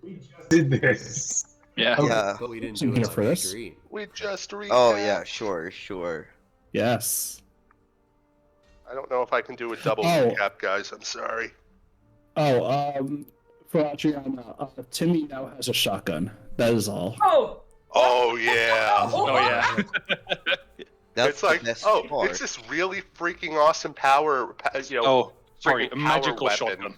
We just did this. Yeah. Okay. Yeah. But we didn't Some do it here on for this. stream. We just recapped. Oh yeah, sure. Yes. I don't know if I can do a double Oh. recap, guys. I'm sorry. For Adriana, Timmy now has a shotgun. That is all. Oh, Oh yeah. Oh yeah. That's It's like, the best oh, part. it's this really freaking awesome power. Oh, sorry, freaking a power magical weapon. shotgun.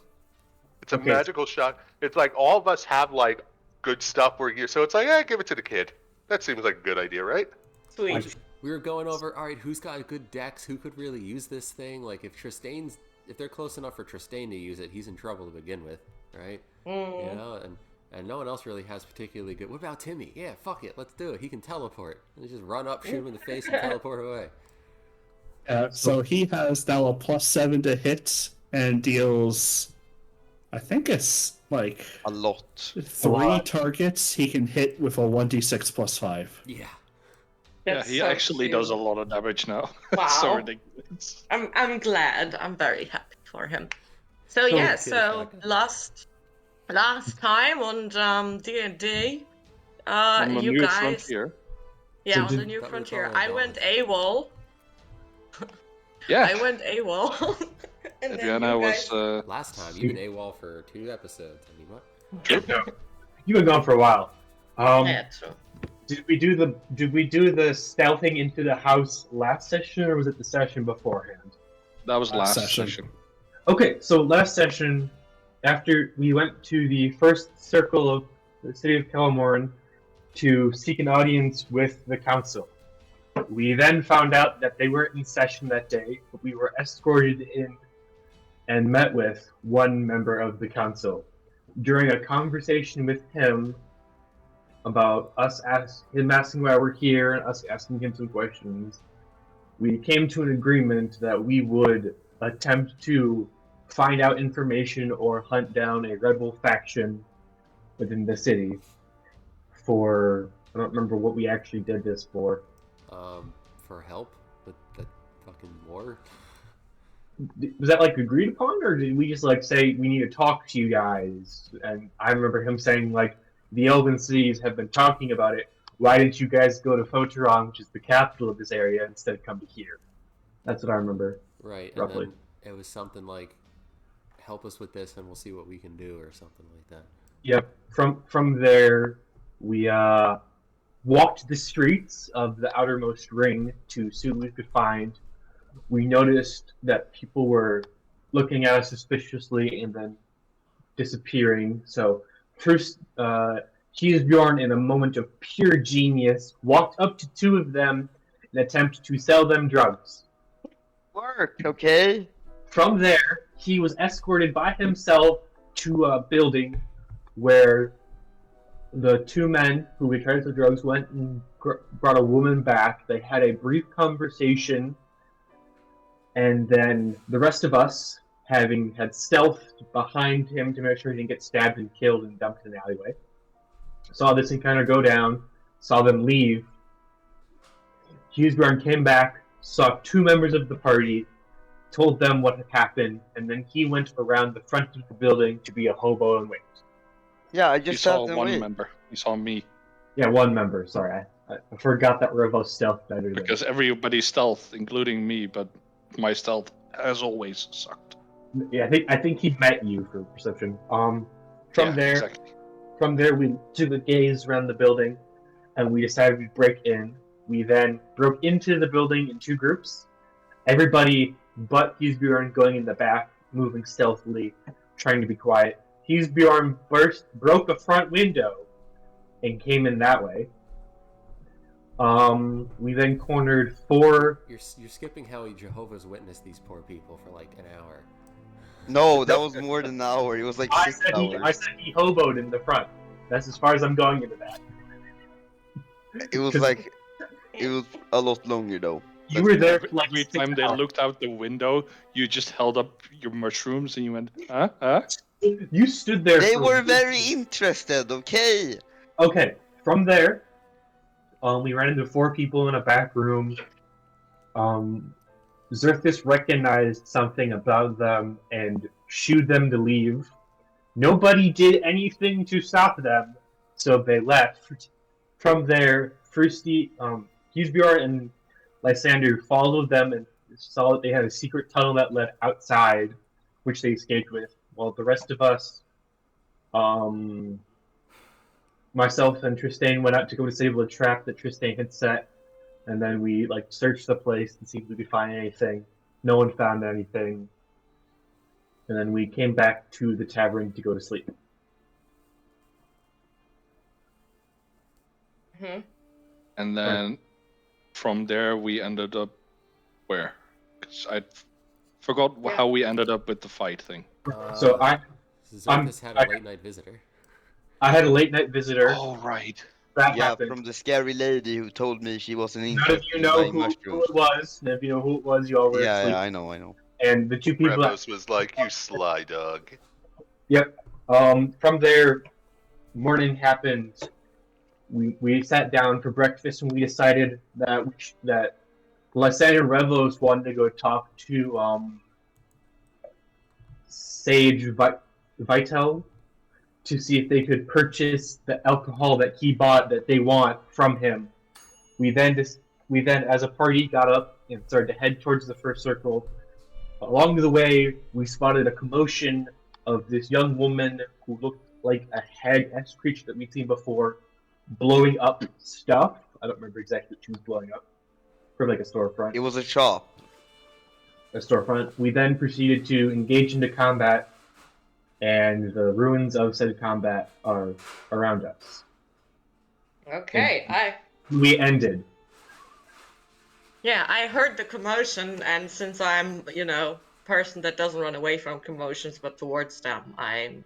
It's a magical shot. It's like all of us have like good stuff where you. So it's like, give it to the kid. That seems like a good idea, right? sweet. We were going over, all right, who's got good decks? Who could really use this thing? Like, if they're close enough for Tristain to use it, he's in trouble to begin with, right? You know, and no one else really has particularly good. What about Timmy? Yeah, fuck it, let's do it. He can teleport. And just run up, shoot him in the face, and teleport away. So he has now a +7 to hit and deals, I think it's like A lot. 3 targets he can hit with a 1d6 +5. Yeah. Yeah, That's he so actually cute. does a lot of damage now. Wow. It's so ridiculous. I'm glad. I'm very happy for him. So yeah, so last time on D&D, On the you new guys, frontier. yeah, So on the did- new That was frontier, all I I went got. AWOL. Yeah. I went AWOL. And then Adriana you was guys... Last time, you've been AWOL for 2 episodes. I mean, what? You've been gone for a while. Yeah, true. Did we do the stealthing into the house last session, or was it the session beforehand? That was last Session. session. Okay, so last session, after we went to the first circle of the city of Kelmorn to seek an audience with the council, we then found out that they weren't in session that day, but we were escorted in and met with one member of the council. During a conversation with him about him asking why we're here and us asking him some questions, we came to an agreement that we would attempt to find out information or hunt down a rebel faction within the city for, I don't remember what we actually did this for. For help with the fucking war. Was that like agreed upon, or did we just like say we need to talk to you guys? And I remember him saying like, the Elven Cities have been talking about it. Why didn't you guys go to Photeron, which is the capital of this area, instead of come to here? That's what I remember. Right, Roughly. and then it was something like, help us with this and we'll see what we can do, or something like that. Yep. From there, we walked the streets of the outermost ring to see what we could find. We noticed that people were looking at us suspiciously and then disappearing. So first, Bjorn, in a moment of pure genius, walked up to 2 of them in an attempt to sell them drugs. Worked, okay? From there, he was escorted by himself to a building where the 2 men who we tried the drugs went and brought a woman back. They had a brief conversation, and then the rest of us, having had stealthed behind him to make sure he didn't get stabbed and killed and dumped in an alleyway, saw this encounter go down, saw them leave. Hughesbjorn came back, saw 2 members of the party, told them what had happened, and then he went around the front of the building to be a hobo and wait. Yeah, I He just saw sat and one wait. member. He saw me. Yeah, 1 member, sorry. I forgot that Revo stealth better than Because everybody's stealth, including me, but my stealth, as always, sucked. Yeah, I think he met you for perception. From Yeah, there, exactly. From there, we took a gaze around the building, and we decided to break in. We then broke into the building in 2 groups. Everybody but Hughesbjorn going in the back, moving stealthily, trying to be quiet. Hughesbjorn broke a front window and came in that way. We then cornered 4. You're skipping how he Jehovah's Witnessed these poor people for like an hour. No, that was more than an hour. It was like I 6 said hours. he hoboed in the front. That's as far as I'm going into that. It was like, it was a lot longer though. You were there for like Every 6 time they hours. looked out the window, you just held up your mushrooms and you went, huh? You stood there. They for were very interested, okay? Okay, from there, we ran into 4 people in a back room. Xerthis recognized something about them and shooed them to leave. Nobody did anything to stop them, so they left. From there, Husbjorn and Lysander followed them and saw that they had a secret tunnel that led outside, which they escaped with. While the rest of us, myself and Tristan went out to go disable a trap that Tristan had set, and then we searched the place and see if we could find anything. No one found anything, and then we came back to the tavern to go to sleep. And then from there we ended up where? 'Cause I forgot how we ended up with the fight thing. So Xerxes had a late night visitor. I had a late night visitor. Oh right. That Yeah, happened. from the scary lady who told me she wasn't None of interested you in know buying who mushrooms. it was. None of you know who it was. You all were Yeah, asleep. yeah, I know. And the two people. Revos was like, "You sly dog." Yep. From there, morning happened. We sat down for breakfast and we decided that Lysander and Revos wanted to go talk to Sage Vitel to see if they could purchase the alcohol that he bought that they want from him. We then, as a party, got up and started to head towards the first circle. Along the way, we spotted a commotion of this young woman who looked like a hag-esque creature that we'd seen before, blowing up stuff. I don't remember exactly what she was blowing up. From a storefront. It was a shop. A storefront. We then proceeded to engage into combat, and the ruins of said combat are around us. Okay, We ended. Yeah, I heard the commotion, and since I'm, person that doesn't run away from commotions but towards them, I'm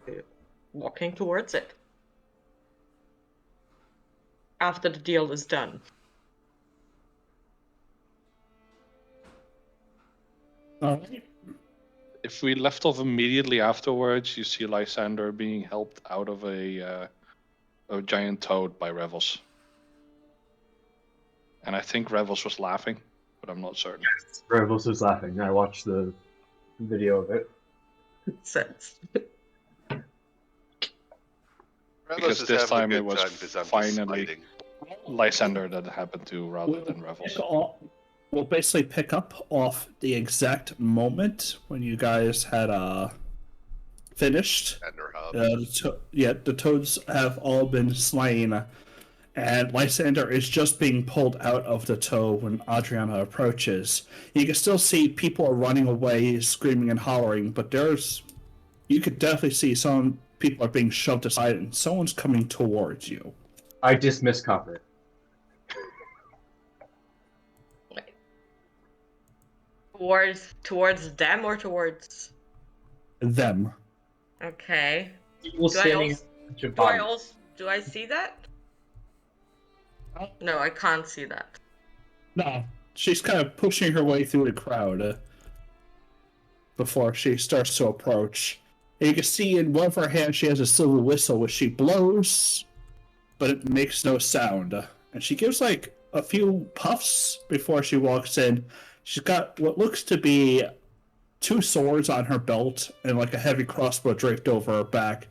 walking towards it. After the deal is done. Alright. If we left off immediately afterwards, you see Lysander being helped out of a giant toad by Revels. And I think Revels was laughing, but I'm not certain. Yes, Revels was laughing. I watched the video of it. Sense. Because is this having time a it good was time 'cause I'm just finally smiting. Lysander that happened to rather than Revels. We'll basically pick up off the exact moment when you guys had finished. Ender hub. The toads have all been slain, and Lysander is just being pulled out of the toe when Adriana approaches. You can still see people are running away, screaming and hollering, but you could definitely see some people are being shoved aside, and someone's coming towards you. I dismiss Copper. Towards them or towards Them. Okay. People Do I standing also- in a bunch of Do I bodies. do I see that? No, I can't see that. No, she's kind of pushing her way through the crowd before she starts to approach. And you can see in one of her hands she has a silver whistle, which she blows, but it makes no sound. And she gives a few puffs before she walks in. She's got what looks to be 2 swords on her belt and a heavy crossbow draped over her back.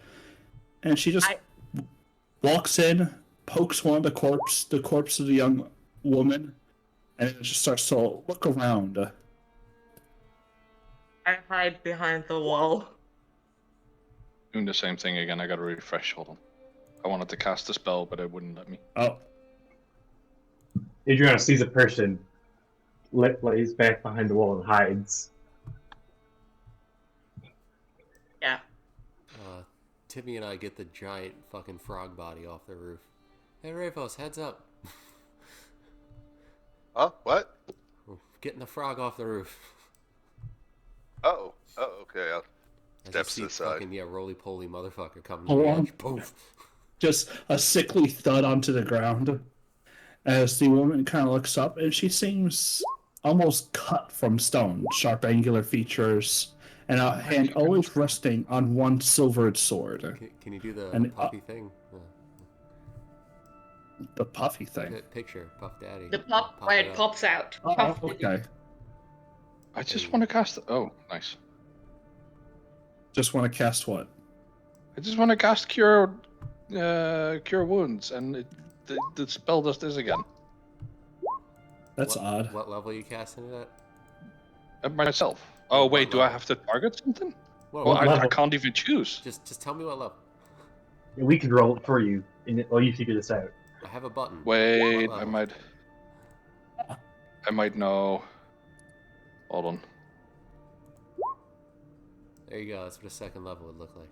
And she just walks in, pokes one of the corpse of the young woman, and it just starts to look around. I hide behind the wall. Doing the same thing again. I gotta refresh. Hold on. I wanted to cast a spell, but it wouldn't let me. Oh. Adriana sees a person, lays back behind the wall and hides. Yeah. Timmy and I get the giant fucking frog body off the roof. Hey, Ravos, heads up. Huh? What? We're getting the frog off the roof. Oh, okay. I'll As step you to see the side. fucking, roly-poly motherfucker coming Hold to the on. edge. Poof. Just a sickly thud onto the ground as the woman kind of looks up, and she seems almost cut from stone. Sharp, angular features, and a hand always resting on one silvered sword. Can you do the And, puffy thing? The puffy thing. Picture, Puff Daddy. The pop Pop where it it up. pops out. Oh, Puff okay. I just want to cast. Oh, nice. Just want to cast what? I just want to cast cure wounds, and the spell does this again. That's odd. What level are you casting it at? Myself. Oh What wait, do I level? have to target something? What Well, What level? I level? can't even choose. Just tell me what level. We can roll it for you, while you figure this out. I have a button. Wait, What I level? might know. Hold on. There you go. That's what a second level would look like.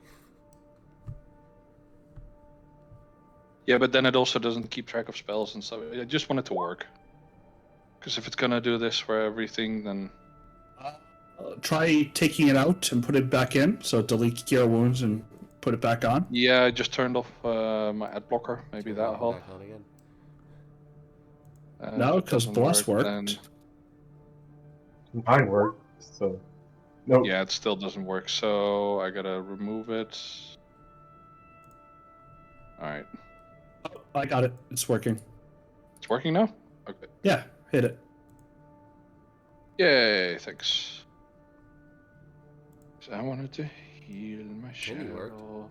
Yeah, but then it also doesn't keep track of spells and stuff. I just want it to work. Because if it's gonna do this for everything, then Try taking it out and put it back in. So delete cure wounds and put it back on. yeah, I just turned off my ad blocker. Maybe Turn that'll it help. back on again. No, If it 'cause doesn't Bless work, worked. then Mine worked, so no. yeah, it still doesn't work. So I gotta remove it. All right, Oh, I got it. It's working. it's working now. Okay. Yeah, hit it. Yay! Thanks. So I wanted to heal Timmy worked. myself.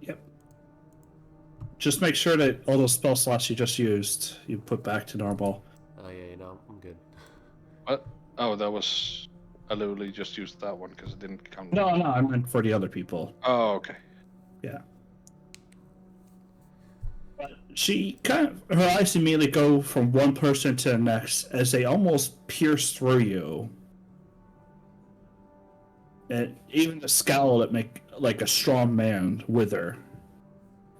Yep. Just make sure that all those spell slots you just used, you put back to normal. Oh yeah, you know, I'm good. What? Oh, that was. I literally just used that one because it didn't count. No, I meant for the other people. Oh, okay. Yeah. She kind of, her eyes immediately go from one person to the next as they almost pierce through you. And even the scowl that make like a strong man wither.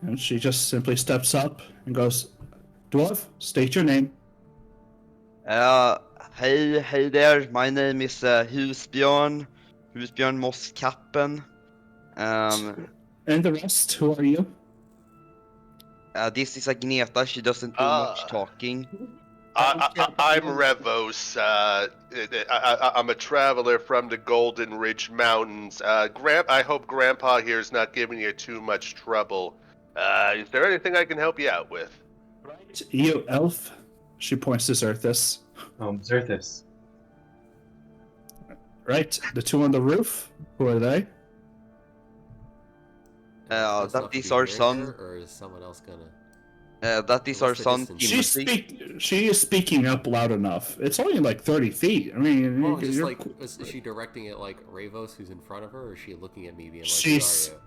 And she just simply steps up and goes, Dwarf, state your name. Hey there. My name is Husbjörn Mosskappen. And the rest, who are you? This is Agneta. She doesn't do much talking. I'm Revos. I'm a traveler from the Golden Ridge Mountains. I hope Grandpa here is not giving you too much trouble. Is there anything I can help you out with? Right. You, elf. She points to Zerthus. Zerthus. Right. The two on the roof. Who are they? Close That enough to is be our hearing son. her, or is someone else gonna? That is What's our the son, distance? Timothy. She is speaking up loud enough. It's only like 30 feet. I mean, Oh, just you're- like, is she directing it like Ravos, who's in front of her, or is she looking at me, being like, She's- "Who are you?"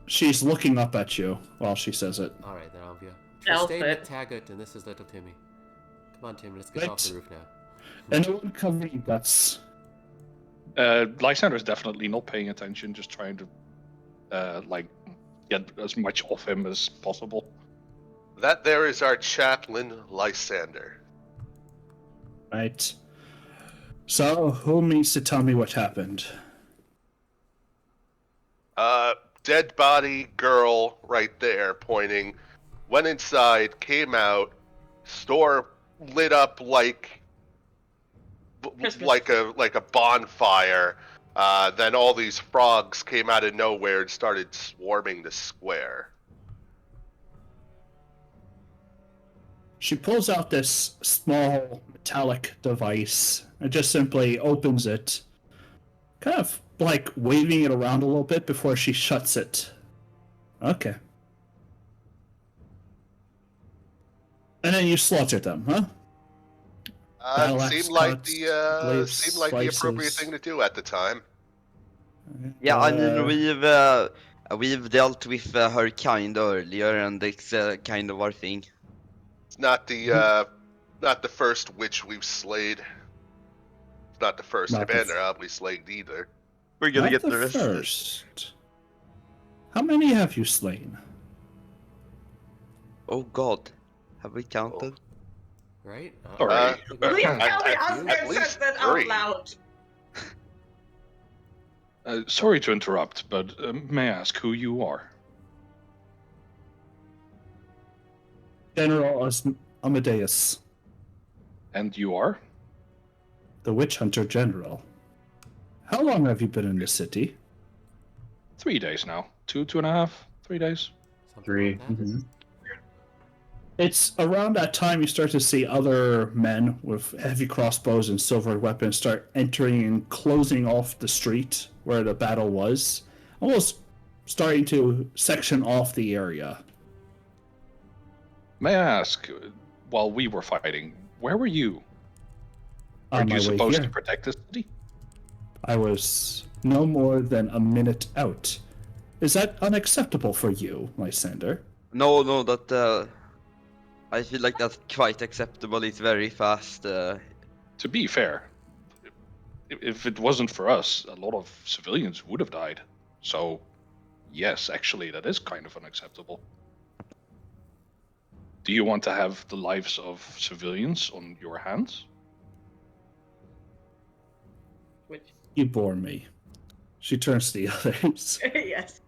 she's looking up at you while she says it. All right, then I'll be. I'll Stay fit. with Taggart, and this is little Timmy. Come on, Timmy, let's get Right. off the roof now. Anyone covering guts? Lysander's definitely not paying attention, just trying to like get as much off him as possible. That there is our chaplain, Lysander. Right. So, who needs to tell me what happened? Dead body, girl, right there, pointing. Went inside, came out, store lit up like Christmas. like a bonfire. Then all these frogs came out of nowhere and started swarming the square. She pulls out this small metallic device and just simply opens it, kind of like waving it around a little bit before she shuts it. Okay. And then you slaughter them, huh? Battle axe Seemed like cuts, the blades, seemed like the appropriate slices. thing to do at the time. Yeah, I mean we've dealt with her kind earlier, and it's kind of our thing. It's not the first witch we've slayed. It's not the first Not the commander we slayed either. We're gonna Not get the the rest. first. How many have you slain? Oh God, have we counted? Right? Sorry. Please tell me at Oscar least says that 3. out loud. Sorry to interrupt, but may I ask who you are? General Amadeus, And you are? the witch hunter general. How long have you been in the city? 3 days now. 2.5, 3 days. Something 3. like that. It's around that time you start to see other men with heavy crossbows and silver weapons start entering and closing off the street where the battle was, almost starting to section off the area. May I ask, while we were fighting, where were you? On Aren't my you way supposed here, to protect the city? I was no more than a minute out. Is that unacceptable for you, Lysander? No, that I feel like that's quite acceptable. It's very fast. To be fair, if it wasn't for us, a lot of civilians would have died. So, yes, actually, that is kind of unacceptable. Do you want to have the lives of civilians on your hands? Which You bore me. She turns to the others. yes.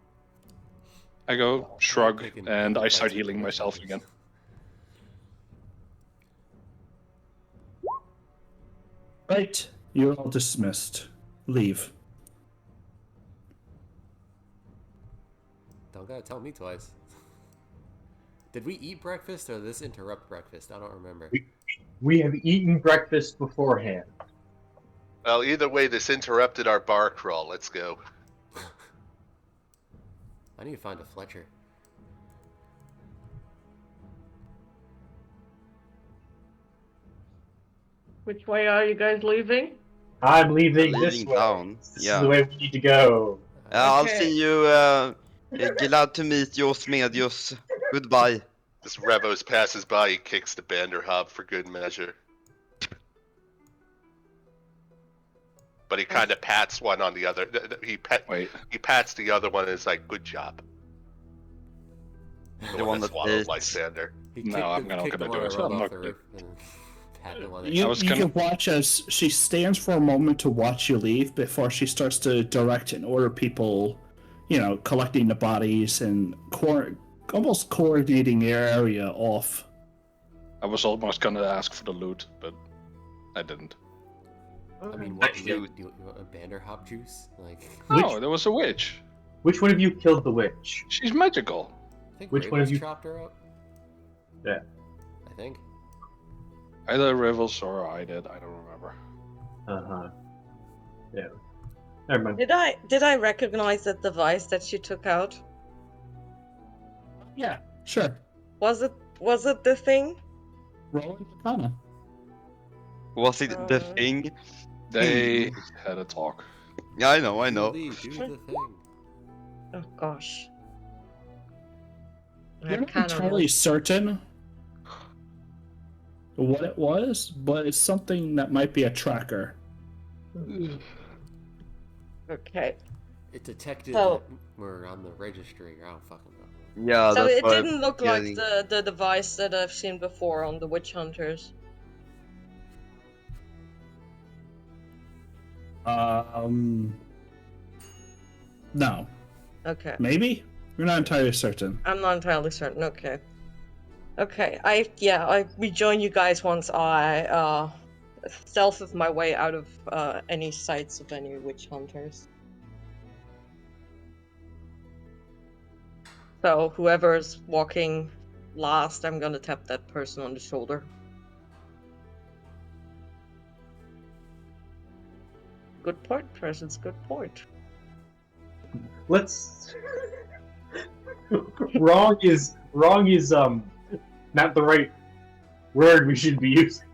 I go, shrug, Taking and I fights start with healing the myself witch again. hunters. Right, you're all dismissed. Leave. Don't gotta tell me twice. Did we eat breakfast or did this interrupt breakfast? I don't remember. We have eaten breakfast beforehand. Well, either way, this interrupted our bar crawl. Let's go. I need to find a Fletcher. Which way are you guys leaving? I'm leaving this Leaving way. town, This yeah. is the way we need to go. I'll Okay. see you. Glad to meet you, Smedius. Goodbye. As Revos passes by, he kicks the Banderhob for good measure. But he kind of pats one on the other. He pats the other one and is like, "Good job." The one that that swallowed ate. Lysander. He No, kicked I'm the- not kicked the gonna do one it. that rolled I'm off not the gonna- roof and pat the one that- You, I was you gonna- can watch as she stands for a moment to watch you leave before she starts to direct and order people, collecting the bodies and almost coordinating their area off. I was almost gonna ask for the loot, but I didn't. I mean, what Which- do you want a Banderhop juice? Like, No, there was a witch. Which one of you killed the witch? She's magical. I think Which one of Ravens you- chopped her up. Yeah. I think. Either Rivals or I did. I don't remember. Uh-huh. Yeah. Never mind. Did I recognize that device that she took out? Yeah, sure. Was it the thing? Rolling Arcana. Was it the Uh, thing? They had a talk. Yeah, I know. Julie, do the thing. Oh gosh. You're not entirely certain what it was, but it's something that might be a tracker. Okay. It detected So- that we're on the registry. I don't fucking know. Yeah, So that's it why didn't look I'm like getting- the device that I've seen before on the witch hunters. No. Okay. Maybe? We're not entirely certain. I'm not entirely certain. Okay. Okay. I rejoin you guys once I stealth my way out of any sights of any witch hunters. So whoever's walking last, I'm gonna tap that person on the shoulder. Good point, Presence. Good point. Let's. wrong is not the right word we should be using.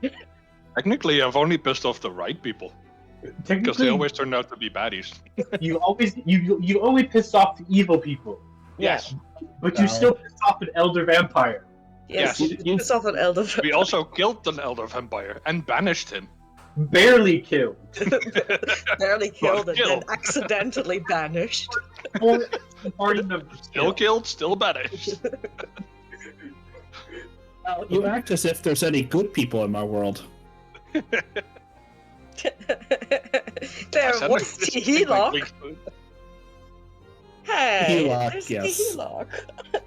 Technically, I've only pissed off the right people because Technically, they always turn out to be baddies. you only pissed off the evil people. Yes. But you No. still pissed off an elder vampire. Yes, Yes. it's off an elder. We also killed an elder vampire and banished him. Barely killed. barely killed and then killed. accidentally banished. 4 party members Still killed, still banished. Well, you act as if there's any good people in my world. There I said was this the thing like Helock. weeks ago. Hey, Helock, there's yes. the Helock.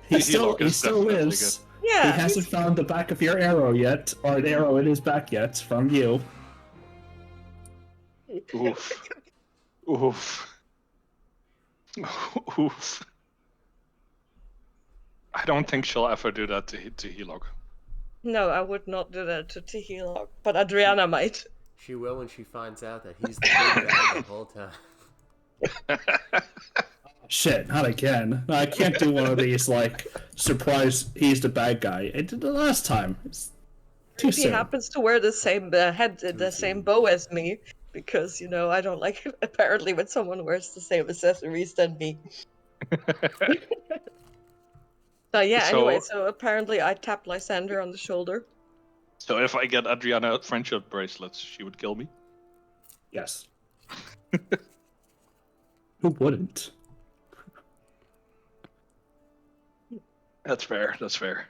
He He still is definitely is. Yeah, He hasn't found the back of your arrow yet, or an arrow in his back yet, from you. Oof. Oof. Oof. I don't think she'll ever do that to Helog. No, I would not do that to Tehila, but Adriana might. She will when she finds out that he's the big bad the whole time. Shit, not again. No, I can't do one of these, like, surprise he's the bad guy. I did it last time. It's too He soon. happens to wear the same same bow as me, because I don't like it apparently when someone wears the same accessories than me. So yeah, anyway, so apparently I tapped Lysander on the shoulder. So if I get Adriana friendship bracelets, she would kill me? Yes. Who wouldn't? That's fair, that's fair.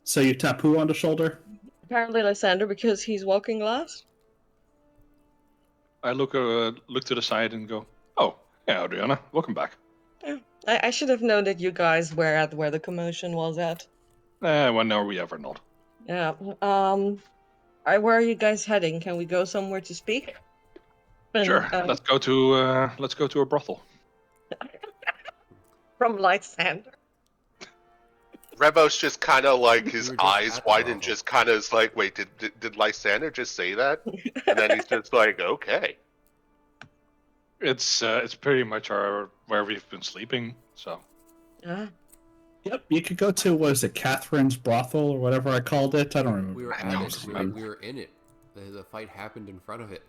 So you tap who on the shoulder? Apparently Lysander, because he's walking last. I look to the side and go, oh, yeah, Adriana, welcome back. Yeah. I should have known that you guys were at where the commotion was at. When are we ever not? Yeah. Where are you guys heading? Can we go somewhere to speak? Sure. Let's go to a brothel. From Lysander. Revos just kind of like his We were just eyes at the widen, brothel. just kind of is like, wait, did Lysander just say that? And then he's just like, okay. It's pretty much where we've been sleeping. So Yeah. Yep, you could go to, what is it, Catherine's brothel or whatever I called it? I don't remember. We were I at don't it. remember. We were in it. The fight happened in front of it.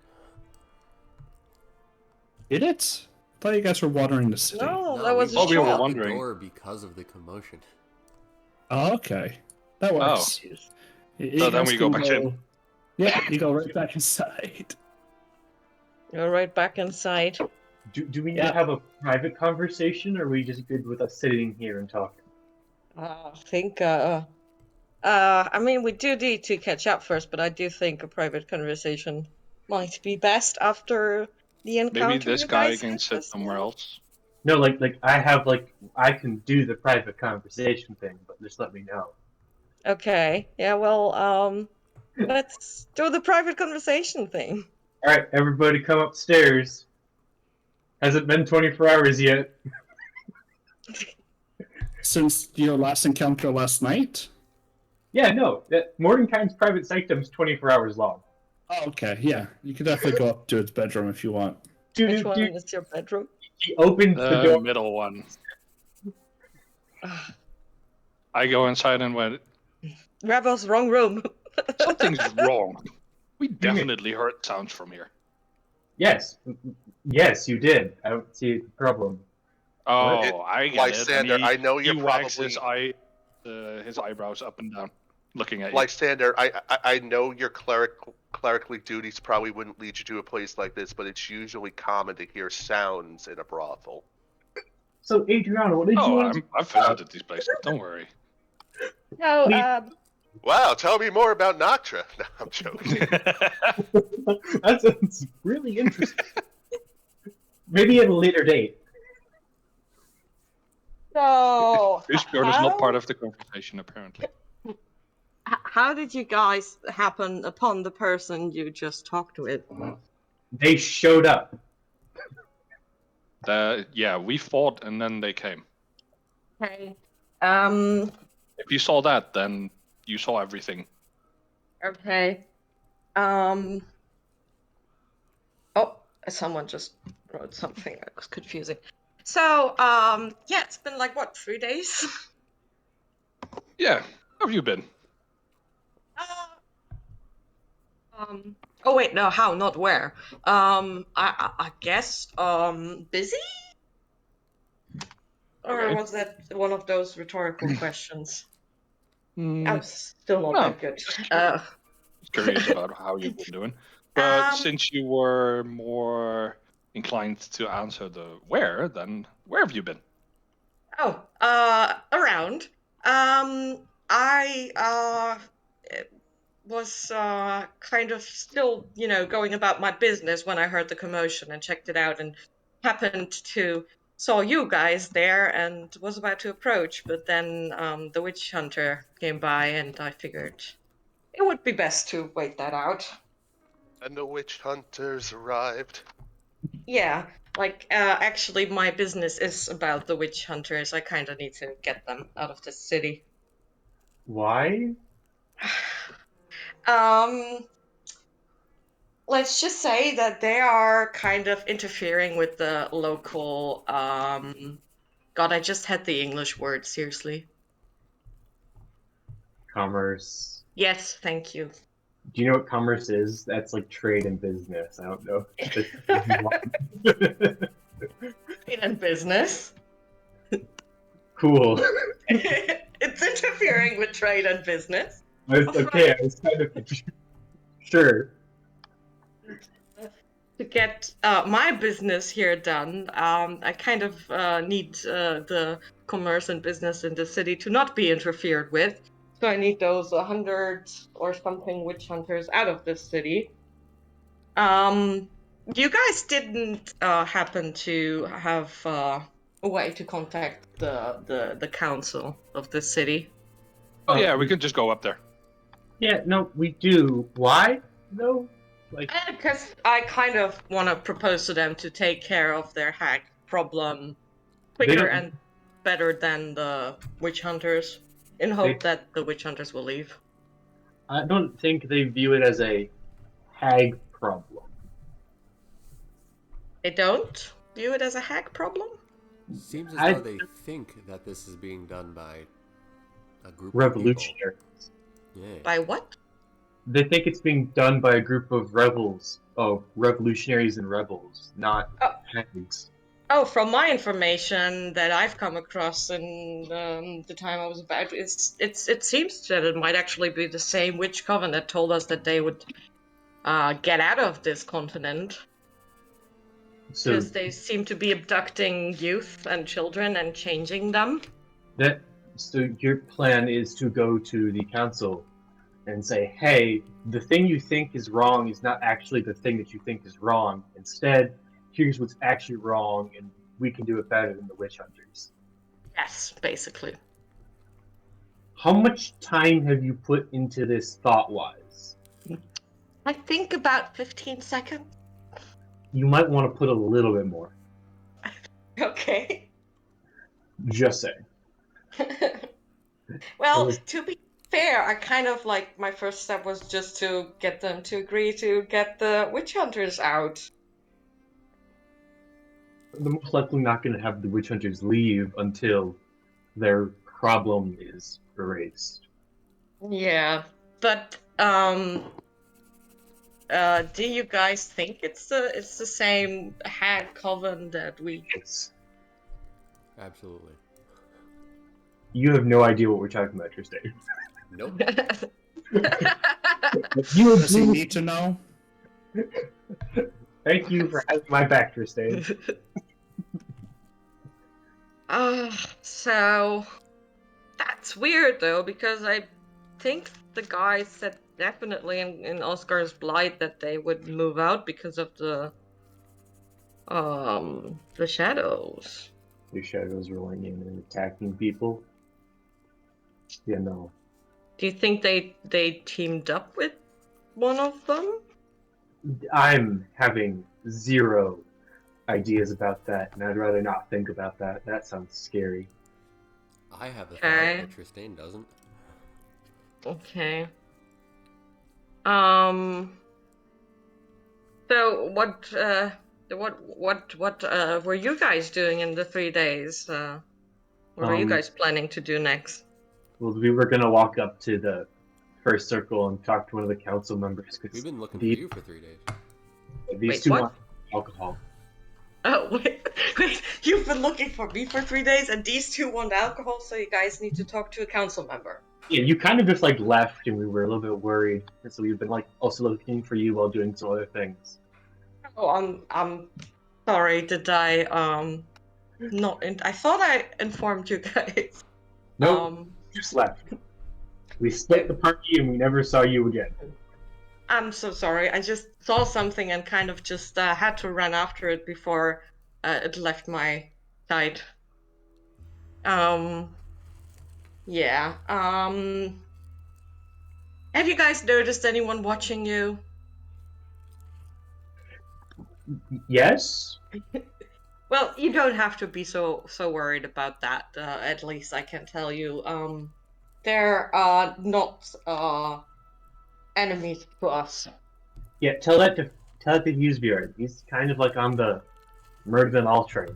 Did it? I thought you guys were watering the city. No, that was Oh, a we were shot. the wondering. door because of the commotion. Oh, okay. That works. You So then guys we go can back in. Yeah, you go right back inside. You're right back inside. Do we need to have a private conversation, or are we just good with us sitting here and talking? I think, I mean, we do need to catch up first, but I do think a private conversation might be best after the encounter. maybe this you guy guys can had sit just somewhere now. else. No, I can do the private conversation thing, but just let me know. Okay. Yeah. Well, let's do the private conversation thing. All right, everybody, come upstairs. Hasn't been 24 hours yet. Since your last encounter last night? Yeah, no, Mordenkainen's private sanctum is 24 hours long. Oh, okay, yeah. You can definitely go up to its bedroom if you want. Which one is your bedroom? He opens the The door. middle one. I go inside and went, Rebel's wrong room. something's wrong. We definitely heard sounds from here. Yes, you did. I don't see the problem. Oh, I get Lysander, it. And I know you're he wags probably his eyebrows up and down, looking at you. Lysander. I know your clerically duties probably wouldn't lead you to a place like this, but it's usually common to hear sounds in a brothel. So, Adriana, what did you want to I've visited these places. Don't worry. No, Wow, tell me more about Noctra. No, I'm joking. That's really interesting. Maybe at a later date. so Fishbeard is not part of the conversation, apparently. how did you guys happen upon the person you just talked with? They showed up. Yeah, we fought and then they came. Okay. If you saw that, then you saw everything. Okay. Oh, someone just wrote something that was confusing. So, yeah, it's been like, what, 3 days? Yeah, how have you been? Oh wait, no, how, not where. I guess, busy? Or Okay. was that one of those rhetorical questions? Hmm, I'm still not No, that good. curious about how you've been doing. But Um, since you were more inclined to answer the where, then where have you been? Around. I was kind of still, going about my business when I heard the commotion and checked it out and happened to saw you guys there and was about to approach, but then the witch hunter came by and I figured it would be best to wait that out. And the witch hunters arrived. Yeah, actually my business is about the witch hunters. I kind of need to get them out of the city. Why? Um, let's just say that they are kind of interfering with the local. God, I just had the English word. Seriously. Commerce. Yes, thank you. Do you know what commerce is? That's like trade and business. I don't know. Trade and business. Cool. It's interfering with trade and business. Okay, I was kind of sure. To get my business here done, I kind of need the commerce and business in the city to not be interfered with. So I need those 100 or something witch hunters out of this city. You guys didn't happen to have a way to contact the council of the city? Oh yeah, we could just go up there. Yeah, no, we do. Why? No, like Because I kind of want to propose to them to take care of their hack problem quicker don't- and better than the witch hunters, in hope that the witch hunters will leave. I don't think they view it as a hag problem. They don't view it as a hack problem? Seems as I- though they think that this is being done by a group Revolutionary. of people. Yeah. By what? They think it's being done by a group of rebels, revolutionaries and rebels, not hags. Oh, from my information that I've come across in the time I was about, it seems that it might actually be the same witch coven that told us that they would get out of this continent. So Because they seem to be abducting youth and children and changing them. so your plan is to go to the council and say, hey, the thing you think is wrong is not actually the thing that you think is wrong. Instead, here's what's actually wrong, and we can do it better than the witch hunters. Yes, basically. How much time have you put into this thought-wise? I think about 15 seconds. You might want to put a little bit more. Okay. Just saying. Well, to be fair, I kind of like, my first step was just to get them to agree to get the witch hunters out. They're most likely not going to have the witch hunters leave until their problem is erased. Yeah, but do you guys think it's the same hag coven that we? It's, Absolutely. you have no idea what we're talking about, Tristan. Nope. You Does he need to know? Thank you for having my back, Tristan. So that's weird though, because I think the guy said definitely in Oscar's Blight that they would move out because of the shadows. The shadows rolling in and attacking people. You know. Do you think they teamed up with one of them? I'm having zero ideas about that, and I'd rather not think about that. That sounds scary. I have a Okay. thought, but Tristan doesn't. Okay. So what were you guys doing in the 3 days? What were you guys planning to do next? Well, we were gonna walk up to the first circle and talk to one of the council members. 'Cause We've been looking the- for you for 3 days. These Wait, two what? want alcohol. Oh, wait, you've been looking for me for 3 days and these two want alcohol, so you guys need to talk to a council member. Yeah, you kind of just like left, and we were a little bit worried, and so we've been like also looking for you while doing some other things. Oh, I'm sorry, did I I thought I informed you guys. Nope, just left. We split the party, and we never saw you again. I'm so sorry. I just saw something and kind of just had to run after it before it left my sight. Yeah. Have you guys noticed anyone watching you? Yes. Well, you don't have to be so worried about that. At least I can tell you. they're not enemies to us. Yeah, tell that to Husbjorn. He's kind of like on the murder them all train.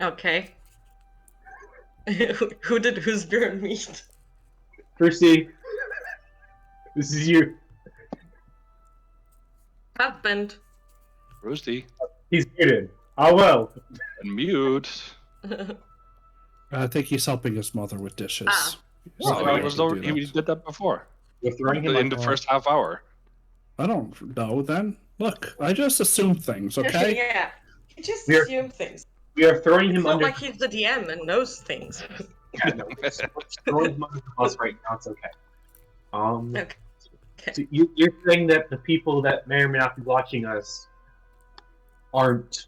Okay. Who did Husbjorn meet? Percy, this is you. Husband. Roosty. He's muted. Oh well. And mute. I think he's helping his mother with dishes. Ah. So No, he he was doesn't do he that. did that before. We're throwing him In the first half hour. I don't know then. Look, I just assume things, okay? Yeah. You just We're- assume things. We are throwing It's him not under. like he's the DM and knows things. Yeah, no, we're throwing him under the bus right now. It's okay. Okay. So you're saying that the people that may or may not be watching us aren't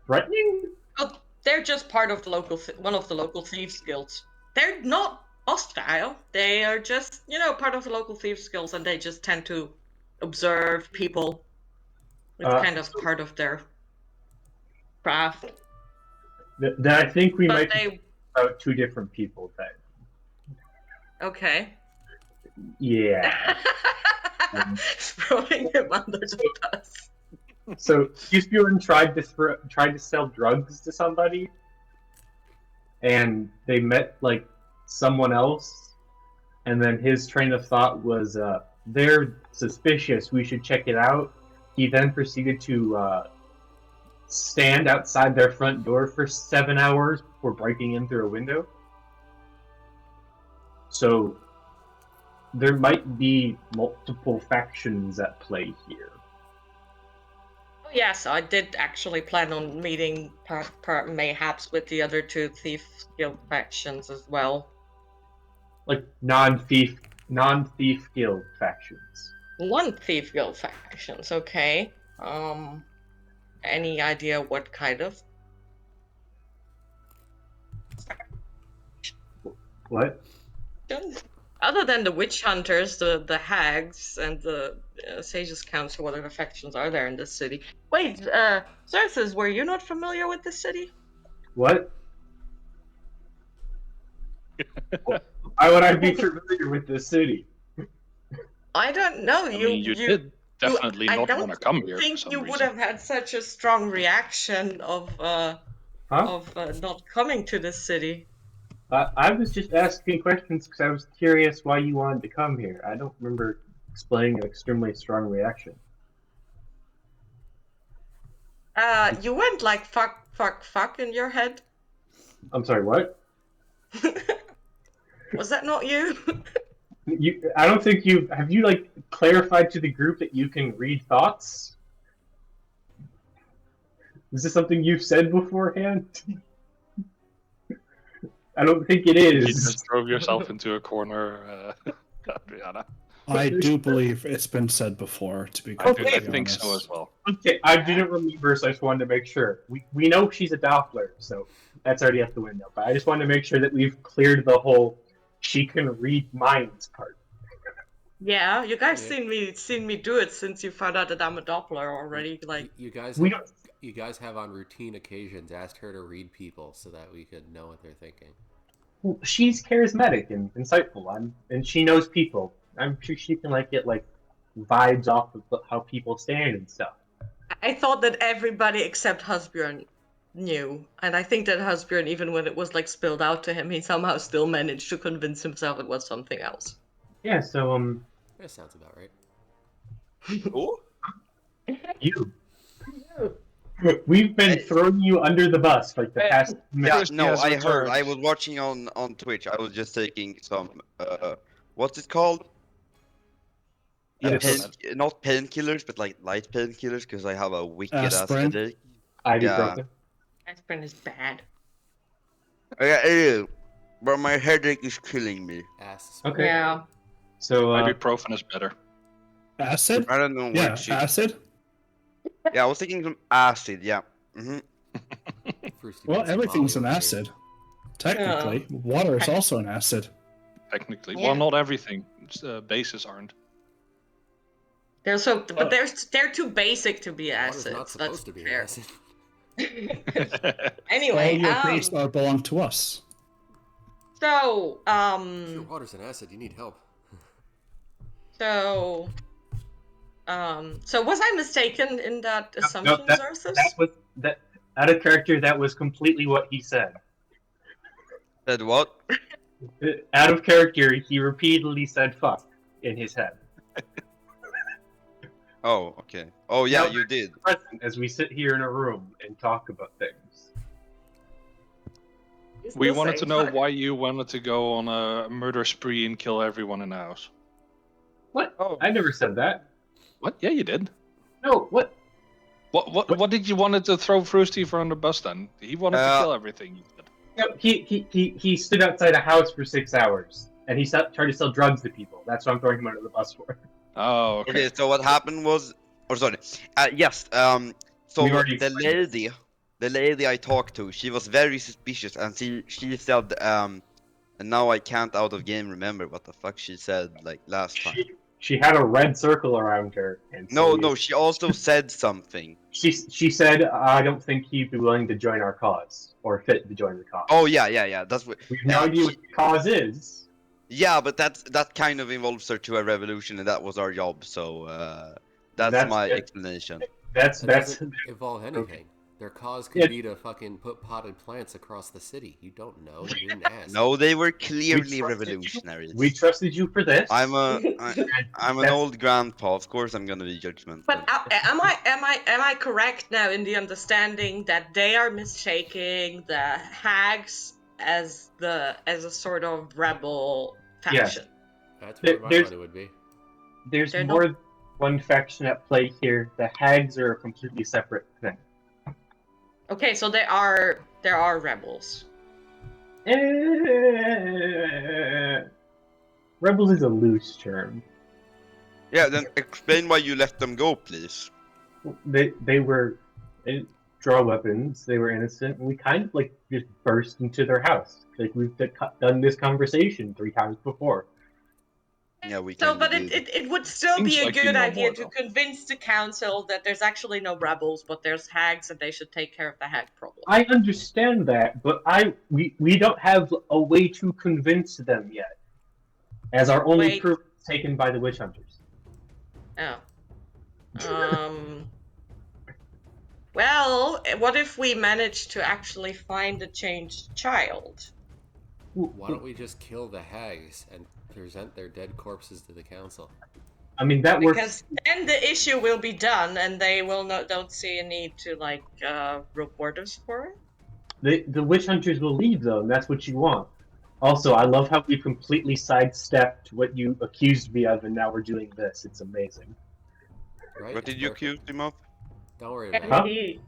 threatening? Oh, they're just part of the one of the local thieves guilds. They're not hostile. They are just, part of the local thieves guilds, and they just tend to observe people. It's kind of part of their craft. Then I think we But might they, be about two different people then. okay. Yeah. Throwing him under the bus. So Husbjorn tried to sell drugs to somebody, and they met like someone else, and then his train of thought was, "They're suspicious. We should check it out." He then proceeded to stand outside their front door for 7 hours before breaking in through a window. So there might be multiple factions at play here. Oh, yes, I did actually plan on meeting mayhaps with the other two thief guild factions as well. Like non-thief guild factions. One thief guild factions, okay. Any idea what kind of? What? Other than the witch hunters, the hags, and the sages council, what other factions are there in this city? Wait, Xerxes, were you not familiar with this city? What? Why would I be familiar with this city? I don't know. I mean, you did definitely I not don't want to come here for think some you would reason. have had such a strong reaction of not coming to this city. I was just asking questions because I was curious why you wanted to come here. I don't remember explaining an extremely strong reaction. You went like fuck in your head. I'm sorry, what? Was that not you? I don't think have you like clarified to the group that you can read thoughts? Is this something you've said beforehand? I don't think it You is. just drove yourself into a corner, Adriana. I do believe it's been said before, to be I completely think so honest. as well. Okay, I didn't remember, so I just wanted to make sure. We know she's a Doppler, so that's already out the window. But I just wanted to make sure that we've cleared the whole she can read minds part. Yeah, you guys Yeah. seen me do it since you found out that I'm a Doppler already. Like, You guys, We you guys have on routine occasions asked her to read people so that we could know what they're thinking. She's charismatic and insightful, and she knows people. I'm sure she can get vibes off of how people stand and stuff. I thought that everybody except Husbjorn knew, and I think that Husbjorn, even when it was spilled out to him, he somehow still managed to convince himself it was something else. Yeah, so That sounds about right. Ooh. you. We've been throwing you under the bus for the past Yeah, minute. no, has I heard. returned. I was watching on Twitch. I was just taking some what's it called? Yes. Not painkillers, but light painkillers, because I have a wicked ass Aspirin? headache. Ibuprofen. Aspirin is bad. But my headache is killing me. Ass. Okay. Yeah. So Ibuprofen is better. Acid? I don't know Yeah, which. acid? Yeah, I was taking some acid. Yeah. Hmm. First you Well, get some everything's an Molly over acid. Technically. Water is also an acid. Technically, Yeah. well, not everything. Bases aren't. They're but they're too basic to be here. Water's acid. not That's supposed to be fair. acid. All Anyway, your base belong to us. So, If your water's an acid, you need help. so was I mistaken in that No, assumption, that Xerxes? was that out of character. That was completely what he said. Said what? Out of character, he repeatedly said "fuck" in his head. Oh, okay. Oh yeah, Now you did. Present as we sit here in a room and talk about things. We Still wanted saying to know fuck. why you wanted to go on a murder spree and kill everyone in the house. What? Oh. I never said that. What? Yeah, you did. No. What? What did you wanted to throw Frosty for on the bus then? He wanted to kill everything you did. No. He stood outside a house for 6 hours and he tried to sell drugs to people. That's what I'm throwing him under the bus for. Oh, okay. Okay, so what happened was, or sorry, yes. So We've already the explained lady I talked to, she was very suspicious, and she said, and now I can't out of game remember what the fuck she said like last time. She had a red circle around her. And so No, she also said something. She said, "I don't think he'd be willing to join our cause or fit to join the cause." Oh yeah. That's what. We have no idea what the cause is. Yeah, but that kind of involves her to a revolution, and that was our job. So that's my it. explanation. That's That doesn't involve anything. Their cause could be to fucking put potted plants across the city. You don't know. You didn't ask. No, they were clearly trusted you. revolutionaries. We trusted you for this. I'm an old grandpa. Of course, I'm gonna be judgmental. But am I correct now in the understanding that they are mistaking the hags as a sort of rebel faction? That's where my There's- money would be. There's They're more than one faction at play here. The hags are a completely separate thing. Okay, so there are rebels. Rebels is a loose term. Yeah, then explain why you let them go, please. They were draw weapons. They were innocent. And we kind of like just burst into their house. Like we've done this conversation 3 times before. Yeah, we So, can. but it would still Seems be a like you good know idea more, to though. convince the council that there's actually no rebels, but there's hags, and they should take care of the hag problem. I understand that, but we don't have a way to convince them yet, as our only Wait. proof is taken by the witch hunters. Oh. Well, what if we manage to actually find a changed child? Why don't we just kill the hags and present their dead corpses to the council? I mean that works. Because then the issue will be done, and they will don't see a need to reward us for it. The witch hunters will leave though, and that's what you want. Also, I love how we completely sidestepped what you accused me of, and now we're doing this. It's amazing. Right? What did you accuse him of? Don't worry about Huh? it.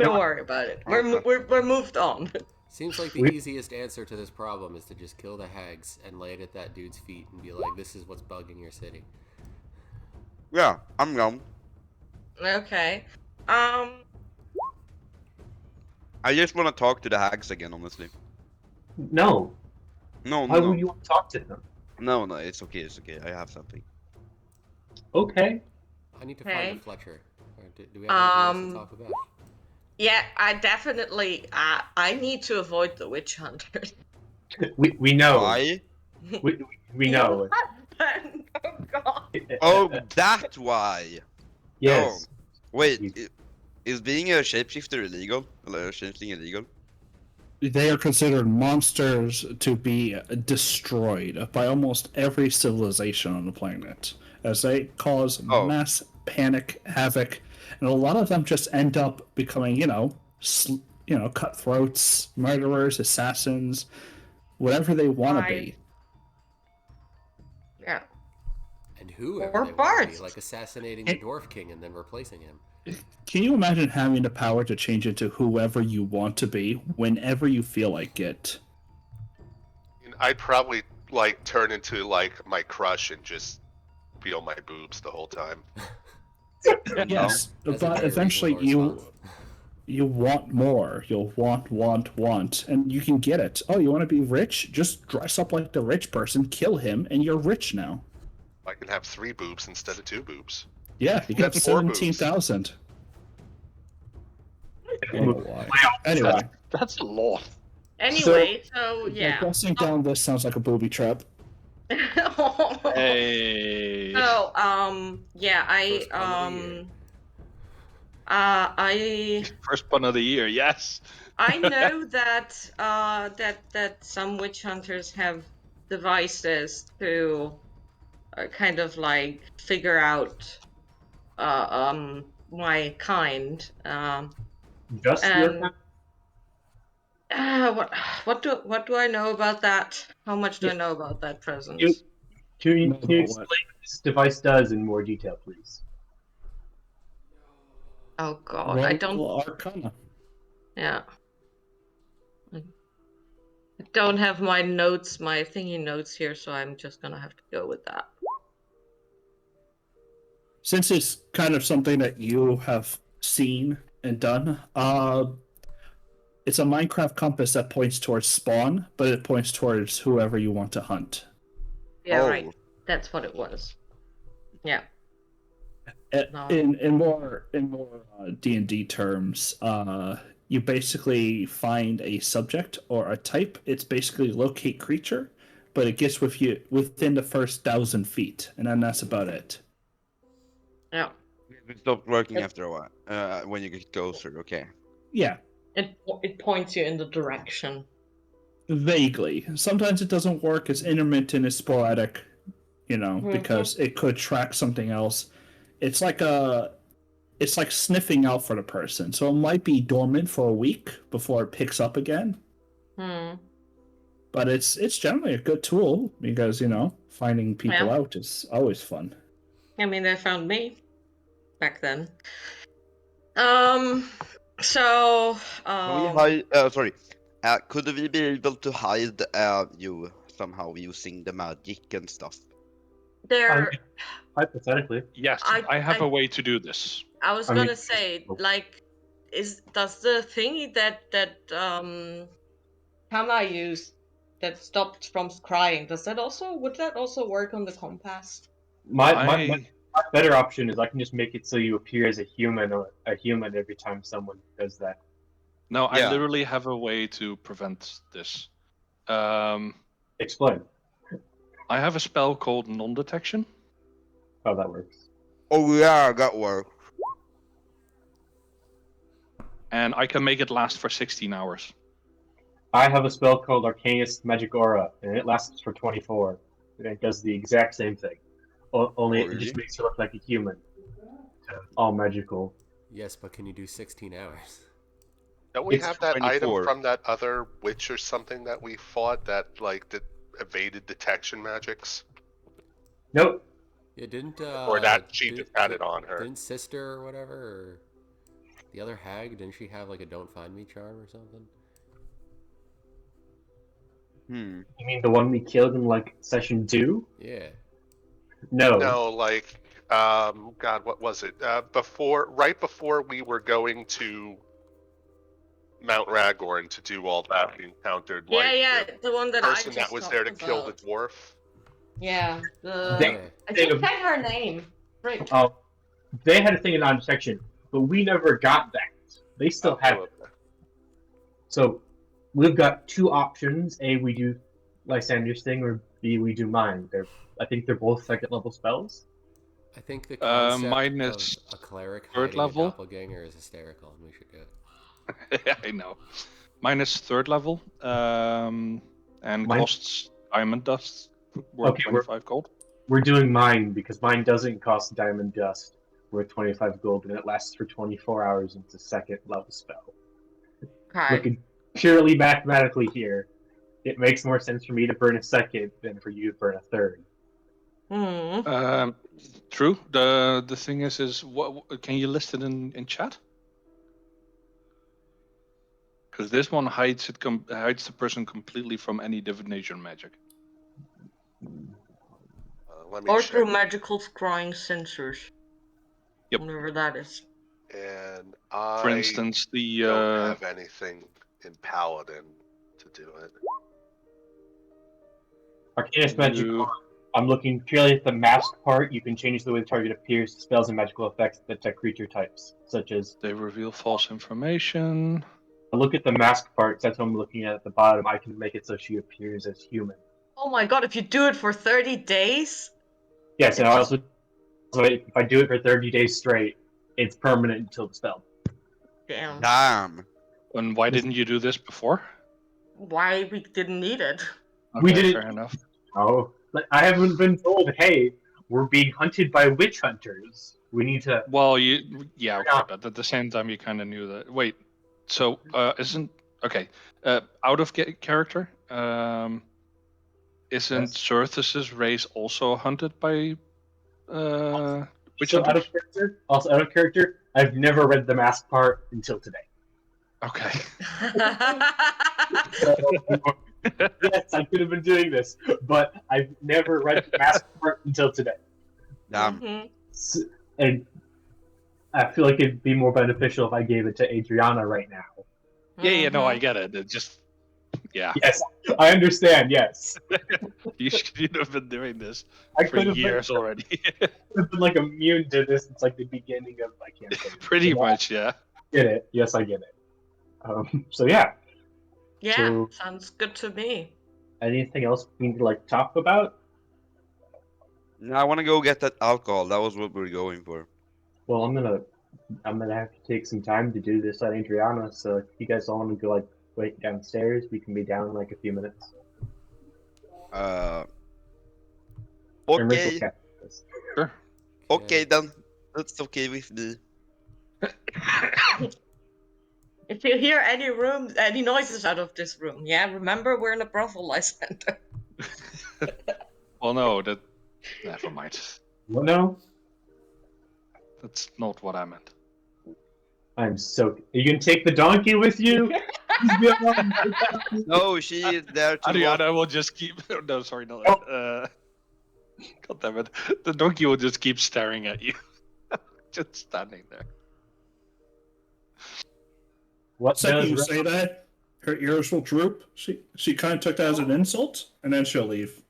Don't worry about it. We're moved on. Seems like the easiest answer to this problem is to just kill the hags and lay it at that dude's feet and be like, this is what's bugging your city. Yeah, I'm gone. Okay. I just want to talk to the hags again, honestly. No. No, Why no, would you want to talk to them? no, it's okay, I have something. Okay. I need to Okay. find a Fletcher. Or do we have anything else to talk about? Yeah, I definitely. I need to avoid the witch hunters. We know. Why? We know. Oh god. Oh, that's why. Yes. Wait, You- is being a shapeshifter illegal? Or changeling illegal? They are considered monsters to be destroyed by almost every civilization on the planet, as they cause mass panic, havoc, and a lot of them just end up becoming, cutthroats, murderers, assassins, whatever they want to be. Yeah. And whoever Or they want to be, bards. like assassinating the Dwarf King and then replacing him. Can you imagine having the power to change into whoever you want to be whenever you feel like it? I'd probably turn into my crush and just feel my boobs the whole time. Yes, That's a but very eventually reasonable response. you want more. You'll want, and you can get it. Oh, you want to be rich? Just dress up like the rich person, kill him, and you're rich now. I can have 3 boobs instead of 2 boobs. Yeah, you got That's 4 boobs. 17,000. I don't know why. Anyway, That's a lot. Anyway, so yeah. Pressing down this sounds like a booby trap. Hey. So yeah, First pun of the year. I First pun of the year, yes. I know that that some witch hunters have devices to kind of like figure out my kind. Just your And what do I know about that? How much do I Yeah. know about that Can presence? you, can you No, explain what? what this device does in more detail, please? Oh God, I don't. Roll Arcana. Yeah, I don't have my notes, my thingy notes here, so I'm just gonna have to go with that. Since it's kind of something that you have seen and done, it's a Minecraft compass that points towards spawn, but it points towards whoever you want to hunt. Yeah, Oh. right. That's what it was. Yeah. No. In more D&D terms, you basically find a subject or a type. It's basically locate creature, but it gets with you within the first 1,000 feet, and then that's about it. Yeah. It stopped working after a while. When you get closer, okay. Yeah, It points you in the direction. vaguely. Sometimes it doesn't work. It's intermittent. It's sporadic. Mhm. Because it could track something else. It's like sniffing out for the person. So it might be dormant for a week before it picks up again. Hmm. But it's generally a good tool because finding people Yeah. out is always fun. I mean, they found me back then. So. Can we hide? Sorry. Could we be able to hide you somehow using the magic and stuff? There. Hypothetically. Yes, I have a way to do this. I was I mean- gonna say, like, does the thingy that Kama used that stopped from crying, would that also work on the compass? My better option is I can just make it so you appear as a human every time someone does that. No, I Yeah. literally have a way to prevent this. I Explain have a spell called non-detection. how that works. Oh yeah, that works. And I can make it last for 16 hours. I have a spell called Arcanist Magic Aura, and it lasts for 24. And it does the exact same thing. Only Oh, it really? just makes you look like a human. All magical. Yes, but can you do 16 hours? Don't we It's have that item 24. from that other witch or something that we fought that evaded detection magics? Nope. Yeah, didn't Or that she just had it on her. Didn't Sister or whatever, or the other hag, didn't she have like a "Don't Find Me" charm or something? Hmm. You mean the one we killed in like session 2? Yeah. No. No, like, God, what was it? Right before we were going to Mount Ragorn to do all that, we encountered Yeah, like the one the that I person just that was there to talked kill the about. dwarf. Yeah, They- I just said her name. Right. They had a thing in non-detection, but we never got that. They still have it. Okay. So we've got two options: A, we do Lysander's thing, or B, we do mine. I think they're both second level spells. I think the concept mine of is a cleric third hiding level. a doppelganger is hysterical, and we should do it. Yeah, I know. Mine is third level, and Mine- costs diamond dust, worth Okay, 25 gold. We're doing mine because mine doesn't cost diamond dust, worth 25 gold, and it lasts for 24 hours. And it's a second level spell. Okay. Looking purely mathematically here, it makes more sense for me to burn a second than for you to burn a third. Hmm. True. The thing is what can you list it in chat? Because this one hides hides the person completely from any divination magic. Let me Or check. through magical scrying sensors. Yep. Whatever that is. And For I instance, the don't have anything in Paladin to do it. Arcanist Magic You- Aura. I'm looking purely at the mask part. You can change the way the target appears to spells and magical effects that detect creature types, such as they reveal false information. look at the mask parts. That's what I'm looking at the bottom. I can make it so she appears as human. Oh my god, if you do it for 30 days? Yes, and also if I do it for 30 days straight, it's permanent until dispelled. Damn. Damn. And why didn't you do this before? Why we didn't need it. We Okay, didn't- fair enough. Oh, like, I haven't been told, hey, we're being hunted by witch hunters. We need to. Well, yeah, okay, but at the same time, you kind of knew that. Wait, so isn't okay? Out of character, isn't Yes. Surthus's race also hunted by witch So out hunters? of character. Also out of character. I've never read the mask part until today. Okay. Yes, I could have been doing this, but I've never read the mask part until today. Damn. Mhm. And I feel like it'd be more beneficial if I gave it to Adriana right now. Yeah, no, I Mhm. get it. It just, yeah, Yes, I understand. Yes, you should have been doing this I for could have years already. been like immune to this. It's like the beginning of my campaign. Pretty So much, yeah. I get it. Yes, I get it. So yeah. Yeah, So- sounds good to me. Anything else we need to like talk about? No, I want to go get that alcohol. That was what we were going for. Well, I'm gonna have to take some time to do this on Adriana. So if you guys all want to go like wait downstairs, we can be down in like a few minutes. And Rachel Okay. can do this. Sure. Okay then. That's okay with me. If you hear any noises out of this room, yeah, remember we're in a brothel center. Well, no, never mind. What now? That's not what I meant. I'm so. You can take the donkey with you. No, she is there to watch. Adriana will just keep. No, sorry, no. God damn it. The donkey will just keep staring at you. Just standing there. What Second you does say that, her ears will droop. She kind of took that as an insult, and then she'll leave.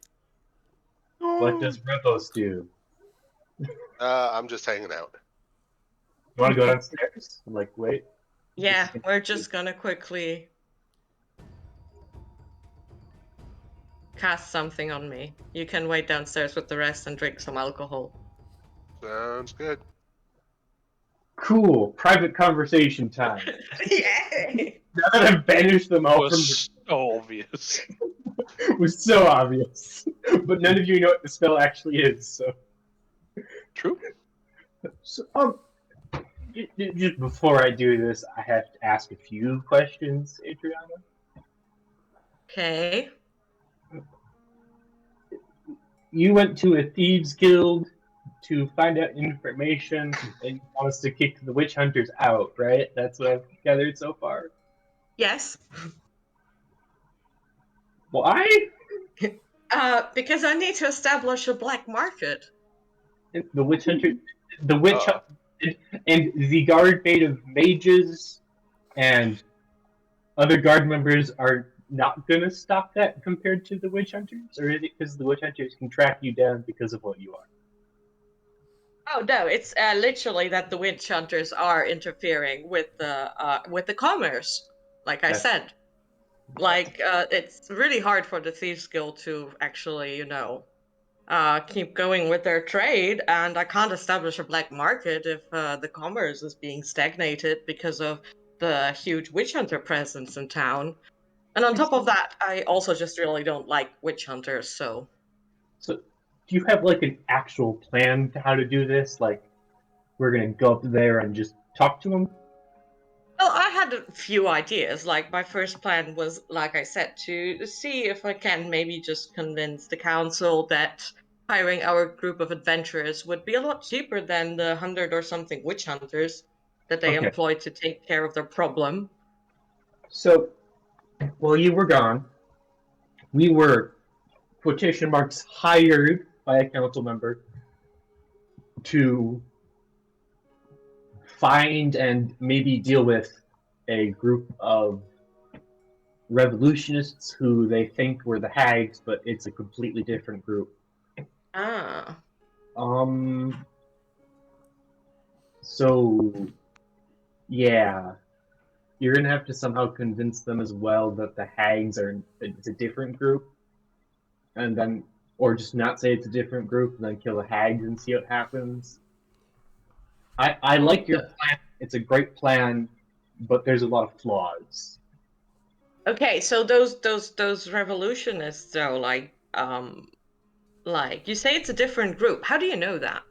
what does Revos do? I'm just hanging out. You want to go downstairs? I'm like, wait. Yeah, we're just gonna quickly cast something on me. You can wait downstairs with the rest and drink some alcohol. Sounds good. Cool. Private conversation time. Yay! Now that I've banished them It all was so obvious. it was so obvious. But none of you know what the spell actually is. So, True. just before I do this, I have to ask a few questions, Adriana. Okay. You went to a thieves guild to find out information, and you want us to kick the witch hunters out, right? That's what I've gathered so far. Yes. Why? Because I need to establish a black market. The witch hunter, and the guard made of mages and other guard members are not gonna stop that compared to the witch hunters, or is it because the witch hunters can track you down because of what you are? Oh no, it's literally that the witch hunters are interfering with the commerce. Like I Yes. said, like it's really hard for the thieves guild to actually, keep going with their trade, and I can't establish a black market if the commerce is being stagnated because of the huge witch hunter presence in town. And on top of that, I also just really don't like witch hunters, so. So, do you have like an actual plan to how to do this? Like, we're gonna go up there and just talk to them? Well, I had a few ideas. Like, my first plan was, like I said, to see if I can maybe just convince the council that hiring our group of adventurers would be a lot cheaper than the 100 or something witch hunters that they Okay. employ to take care of their problem. So, while you were gone, we were, quotation marks, hired by a council member to find and maybe deal with a group of revolutionists who they think were the hags, but it's a completely different group. Ah. So, yeah. you're gonna have to somehow convince them as well that the hags it's a different group, and then or just not say it's a different group and then kill the hags and see what happens. I like your plan. It's a great plan, but there's a lot of flaws. Okay, so those revolutionists though, like you say it's a different group. How do you know that?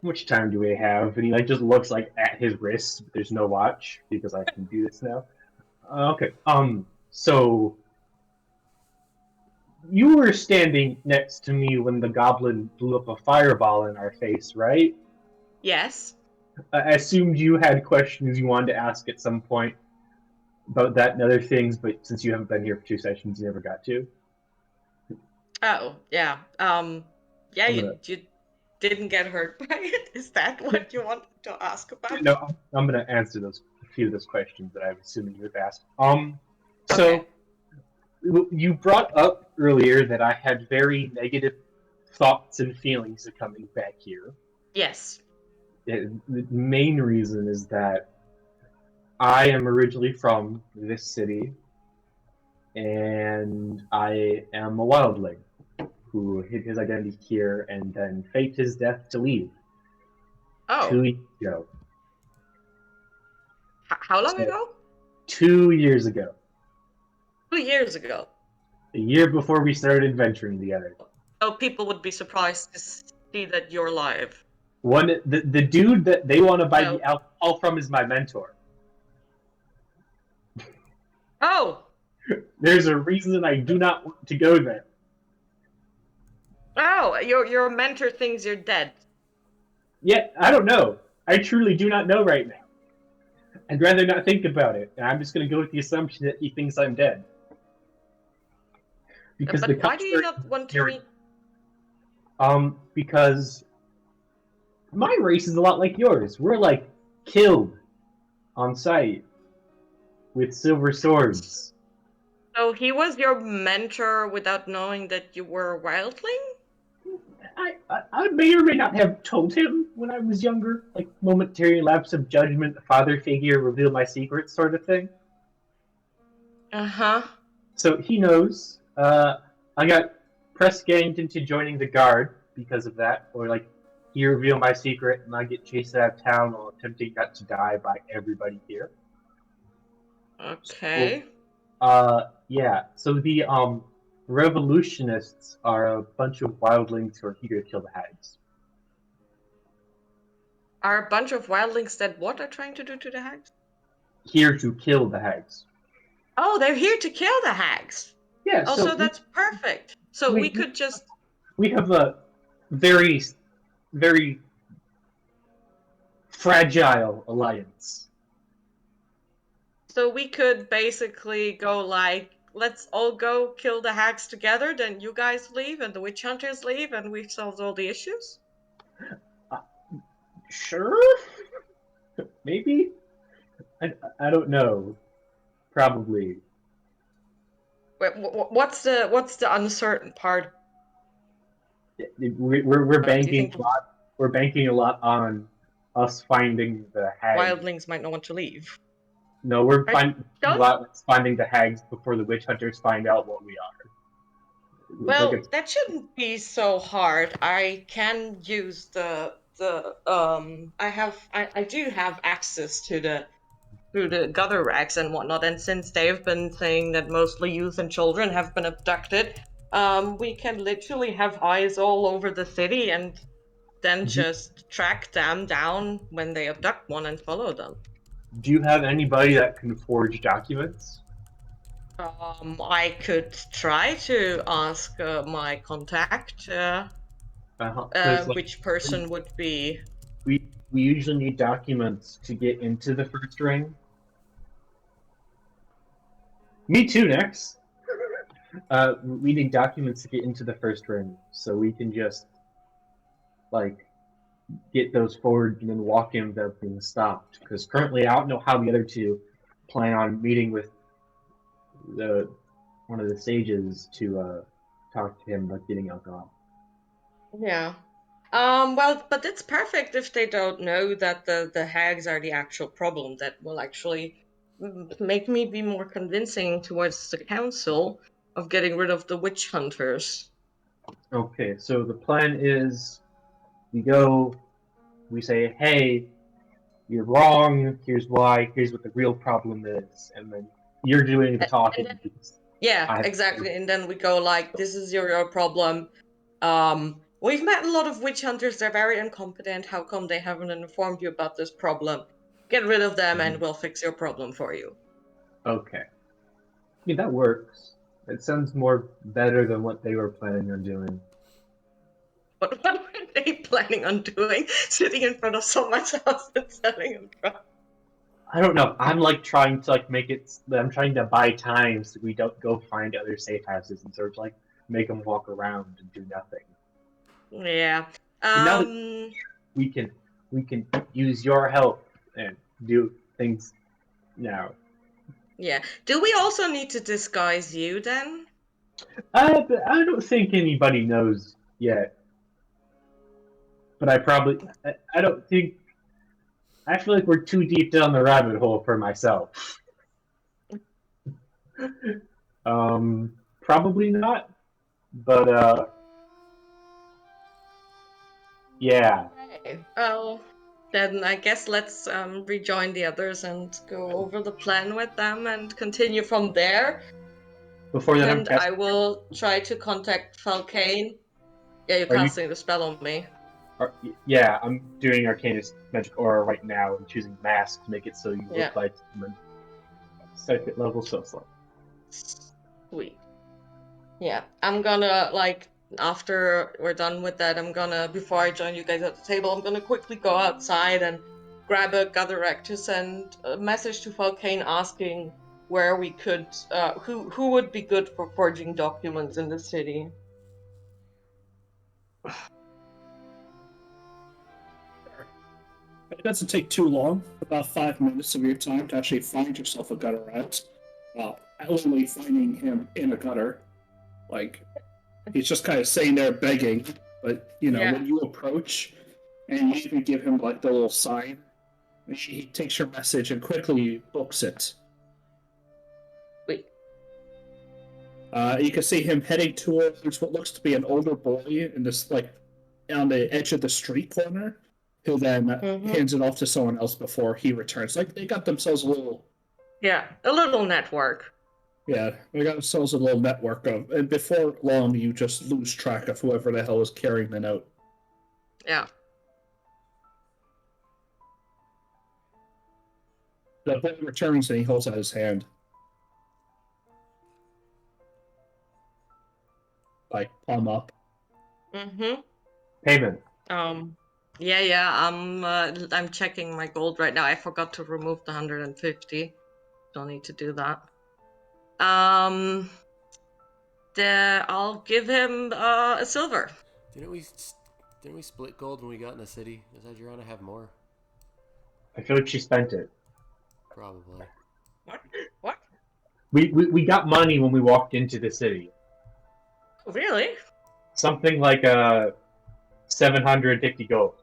How much time do we have? And he like just looks like at his wrist. But there's no watch because I can do this now. Okay. So you were standing next to me when the goblin blew up a fireball in our face, right? Yes. I assumed you had questions you wanted to ask at some point about that and other things, but since you haven't been here for 2 sessions, you never got to. Oh, yeah. Yeah, I'm you gonna- you didn't get hurt by it. Is that what you wanted to ask about? No, I'm gonna answer a few of those questions that I'm assuming you have asked. So Okay. you brought up earlier that I had very negative thoughts and feelings of coming back here. Yes. The main reason is that I am originally from this city, and I am a wildling who hid his identity here and then faked his death to leave Oh, 2 years ago. how long So- ago? 2 years ago. 2 years ago. A year before we started adventuring together. Oh, people would be surprised to see that you're alive. The dude that they want to buy No. the alcohol from is my mentor. Oh, There's a reason I do not want to go there. oh, your mentor thinks you're dead. Yeah, I don't know. I truly do not know right now. I'd rather not think about it, and I'm just going to go with the assumption that he thinks I'm dead. Because But why do you not want to meet? Because my race is a lot like yours. We're like killed on sight with silver swords. So he was your mentor without knowing that you were a wildling? I may or may not have told him when I was younger, like momentary lapse of judgment, a father figure reveal my secrets sort of thing. Uh-huh. So he knows. I got press ganged into joining the guard because of that, or like he revealed my secret and I get chased out of town while attempting not to die by everybody here. Okay. Yeah. So the revolutionists are a bunch of wildlings who are here to kill the hags. Are a bunch of wildlings that what are trying to do to the hags? Here to kill the hags. Oh, they're here to kill the hags. Yeah. Oh, so so that's perfect. So we could just... we have a very, very fragile alliance. So we could basically go like, let's all go kill the hags together, then you guys leave and the witch hunters leave and we've solved all the issues? Sure? Maybe? I don't know. Probably. Wait, what's the uncertain part? We're do banking you think a lot. We're banking a lot on us finding the hags. Wildlings might not want to leave? No, we're Right. finding the hags before the witch hunters find out what we are. Well, Like that shouldn't be so hard. I can use the I do have access to the gutter racks and whatnot, and since they've been saying that mostly youth and children have been abducted, we can literally have eyes all over the city and then just track them down when they abduct one and follow them. do you have anybody that can forge documents? I could try to ask my contact, 'Cause, like, which person would be. we usually need documents to get into the first ring. Me too, Nex. We need documents to get into the first ring, so we can just like get those forward and then walk in without being stopped. Because currently, I don't know how the other two plan on meeting with one of the sages to talk to him about getting alcohol. Yeah. Well, but it's perfect if they don't know that the hags are the actual problem. That will actually make me be more convincing towards the council of getting rid of the witch hunters. Okay, so the plan is we go, we say, hey, you're wrong, here's why, here's what the real problem is, and then you're doing the talking. And then, because yeah, I- exactly. And then we go like, this is your problem. We've met a lot of witch hunters. They're very incompetent. How come they haven't informed you about this problem? Get rid of them, and we'll fix your problem for you. Okay. I mean, that works. It sounds more better than what they were planning on doing. What were they planning on doing? Sitting in front of someone's house and selling them drugs? I don't know. I'm like trying to like make it. I'm trying to buy time so we don't go find other safe houses and sort of like make them walk around and do nothing. Yeah. And now that we can use your help and do things now. Yeah. Do we also need to disguise you then? But I don't think anybody knows yet. But I don't think. I feel like we're too deep down the rabbit hole for myself. Probably not. But yeah. Okay. Well, then I guess let's rejoin the others and go over the plan with them and continue from there. Before that, I'm And I casting. will try to contact Falcane. Yeah, you're Are you- casting the spell on me. Yeah, I'm doing Arcanist Magic Aura right now and choosing Mask to make it so you Yeah. look like I'm a second level sorcerer. Sweet. Yeah, I'm gonna like after we're done with that, I'm gonna before I join you guys at the table, I'm gonna quickly go outside and grab a gather to send a message to Falcane asking where we could who would be good for forging documents in the city. It doesn't take too long, about 5 minutes of your time to actually find yourself a gutter rat. Well, literally finding him in a gutter. Like, he's just kind of sitting there begging, but, you know, Yeah. when you approach and you even give him, like, the little sign, he takes your message and quickly books it. Wait. You can see him heading towards what looks to be an older boy in this, like, on the edge of the street corner, who then hands it off to someone else before he returns. Like, they got themselves a little... Yeah, a little network. Yeah, they got themselves a little network of... And before long, you just lose track of whoever the hell is carrying the note. Yeah. The boy returns and he holds out his hand. Like, palm up. Mm-hmm. Payment. I'm checking my gold right now. I forgot to remove the 150. Don't need to do that. I'll give him a silver. Didn't we split gold when we got in the city? Does Adriana have more? I feel like she spent it. Probably. What? We got money when we walked into the city. Really? Something like 750 gold.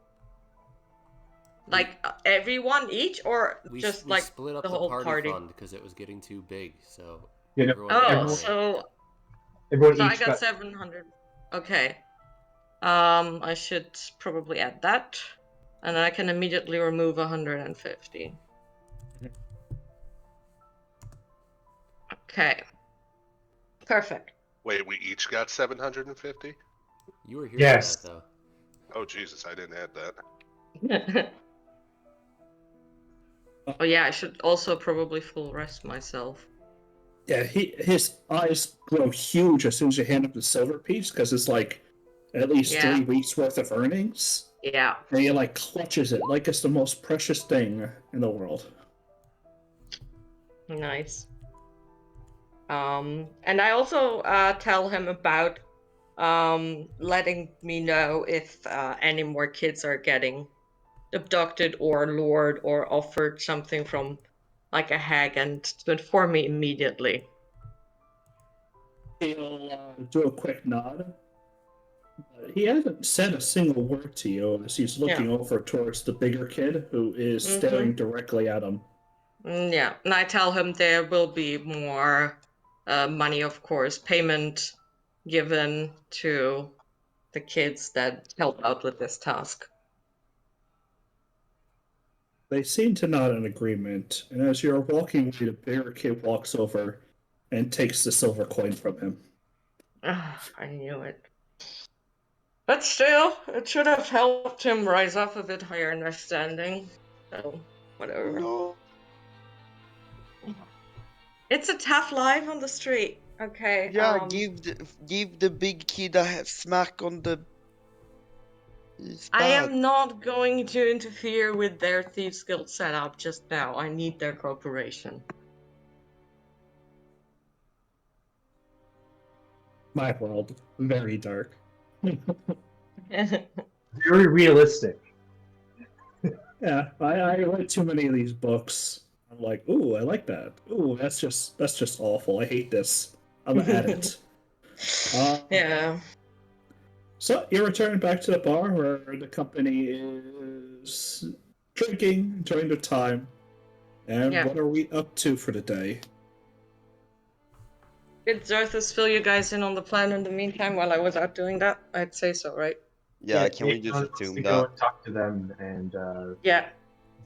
Like everyone each, or We just we like split up the the whole party, party? fund because it was getting too big. So You know, Oh, everyone- so Everyone I each got 700. Okay. I should probably add that, and then I can immediately remove 150. Okay. Perfect. Wait, we each got 750? you were here Yes. for that though. Oh Jesus, I didn't add that. Oh yeah, I should also probably full rest myself. Yeah, his eyes grow huge as soon as you hand him the silver piece, because it's like at least Yeah. 3 weeks worth of earnings. Yeah. And he like clutches it like it's the most precious thing in the world. Nice. And I also tell him about letting me know if any more kids are getting abducted or lured or offered something from like a hag, and to inform me immediately. He'll do a quick nod, He hasn't said a single word to you as he's looking over towards the bigger kid who is staring directly at him. Yeah, and I tell him there will be more money, of course, payment given to the kids that help out with this task. They seem to nod in agreement, and as you're walking away, the bigger kid walks over and takes the silver coin from him. I knew it. But still, it should have helped him rise up a bit higher in their standing. So, whatever. No. It's a tough life on the street. Okay. Yeah, give the big kid a smack on the. He's I bad. am not going to interfere with their Thieves Guild setup just now. I need their cooperation. My world, very dark. Very realistic. Yeah, I read too many of these books. I'm like, ooh, I like that. Ooh, that's just awful. I hate this. I'm gonna add it. Yeah. So you return back to the bar where the company is drinking, enjoying their time. And Yeah. what are we up to for the day? Did Zarthus fill you guys in on the plan in the meantime while I was out doing that? I'd say so, right? Yeah, can we just Nathan wants assume to go that? and talk to them and Yeah.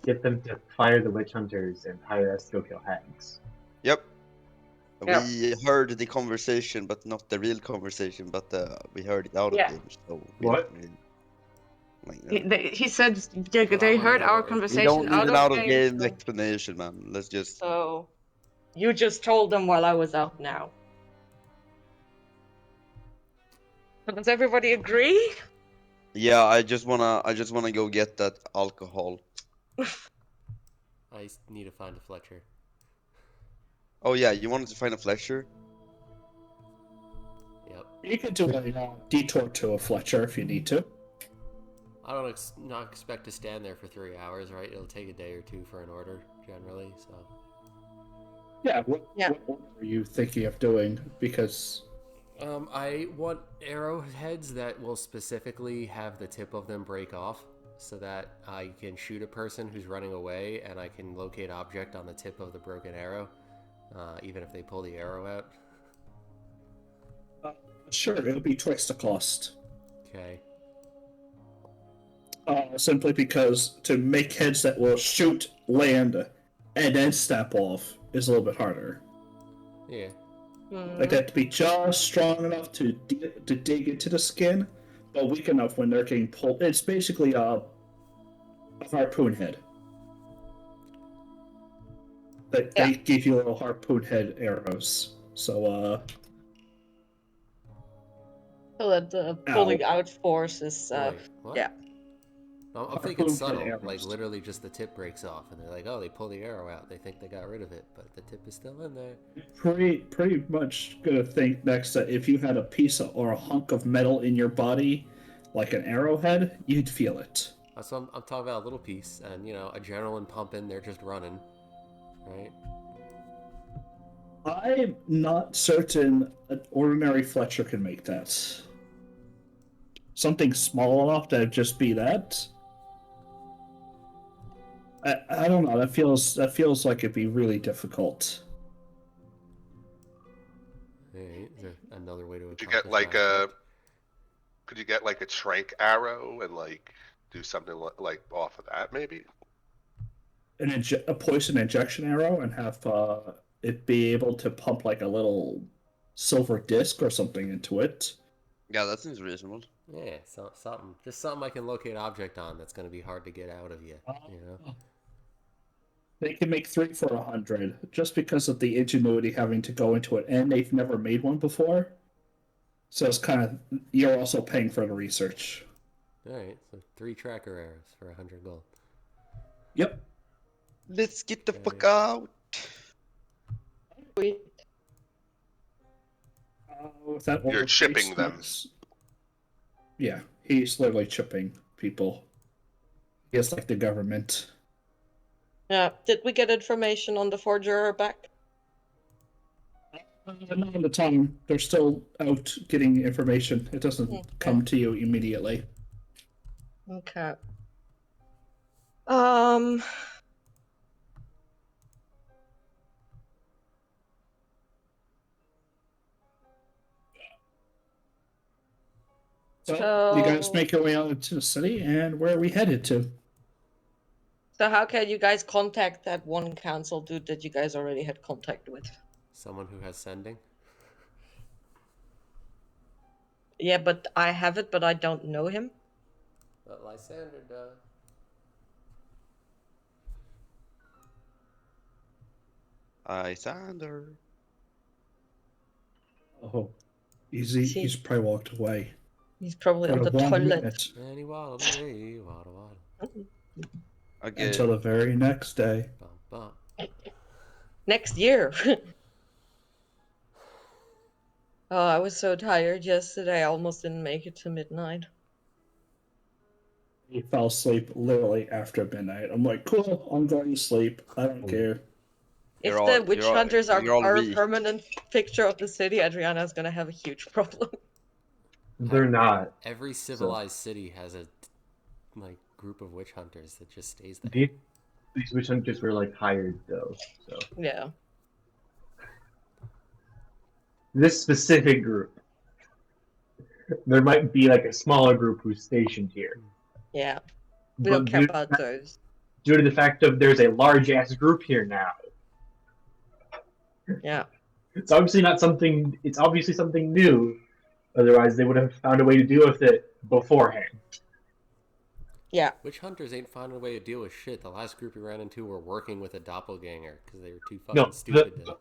get them to fire the witch hunters and hire us to go kill hags. Yep. Yep. We heard the conversation, but not the real conversation. But we heard it out of Yeah. game. So What? He said they wanna heard know our is- We conversation don't need an out of game. game explanation, man. Let's just. So you just told them while I was out now. So does everybody agree? Yeah, I just wanna go get that alcohol. I need to find a Fletcher. Oh yeah, you wanted to find a Fletcher? Yep. You can do a detour to a Fletcher if you need to. I don't not expect to stand there for 3 hours, right? It'll take a day or two for an order, generally. So. Yeah, what order are you thinking of doing? Because I want arrowheads that will specifically have the tip of them break off, so that I can shoot a person who's running away, and I can locate object on the tip of the broken arrow, even if they pull the arrow out. sure, it'll be twice the cost. Okay. Simply because to make heads that will shoot, land, and then snap off is a little bit harder. Yeah. Like they have to be just strong enough to dig into the skin, but weak enough when they're getting pulled. It's basically a harpoon head. They give you little harpoon head arrows. So So that the pulling out force is Wait, what? yeah. I'm thinking Harpoon subtle, head like arrows. literally just the tip breaks off, and they're like, "Oh, they pull the arrow out. They think they got rid of it, but the tip is still in there." pretty much gonna think next that if you had a piece of, or a hunk of metal in your body, like an arrowhead, you'd feel it. So I'm talking about a little piece, and adrenaline pumping. They're just running, right? I'm not certain an ordinary Fletcher can make that. Something small enough to just be that. I don't know. That feels like it'd be really difficult. Hey, is there another way to Could you accomplish get like my a? object? Could you get like a trank arrow and like do something like off of that maybe? A poison injection arrow and have it be able to pump like a little silver disc or something into it. Yeah, that seems reasonable. Yeah, something I can locate object on that's going to be hard to get out of you. They can make 3 for 100 just because of the ingenuity having to go into it, and they've never made one before. So it's kind of you're also paying for the research. All right, so 3 tracker arrows for 100 gold. Yep. Let's get the fuck out. With that You're order chipping placed, them. Yeah, he's literally chipping people. He is like the government. Yeah. Did we get information on the forger back? Not all the time. They're still out getting information. It doesn't Okay. come to you immediately. Okay. So you guys So, make your way out into the city, and where are we headed to? so how can you guys contact that one council dude that you guys already had contact with? Someone who has sending. Yeah, but I have it, but I don't know him. But Lysander does. Lysander. Oh, easy. See. He's probably walked away. He's probably For on the 1 toilet. minute And he waddled away, waddle, waddle. Okay. until the very next day. Bum, bum. Next year. Oh, I was so tired yesterday. I almost didn't make it to midnight. He fell asleep literally after midnight. I'm like, cool, I'm going to sleep. I don't care. If You're the all- witch you're all- hunters are you're all a weak. permanent picture of the city, Adriana's gonna have a huge problem. They're not. Every civilized city has a group of witch hunters that just stays there. These witch hunters were like hired though. So Yeah. this specific group, there might be like a smaller group who's stationed here. Yeah. We don't But care about those. due to the fact of there's a large ass group here now, Yeah. it's obviously not something. It's obviously something new. Otherwise, they would have found a way to deal with it beforehand. Yeah. Witch hunters ain't finding a way to deal with shit. The last group we ran into were working with a doppelganger because they were too fucking No, stupid to.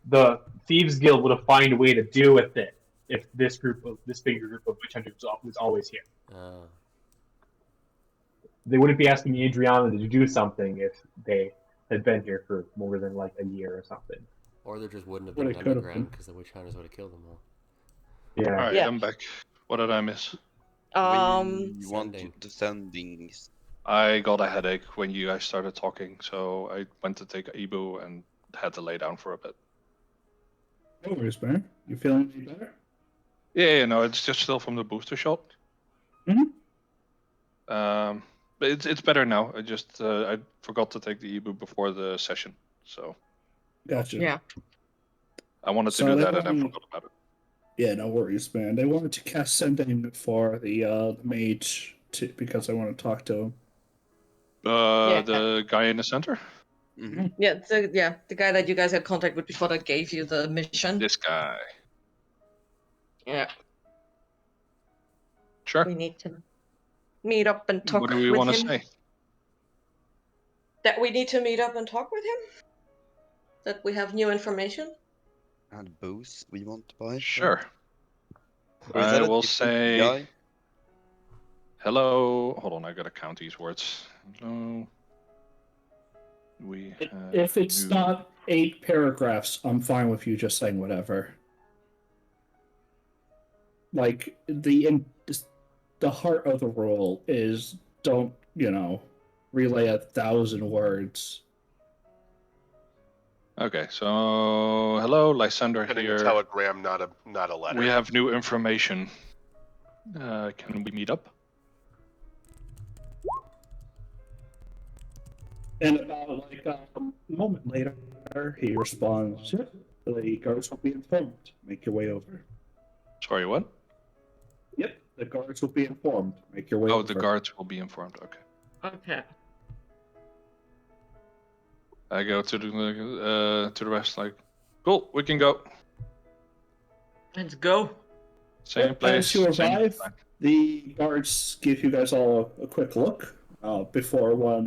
the Thieves Guild would have found a way to deal with it if this bigger group of witch hunters was always here. They wouldn't be asking Adriana to do something if they had been here for more than like a year or something. Or there just wouldn't have Well, been it an could have underground been. because the witch hunters would have killed them all. Yeah. All right, Yeah. I'm back. What did I miss? We want Sending. the sendings. I got a headache when you guys started talking, so I went to take Ibu and had to lay down for a bit. No worries, man. You feeling any better? Yeah, no, it's just still from the booster shot. Mhm. But it's better now. I forgot to take the Ibu before the session, so Gotcha. Yeah. I wanted to So do they that and then want- forgot about it. Yeah, no worries, man. They wanted to cast sending for the mage because I want to talk to him. Yeah. The guy in the center. Mhm. Yeah, the guy that you guys had contact with before that gave you the mission. This guy. Yeah. Sure. We need to meet up and talk What do we with want to him. say? That we need to meet up and talk with him? That we have new information? And booze we want to buy. Sure. Or is I that a will different say guy? hello. Hold on, I gotta count these words. Hello. We have If it's new- not 8 paragraphs, I'm fine with you just saying whatever. Like the heart of the rule is don't relay 1,000 words. Okay, so hello, Lysander Getting a here. telegram, not a letter. We have new information. Can we meet up? And about a moment later, he responds, "Yep, the guards will be informed. Make your way over." Sorry, what? Yep, the guards will be informed. Make your way Oh, over. the guards will be informed. Okay. Okay. I go to the rest. Like, cool, we can go. Let's go. Same Yep, place. as you same arrive, time. the guards give you guys all a quick look before one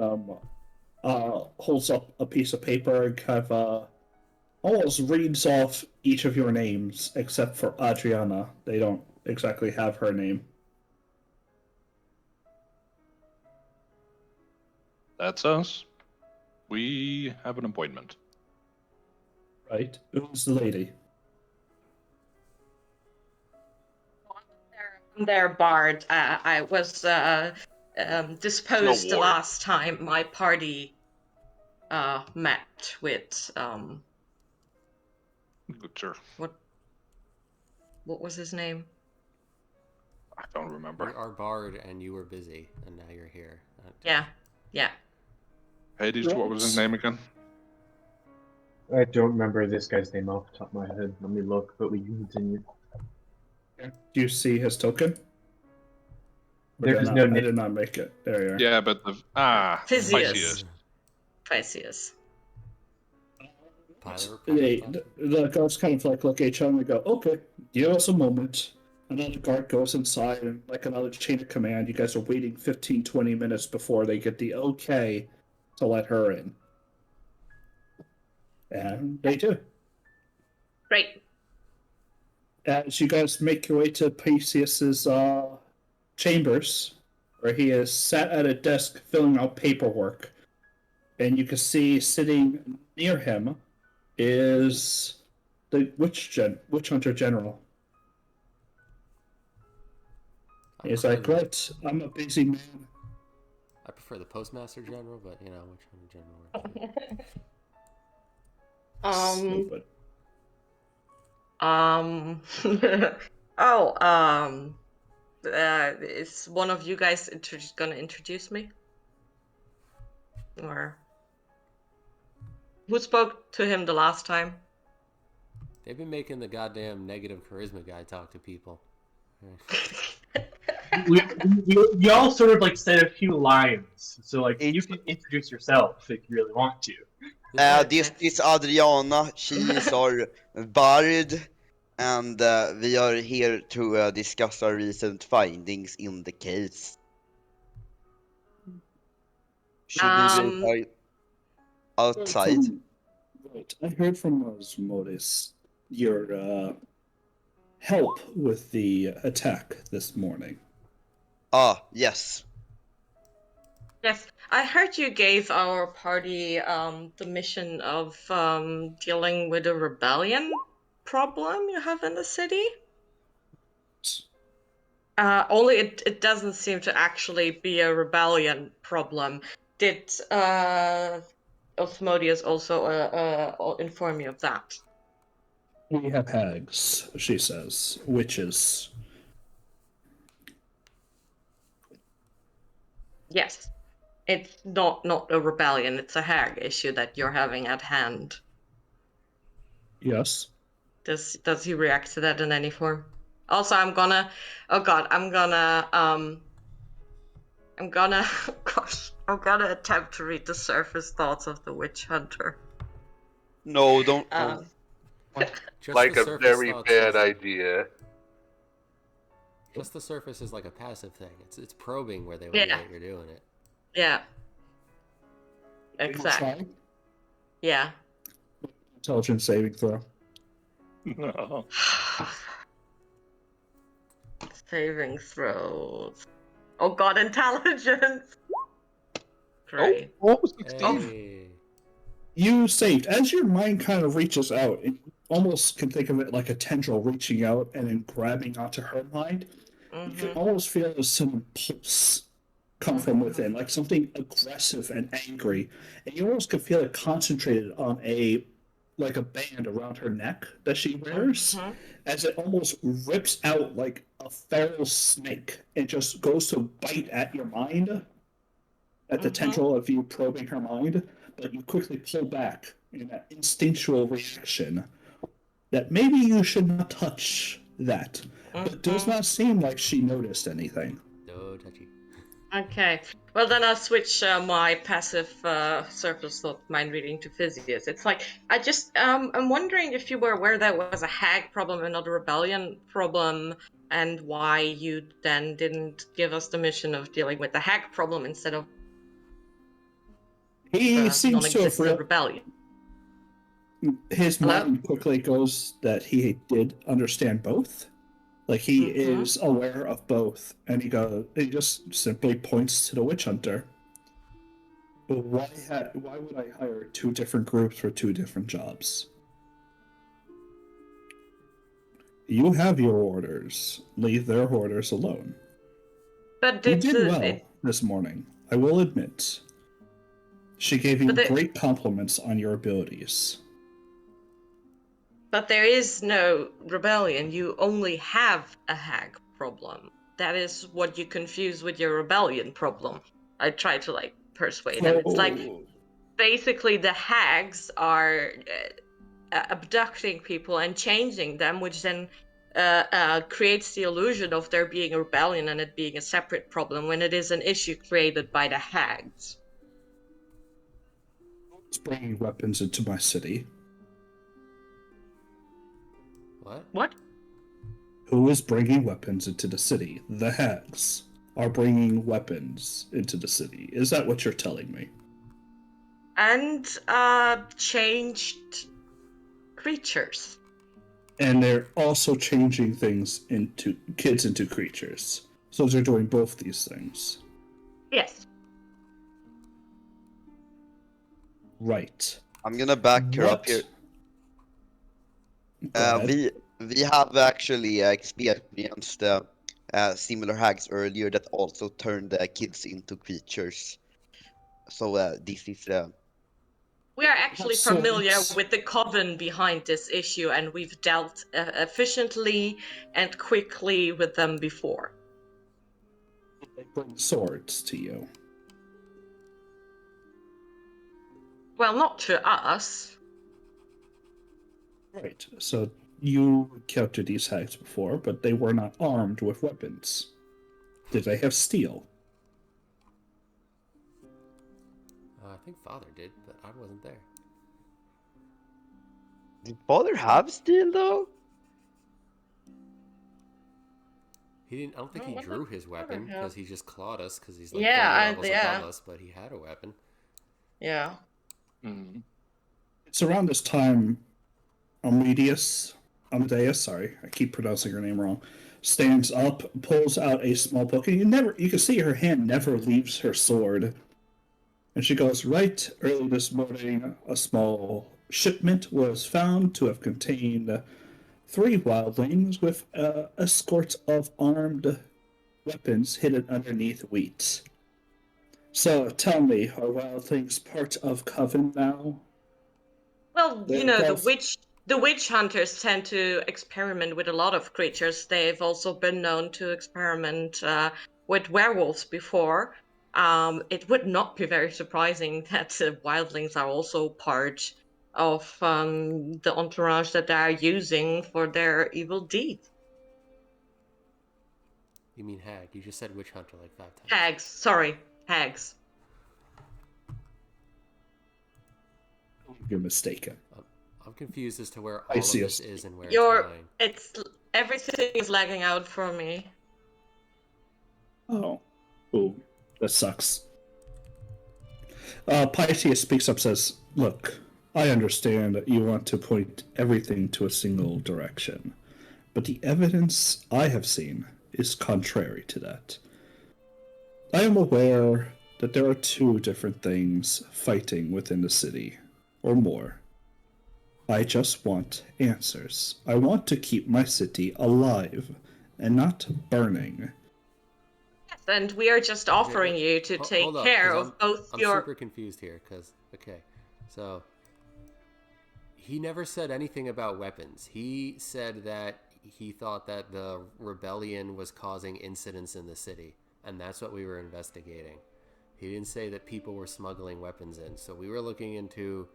holds up a piece of paper and kind of almost reads off each of your names except for Adriana. They don't exactly have her name. That's us. We have an appointment. Right? Who's the lady? There, Bard. I was disposed the ward. last time my party met with Good sir. What was his name? I don't remember. We are barred, and you were busy, and now you're here. Yeah. Hades, what was his name again? I don't remember this guy's name off the top of my head. Let me look, but we can continue. Do you see his token? There is I no name. did not make it. There you are. Yeah, but Theseus. Theseus. The guards kind of like look at each other and go, okay, give us a moment. Another guard goes inside and like another chain of command. You guys are waiting 15, 20 minutes before they get the okay to let her in. And they do. Great. As you guys make your way to Theseus's chambers, where he is sat at a desk filling out paperwork, and you can see sitting near him is the witch hunter general. He's like, right, I'm a busy man. I prefer the postmaster general, but you know, which one general? Stupid. Is one of you guys gonna introduce me? Or who spoke to him the last time? They've been making the goddamn negative charisma guy talk to people. we all sort of like said a few lines, so like you can introduce yourself if you really want to. This is Adriana. She is our bard, and we are here to discuss our recent findings in the case. Should we wait outside? Right. I heard from Osmotis your help with the attack this morning. Ah, yes. Yes, I heard you gave our party the mission of dealing with a rebellion problem you have in the city. Only it doesn't seem to actually be a rebellion problem. Did Osmodius also inform you of that? We have hags, she says, witches. Yes. It's not a rebellion, it's a hag issue that you're having at hand. Yes. Does he react to that in any form? Also, I'm gonna attempt to read the surface thoughts of the witch hunter. No, don't. Like a very bad idea. Just the surface is like a passive thing. It's probing where they know that you're doing it. Yeah. Exactly. Yeah. Intelligence saving throw. No. Saving throws. Oh god, intelligence! Great. Oh, 16. Hey. You saved. As your mind kind of reaches out, it almost can think of it like a tendril reaching out and then grabbing onto her mind. You can almost feel some pulse come from within, like something aggressive and angry. And you almost can feel it concentrated on a band around her neck that she wears, as it almost rips out like a feral snake and just goes to bite at your mind, at the tendril of you probing her mind, but you quickly pull back in that instinctual reaction that maybe you should not touch that. But it does not seem like she noticed anything. No touchy. Okay. Well, then I'll switch my passive surface thought mind reading to Physius. It's like, I'm wondering if you were aware that was a hag problem and not a rebellion problem, and why you then didn't give us the mission of dealing with the hag problem instead of He seems to have rebellion. His mind quickly goes that he did understand both. Like he is aware of both, and he just simply points to the witch hunter. But why would I hire two different groups for two different jobs? You have your orders. Leave their orders alone. But you did well this morning, I will admit. She gave you great compliments on your abilities. But there is no rebellion. You only have a hag problem. That is what you confuse with your rebellion problem. I try to like persuade them. It's like basically the hags are abducting people and changing them, which then creates the illusion of there being a rebellion and it being a separate problem when it is an issue created by the hags. It's bringing weapons into my city. What? What? Who is bringing weapons into the city? The hags are bringing weapons into the city. Is that what you're telling me? And changed creatures. And they're also changing things into kids into creatures. So they're doing both these things. Yes. Right. I'm gonna back her up here. Go ahead. We have actually experienced similar hags earlier that also turned kids into creatures. So this is We are actually So familiar it's- with the coven behind this issue, and we've dealt efficiently and quickly with them before. They bring swords to you. Well, not to us. Right. So you encountered these hags before, but they were not armed with weapons. Did they have steel? I think Father did, but I wasn't there. Did Father have steel though? He didn't. I don't think Oh, he what drew the his Father weapon have? because he just clawed us because he's like Yeah, 30 levels above us, but he had a weapon. Yeah. Mhm. It's around this time Amadeus, sorry, I keep pronouncing her name wrong, stands up, pulls out a small book, and you can see her hand never leaves her sword. And she goes, right early this morning, a small shipment was found to have contained 3 wildlings with escorts of armed weapons hidden underneath wheat. So tell me, are wildlings part of Coven now? Well, you They're know, both- the witch hunters tend to experiment with a lot of creatures. They've also been known to experiment with werewolves before. It would not be very surprising that wildlings are also part of the entourage that they are using for their evil deeds. You mean hag? You just said witch hunter like 5 times. Hags, sorry, hags. You're mistaken. I'm confused as to where I all of see this us. is and where Your it's going. it's everything is lagging out for me. Oh. Ooh, that sucks. Pytheas speaks up, says, look, I understand that you want to point everything to a single direction, but the evidence I have seen is contrary to that. I am aware that there are 2 different things fighting within the city, or more. I just want answers. I want to keep my city alive and not burning. Yes, and we are just offering you to take Hold up, care 'cause of both I'm your. super confused here, because, okay, so he never said anything about weapons. He said that he thought that the rebellion was causing incidents in the city, and that's what we were investigating. He didn't say that people were smuggling weapons in, so we were looking into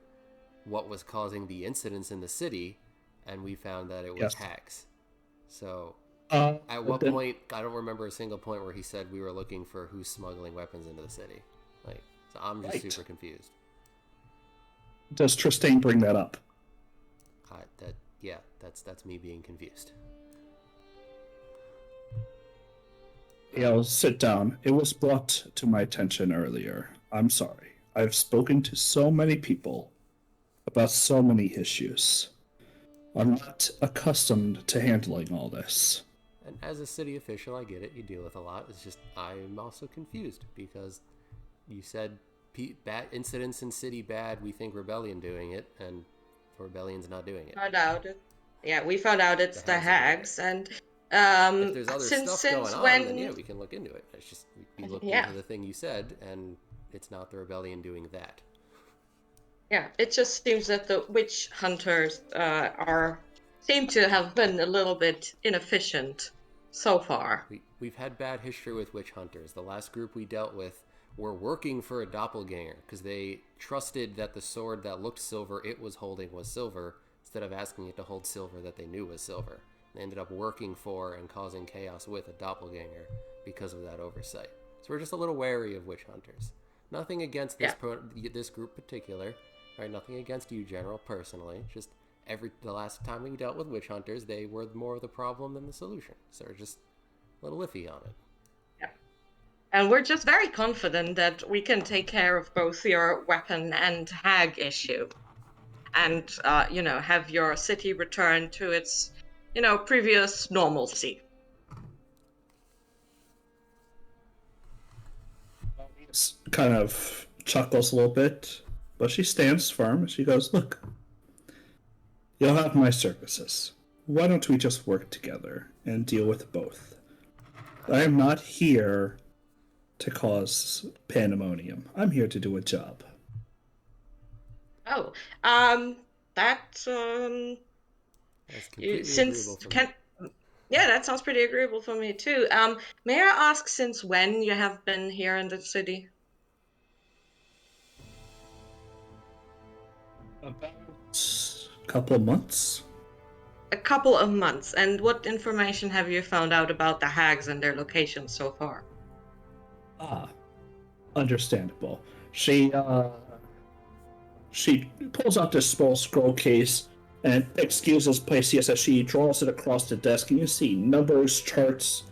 what was causing the incidents in the city, and we found that it was Yes. hacks. So at what point, I don't remember a single point where he said we were looking for who's smuggling weapons into the city. Like, so I'm just Right. super confused. Does Tristane bring that up? That's me being confused. Yeah, I'll sit down. It was brought to my attention earlier. I'm sorry. I've spoken to so many people about so many issues. I'm not accustomed to handling all this. And as a city official, I get it. You deal with a lot. It's just I'm also confused because you said bad incidents in city bad. We think rebellion doing it, and rebellion's not doing it. Found out it. Yeah, we found out it's the hags, and If there's other since stuff going since on, when then yeah, we can look into it. It's just we looked Yeah. into the thing you said, and it's not the rebellion doing that. Yeah, it just seems that the witch hunters seem to have been a little bit inefficient so far. We've had bad history with witch hunters. The last group we dealt with were working for a doppelganger because they trusted that the sword that looked silver it was holding was silver instead of asking it to hold silver that they knew was silver. They ended up working for and causing chaos with a doppelganger because of that oversight. So we're just a little wary of witch hunters. Nothing against this group particular, right? Nothing against you, General, personally. Just the last time we dealt with witch hunters, they were more of the problem than the solution. So we're just a little iffy on it. Yeah. And we're just very confident that we can take care of both your weapon and hag issue. And, have your city return to its, previous normalcy. Kind of chuckles a little bit, but she stands firm. She goes, "Look, you'll have my services. Why don't we just work together and deal with both? I am not here to cause pandemonium. I'm here to do a job." Oh, That's completely agreeable for me. Yeah, that sounds pretty agreeable for me too. May I ask since when you have been here in the city? About a couple of months. A couple of months. And what information have you found out about the hags and their locations so far? Ah, understandable. She pulls out this small scroll case and excuses places as she draws it across the desk, and you see numbers, charts,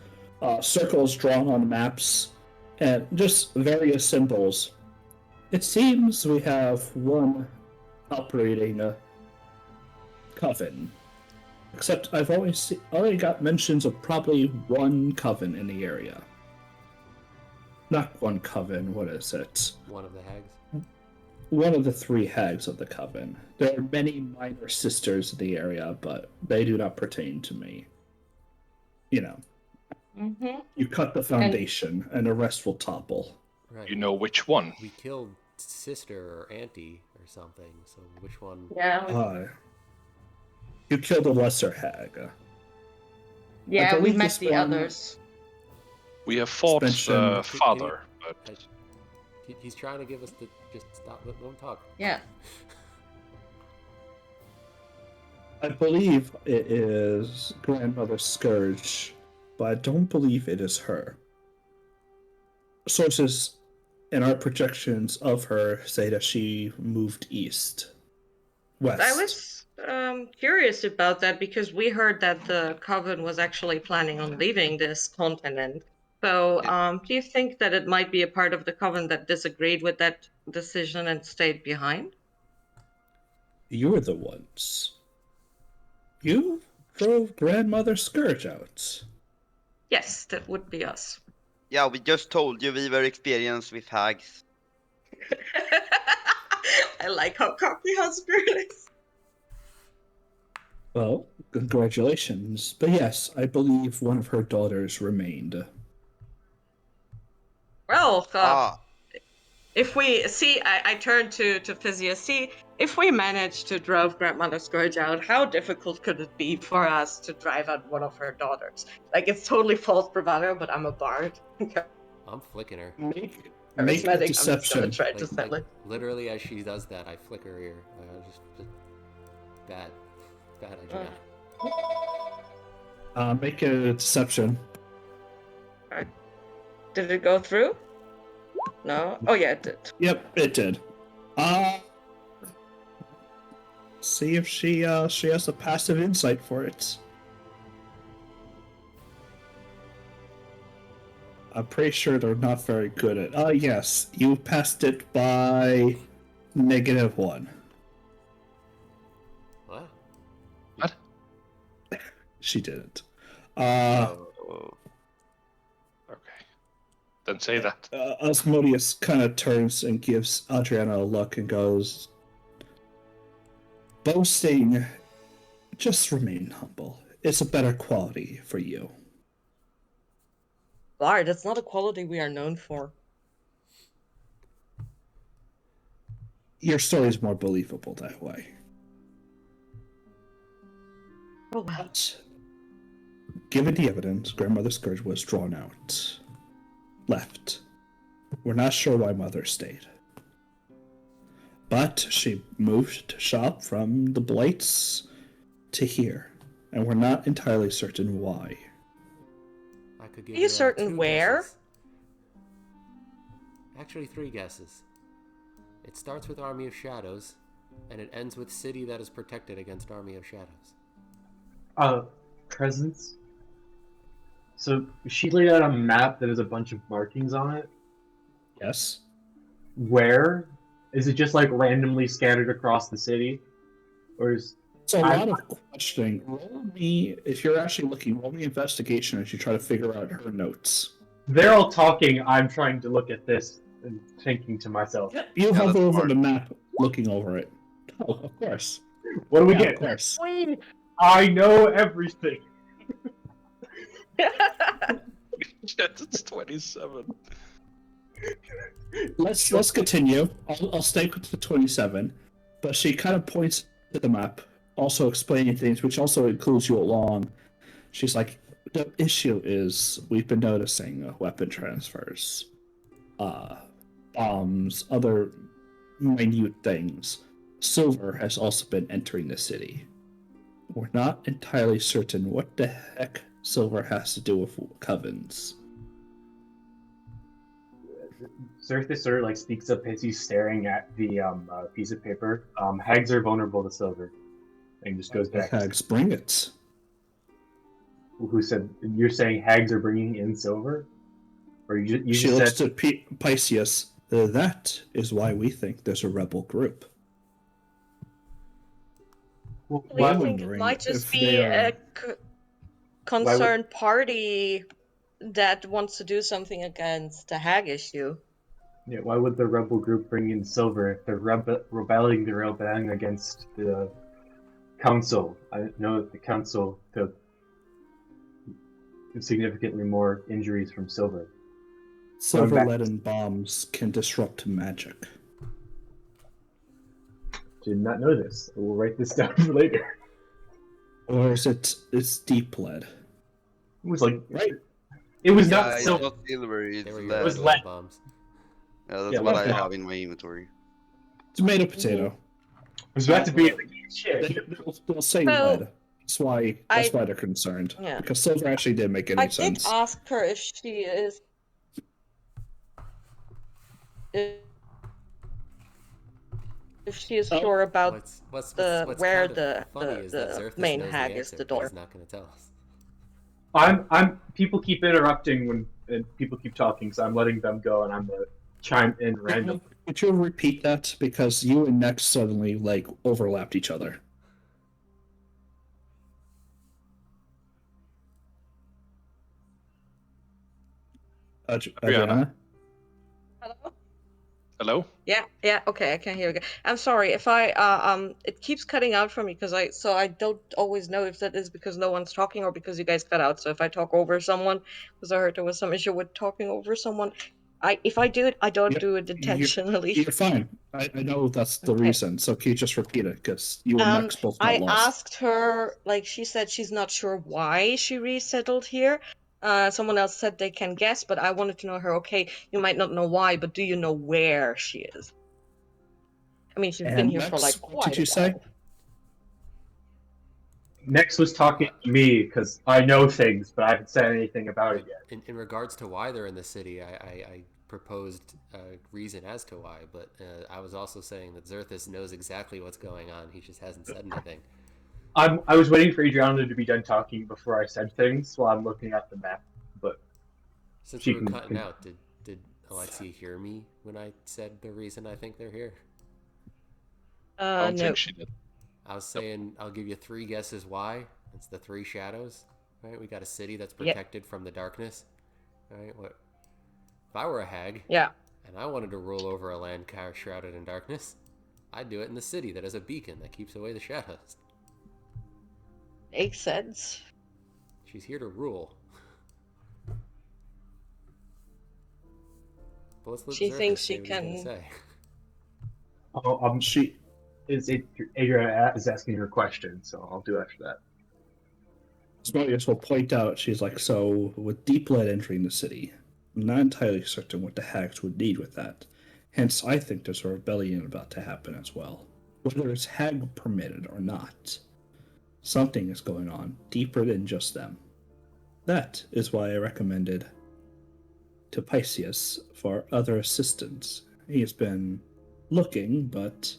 circles drawn on maps, and just various symbols. It seems we have one operating coven. Except I've already got mentions of probably one coven in the area. Not one coven, what is it? One of the hags. One of the three hags of the coven. There are many minor sisters in the area, but they do not pertain to me. Mm-hmm. You cut the foundation, and the rest will topple. Right. You know which one. We killed sister or auntie or something. So which one? Yeah. You killed a lesser hag. Yeah, we believe met this the one- others. We have fought Suspension. father, but He's trying to give us the just stop. Let him talk. Yeah. I believe it is Grandmother Scourge, but I don't believe it is her. Sources in our projections of her say that she moved west. I was curious about that because we heard that the coven was actually planning on leaving this continent. So, do you think that it might be a part of the coven that disagreed with that decision and stayed behind? You're the ones. You drove Grandmother Scourge out. Yes, that would be us. Yeah, we just told you we were experienced with hags. I like how cocky Husband is. Well, congratulations. But yes, I believe one of her daughters remained. Well, Ah, if we see, I turn to Physia. See, if we manage to drive Grandmother Scourge out, how difficult could it be for us to drive out one of her daughters? Like, it's totally false bravado, but I'm a bard. I'm flicking her. Make Charismatic, a I'm just gonna deception. try to sell it. Literally, as she does that, I flick her ear. Just bad idea. Make a deception. Did it go through? No? Oh, yeah, it did. Yep, it did. See if she has a passive insight for it. I'm pretty sure they're not very good at. Yes, you passed it by -1. What? what? She didn't. Okay. Then say that. Osmodius kind of turns and gives Adriana a look and goes, "Boasting, just remain humble. It's a better quality for you." Bard, it's not a quality we are known for. your story is more believable that way. Oh, well. But, given the evidence, Grandmother Scourge was drawn out. Left. We're not sure why Mother stayed. But she moved shop from the Blights to here, and we're not entirely certain why. I could give Are you certain 2 where? guesses. Actually, 3 guesses. It starts with Army of Shadows, and it ends with city that is protected against Army of Shadows. Presence. So she laid out a map that has a bunch of markings on it. Yes? Where? Is it just like randomly scattered across the city? Or is It's a lot of questioning. Roll me, if you're actually looking, roll me investigation as you try to figure out her notes. they're all talking, I'm trying to look at this and thinking to myself. You Yeah, hover that's over smart. the map, looking over it. Oh, of course. What do we Yeah, get? of course. I know everything. It's 27. Let's continue. I'll stay with the 27, but she kind of points to the map, also explaining things, which also includes you along. She's like, the issue is we've been noticing weapon transfers, bombs, other minute things. Silver has also been entering the city. We're not entirely certain what the heck Silver has to do with covens. Surface sort of like speaks up as he's staring at the piece of paper. Hags are vulnerable to silver. And just goes back. Hags, bring it. Who said, you're saying hags are bringing in silver? Or you She just looks said, to Pisces. That is why we think there's a rebel group. well, I why think would, it wondering might just if be they are- a concerned party that wants to do something against the hag issue. yeah, why would the rebel group bring in silver if they're rebelling against the council? I know that the council took significantly more injuries from silver. Silver, back- lead, and bombs can disrupt magic. Did not know this. We'll write this down for later. Or is it's deep lead? It was like, Right. it was Yeah, not it's silver. not silver, it's They were lead. your was lead lead. bombs. Yeah, that's Yeah, what lead I bomb. have in my inventory. Tomato, potato. I was about to be like, shit. They'll say So, lead. That's why they're concerned. Yeah. Because silver actually didn't make any I sense. did ask her if she is. If she is sure about What's where kind of the- funny the- is that the Xerthus main knows hag the is answer, the but he's door. not going to tell us. People keep interrupting when people keep talking, so I'm letting them go and I'm gonna chime in randomly. Could you repeat that? Because you and Nex suddenly overlapped each other. Adriana? Hello? Hello? Yeah, okay, I can hear you again. I'm sorry if I it keeps cutting out for me because I don't always know if that is because no one's talking or because you guys cut out. So if I talk over someone, because I heard there was some issue with talking over someone, if I do it, I don't do it intentionally. You're fine. I know that's the Okay. reason, so can you just repeat it? Because you and Nex both got I lost. asked her, like she said she's not sure why she resettled here. Someone else said they can guess, but I wanted to know her, okay, you might not know why, but do you know where she is? I mean, she's been And here for Nex, like what quite did you a say? while. Next was talking to me because I know things, but I haven't said anything about it yet. In regards to why they're in the city, I proposed a reason as to why, but I was also saying that Xerthus knows exactly what's going on. He just hasn't said anything. I was waiting for Adriana to be done talking before I said things while I'm looking at the map, but Since She we were can- cutting out, did Alexia hear me when I said the reason I think they're here? I don't No. think she did. I was saying I'll give you 3 guesses why. It's the 3 shadows, right? We got a city that's Yep. protected from the darkness, right? What if I were a hag Yeah. and I wanted to rule over a land shrouded in darkness? I'd do it in the city that has a beacon that keeps away the shadows. Makes sense. She's here to rule. But let's let She Xerthus thinks say she what he's gonna can- say. She Adria is asking her question, so I'll do after that. Asmodeus will point out, she's like, so with Deep Lead entering the city, I'm not entirely certain what the hags would need with that. Hence, I think there's a rebellion about to happen as well. Whether it's hag permitted or not, something is going on deeper than just them. That is why I recommended to Pisces for other assistance. He has been looking, but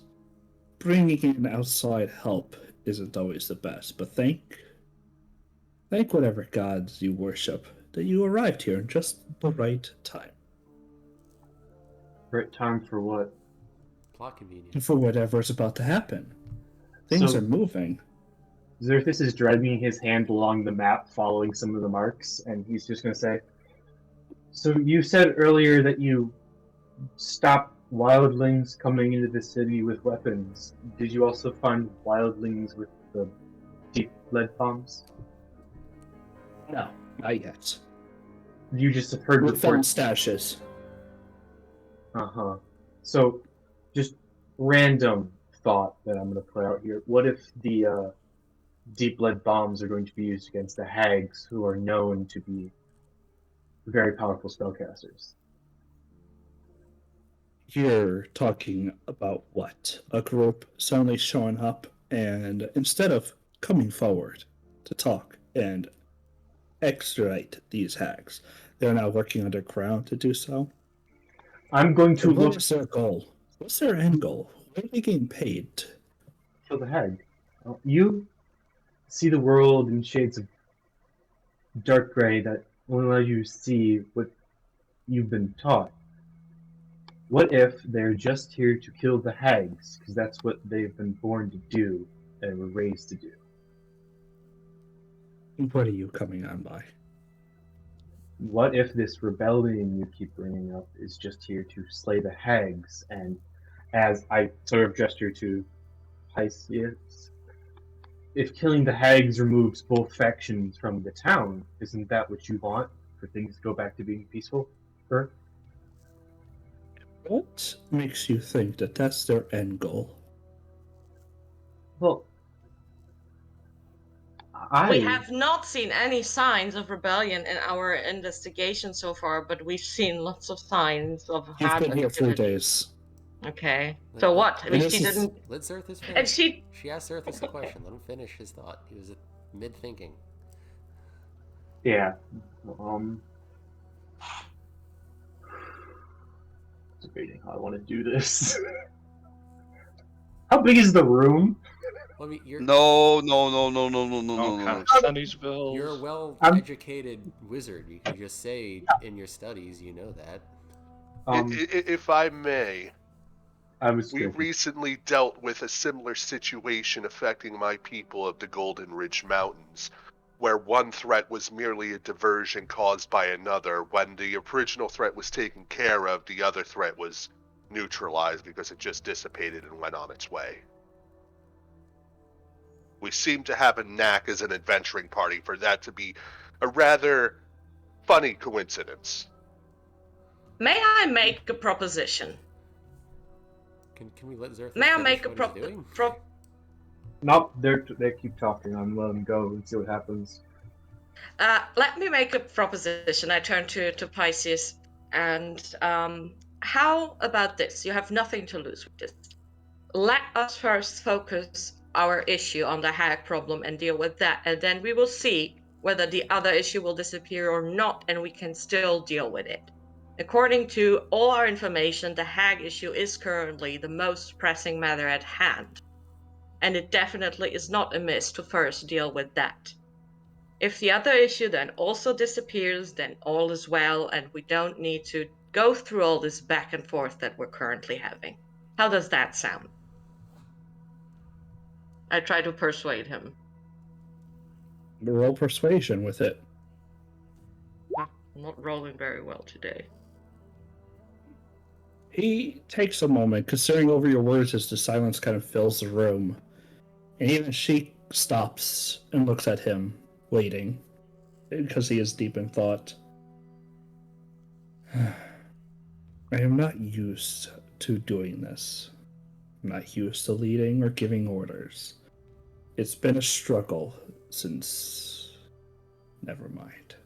bringing in outside help isn't always the best. But thank whatever gods you worship that you arrived here in just the right time. Right time for what? Plot convenience. And for whatever's about to happen. Things So- are moving. Xerthus is dragging his hand along the map, following some of the marks, and he's just going to say, so you said earlier that you stopped wildlings coming into the city with weapons. Did you also find wildlings with the deep lead bombs? No, not yet. You just have heard With found reports. stashes. Uh-huh. So, just random thought that I'm going to play out here. What if the deep lead bombs are going to be used against the hags, who are known to be very powerful spellcasters? You're talking about what? A group suddenly showing up, and instead of coming forward to talk and extradite these hags, they're now working underground to do so? I'm going to And what look is their goal? What's their end goal? What are they getting paid? for the hag. You see the world in shades of dark gray that will allow you to see what you've been taught. What if they're just here to kill the hags, because that's what they've been born to do and were raised to do? What are you coming on by? What if this rebellion you keep bringing up is just here to slay the hags, and as I sort of gesture to Pisces, if killing the hags removes both factions from the town, isn't that what you want, for things to go back to being peaceful? Or What makes you think that that's their end goal? well, We have not seen any signs of rebellion in our investigation so far, but we've seen lots of signs of You've hag been here 3 activity. days. Okay. So what? I mean, This she is- didn't. Let Xerthus finish. And she. She asked Xerthus a question. Let him finish his thought. He was mid-thinking. Yeah. Debating how I want to do this. How big is the room? Well, I mean, you're No. Oh, kind of Sunnysville. you're a well-educated wizard. You can just say in your studies you know that. If I may, I was we joking. recently dealt with a similar situation affecting my people of the Golden Ridge Mountains, where one threat was merely a diversion caused by another. When the original threat was taken care of, the other threat was neutralized because it just dissipated and went on its way. We seem to have a knack as an adventuring party for that to be a rather funny coincidence. May I make a proposition? Can we let Xerthus May I finish make a what he's doing? Nope, they keep talking. I'm letting them go and see what happens. Let me make a proposition. I turn to Pisces, and how about this? You have nothing to lose with this. Let us first focus our issue on the hag problem and deal with that, and then we will see whether the other issue will disappear or not, and we can still deal with it. According to all our information, the hag issue is currently the most pressing matter at hand, and it definitely is not amiss to first deal with that. If the other issue then also disappears, then all is well, and we don't need to go through all this back and forth that we're currently having. How does that sound? I try to persuade him. Roll persuasion with it. I'm not rolling very well today. He takes a moment, considering over your words as the silence kind of fills the room. And even she stops and looks at him, waiting, because he is deep in thought. I am not used to doing this. I'm not used to leading or giving orders. It's been a struggle since... Never mind.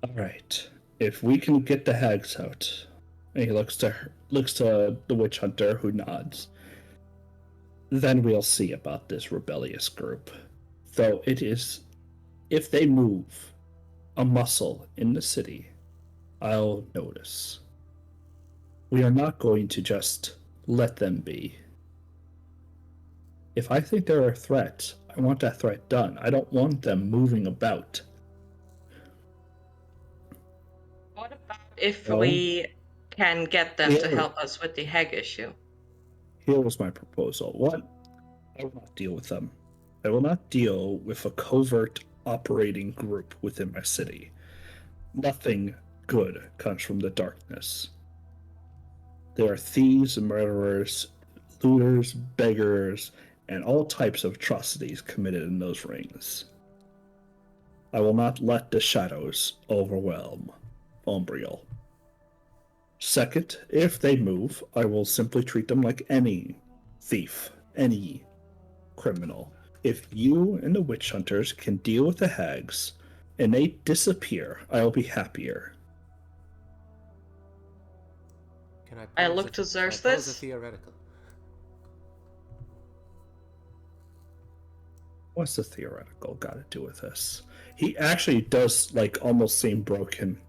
Alright. If we can get the hags out... And he looks to the witch hunter, who nods. Then we'll see about this rebellious group. Though it is... If they move a muscle in the city, I'll notice. We are not going to just let them be. If I think they're a threat, I want that threat done. I don't want them moving about. What about if Well, we can get them to yeah. help us with the heg issue? Here was my proposal. One, I will not deal with them. I will not deal with a covert operating group within my city. Nothing good comes from the darkness. There are thieves and murderers, looters, beggars, and all types of atrocities committed in those rings. I will not let the shadows overwhelm Umbriel. Second, if they move, I will simply treat them like any thief, any criminal. If you and the witch hunters can deal with the hags and they disappear, I'll be happier. Can I look to can I pose a Xerxes. theoretical? What's the theoretical got to do with this? He actually does, like, almost seem broken.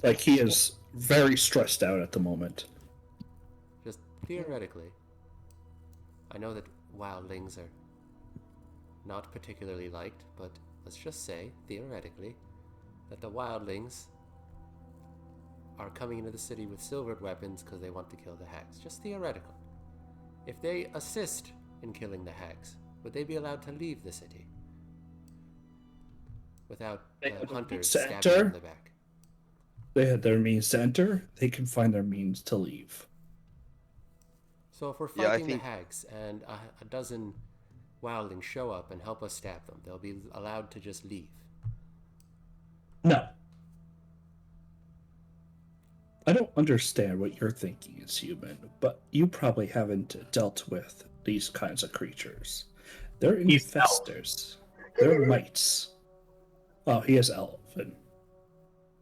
Like, he is very stressed out at the moment. Just theoretically. I know that wildlings are not particularly liked, but let's just say, theoretically, that the wildlings are coming into the city with silvered weapons because they want to kill the hags. Just theoretical. If they assist in killing the hags, would they be allowed to leave the city? Without hunters stabbing them in the back. They had their means to enter, they can find their means to leave. So if we're Yeah, I fighting think- the hags and a dozen wildlings show up and help us stab them, they'll be allowed to just leave. No. I don't understand what you're thinking is human, but you probably haven't dealt with these kinds of creatures. They're He's infestors. They're mites. Oh, he is elven.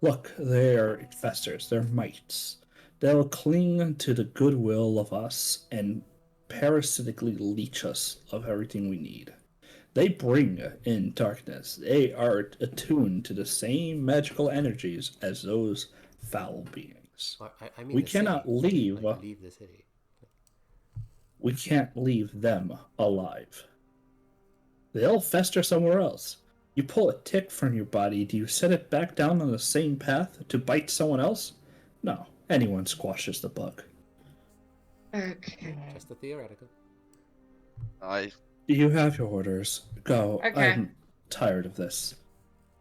Look, they're infestors. They're mites. They'll cling to the goodwill of us and parasitically leech us of everything we need. They bring in darkness. They are attuned to the same magical energies as those foul beings. I mean, We the cannot city. leave. Like, leave the city. We can't leave them alive. They'll fester somewhere else. You pull a tick from your body, do you set it back down on the same path to bite someone else? No. Anyone squashes the bug. Okay. Just a theoretical. You have your orders. Go. Okay. I'm tired of this.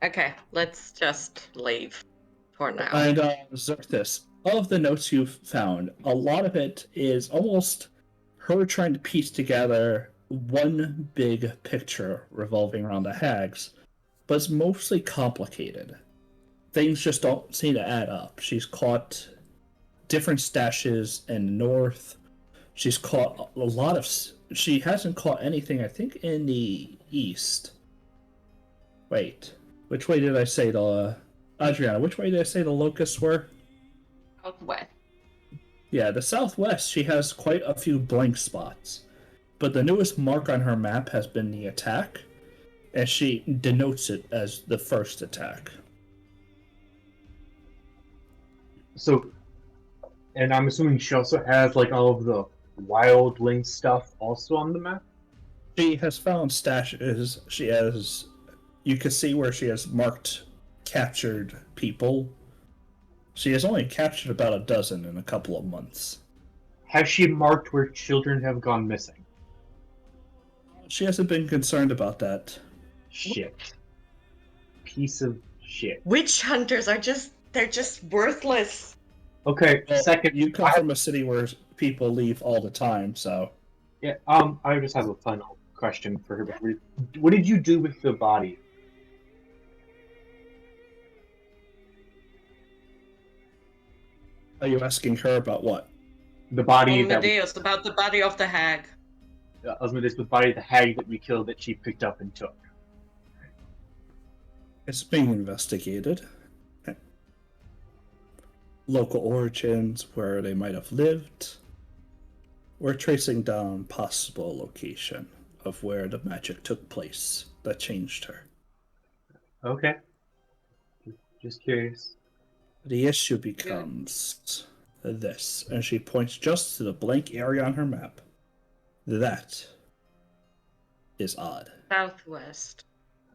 Okay, let's just leave for now. And Xerxes, of the notes you've found, a lot of it is almost her trying to piece together one big picture revolving around the hags, but it's mostly complicated. Things just don't seem to add up. She's caught different stashes in the north. She's caught a lot of... She hasn't caught anything, I think, in the east. Wait, which way did I say the... Adriana, which way did I say the locusts were? Southwest. Yeah, the southwest, she has quite a few blank spots. But the newest mark on her map has been the attack, and she denotes it as the first attack. So, and I'm assuming she also has like all of the wildling stuff also on the map. She has found stashes. She has... You can see where she has marked captured people. She has only captured about a dozen in a couple of months. Has she marked where children have gone missing? She hasn't been concerned about that. Shit. Piece of shit. Witch hunters are they're just worthless. Okay, Well, second. you come from a city where people leave all the time, so... Yeah, I just have a final question for her. What did you do with the body? Are you asking her about what? The body that Medeiros, about the body of the hag. Asmodeus, the body of the hag that we killed that she picked up and took. It's being investigated. Local origins, where they might have lived. We're tracing down possible location of where the magic took place that changed her. Okay. Just curious. The issue becomes this, and she points just to the blank area on her map. That is odd. Southwest.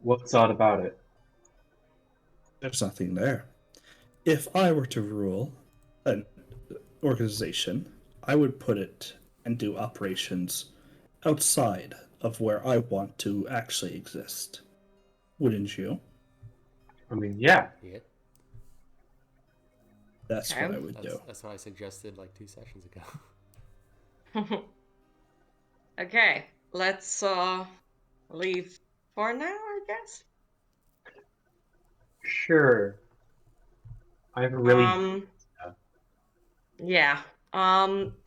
What's odd about it? There's nothing there. If I were to rule an organization, I would put it and do operations outside of where I want to actually exist. Wouldn't you? I mean, yeah. Yeah, That's what I would do. that's what I suggested like 2 sessions ago. Okay, let's leave for now, I guess. Sure. I have a really Yeah.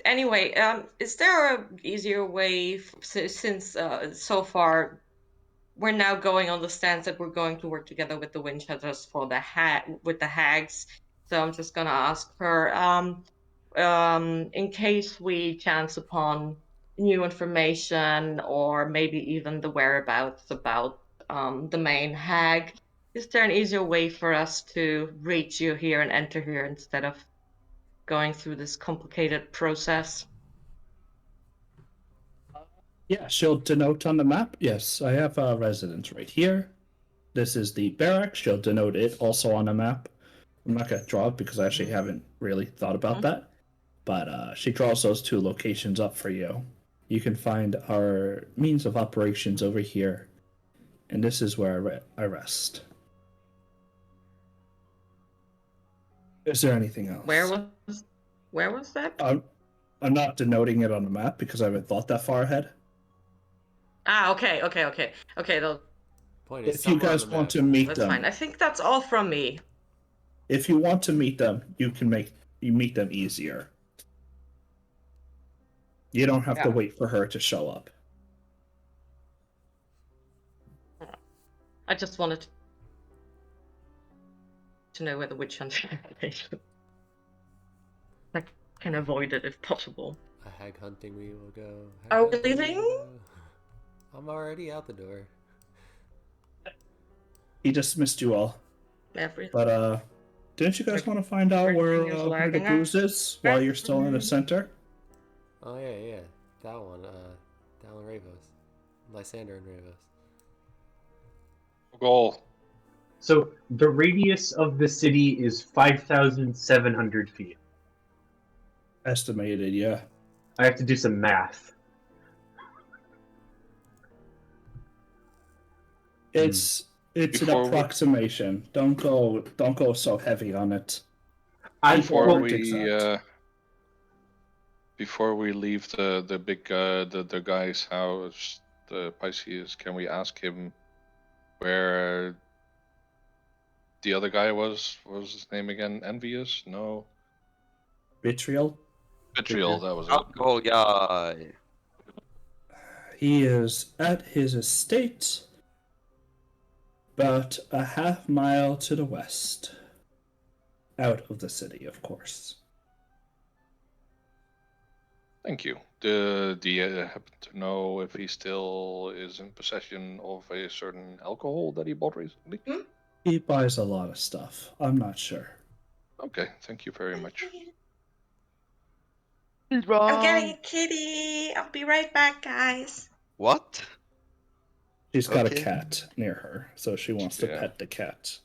Anyway, is there a easier way since so far we're now going on the stance that we're going to work together with the Winchetters for the with the hags. So I'm just gonna ask her, in case we chance upon new information or maybe even the whereabouts about the main hag, is there an easier way for us to reach you here and enter here instead of going through this complicated process? Yeah, she'll denote on the map. Yes, I have a residence right here. This is the barracks. She'll denote it also on the map. I'm not going to draw it because I actually haven't really thought about that. But she draws those 2 locations up for you. You can find our means of operations over here. And this is where I rest. Is there anything else? Where was that? I'm not denoting it on the map because I haven't thought that far ahead. Okay. Point is, If you guys want to meet That's them, fine. I think that's all from me. if you want to meet them, you meet them easier. You don't have to wait for her to show up. I just wanted to know where the witch hunting location. I can avoid it if possible. A hag hunting we will go. Are we hunting leaving? will go. I'm already out the door. He dismissed you all. Everything. But didn't you guys want to find out where Everything is the lagging booze is while you're still in the center? Oh yeah, that one. Down in Ravos, Lysander and Ravos. Goal. So the radius of the city is 5,700 feet. Estimated, yeah. I have to do some math. It's an Before we- approximation. Don't go so heavy on it. Before we leave the big the guy's house, the Pisces, can we ask him where the other guy was? What was his name again? Envious? No. Vitriol? Vitriol, that was it. Alcohol guy. He is at his estate, about a half mile to the west. Out of the city, of course. Thank you. Do you happen to know if he still is in possession of a certain alcohol that he bought recently? He buys a lot of stuff. I'm not sure. Okay, thank you very much. He's wrong. I'm getting a kitty. I'll be right back, guys. What? She's got Okay. a cat near her, so she wants to Yeah. pet the cat.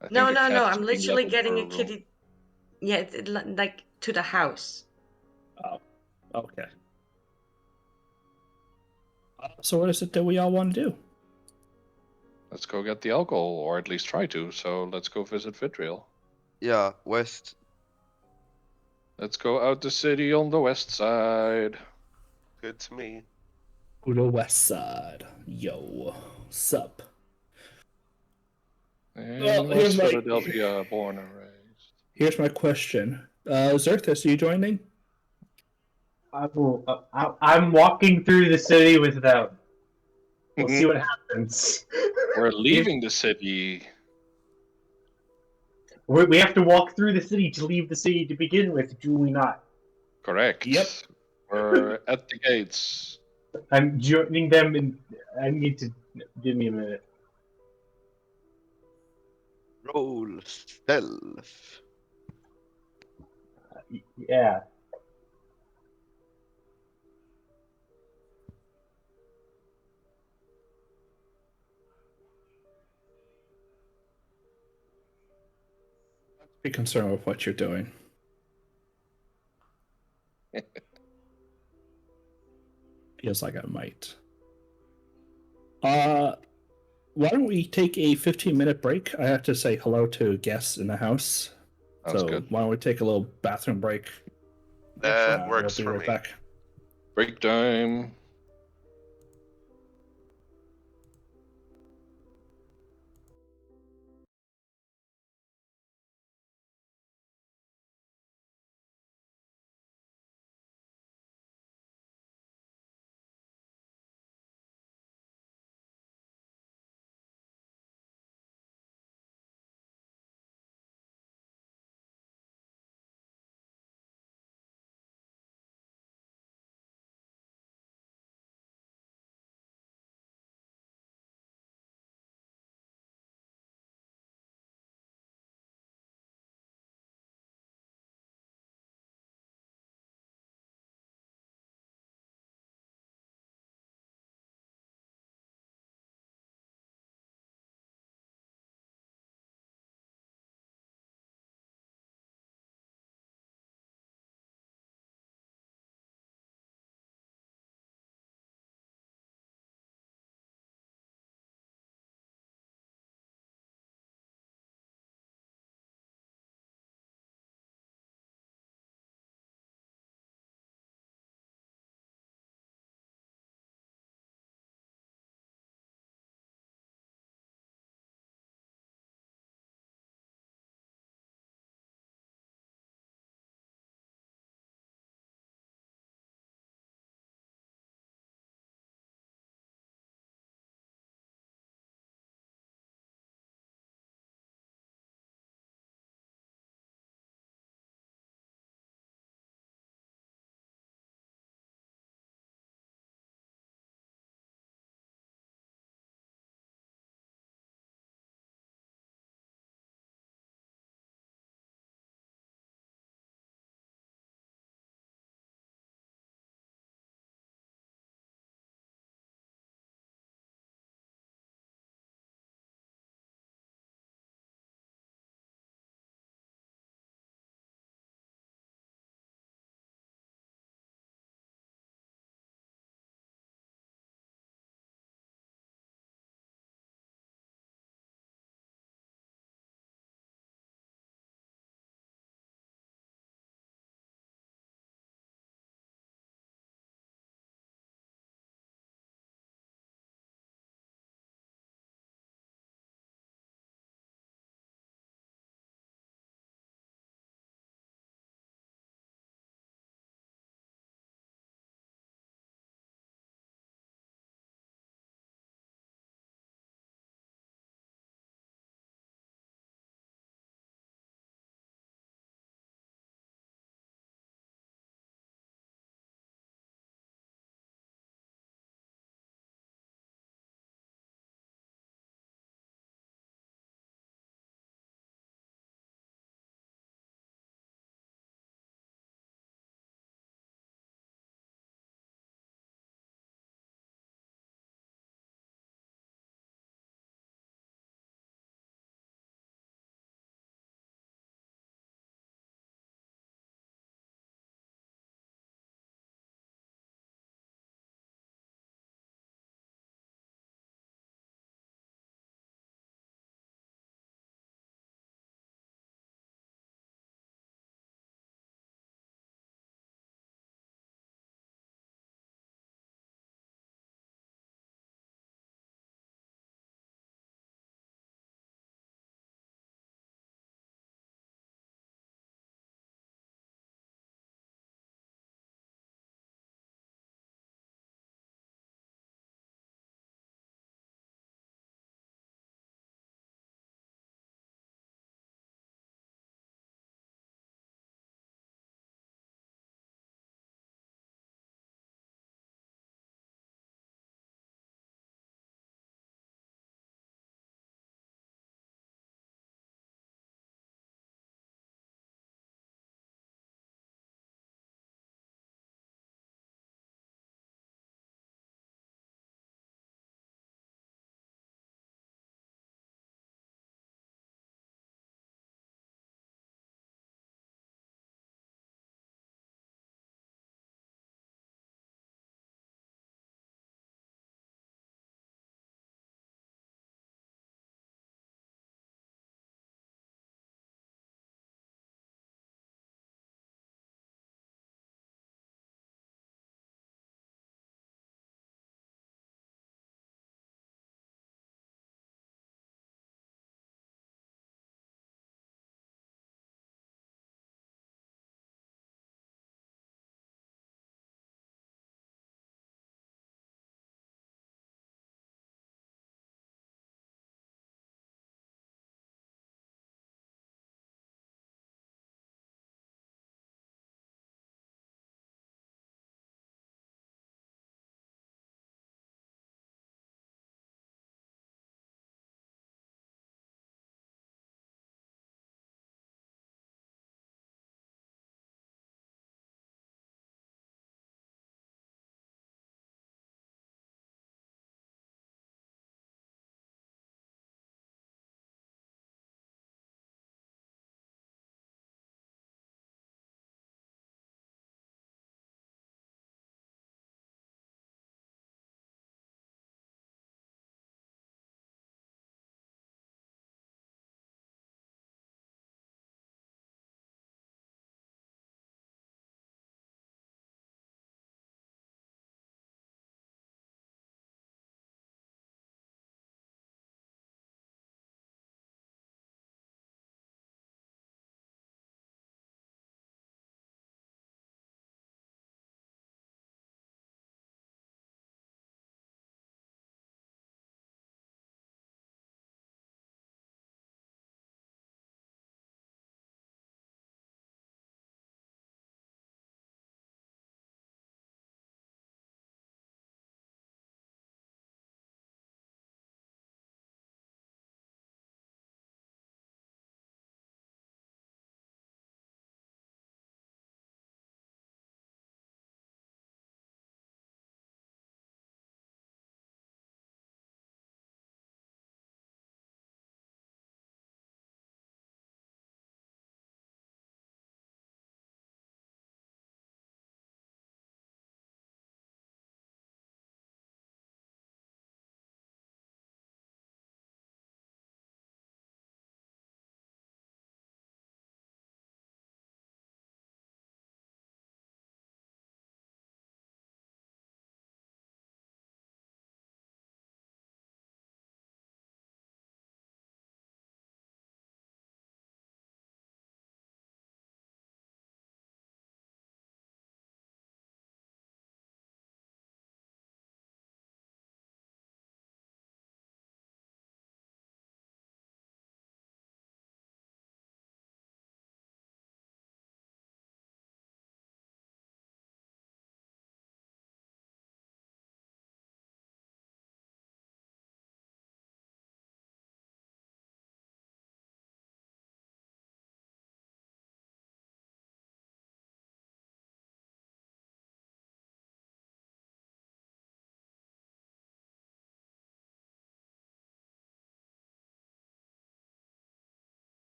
I think No. a cat is I'm being literally leveled getting for a room. kitty. Yeah, like to the house. Oh, okay. So what is it that we all want to do? Let's go get the alcohol, or at least try to. So let's go visit Vitriol. Yeah, west. Let's go out the city on the west side. Good to me. To the west side. Yo, sup? In Well, West here's my- Philadelphia, born and raised. Here's my question. Zerthus, are you joining? I will. I'm walking through the city with them. We'll see what happens. We're leaving the city. We have to walk through the city to leave the city to begin with, do we not? Correct. Yep. We're at the gates. I'm joining them, and I need to give me a minute. Roll stealth. Yeah. Be concerned with what you're doing. Feels like I might. Why don't we take a 15-minute break? I have to say hello to guests in the house. Sounds So good. why don't we take a little bathroom break? That We'll works be for right me. back. Break time.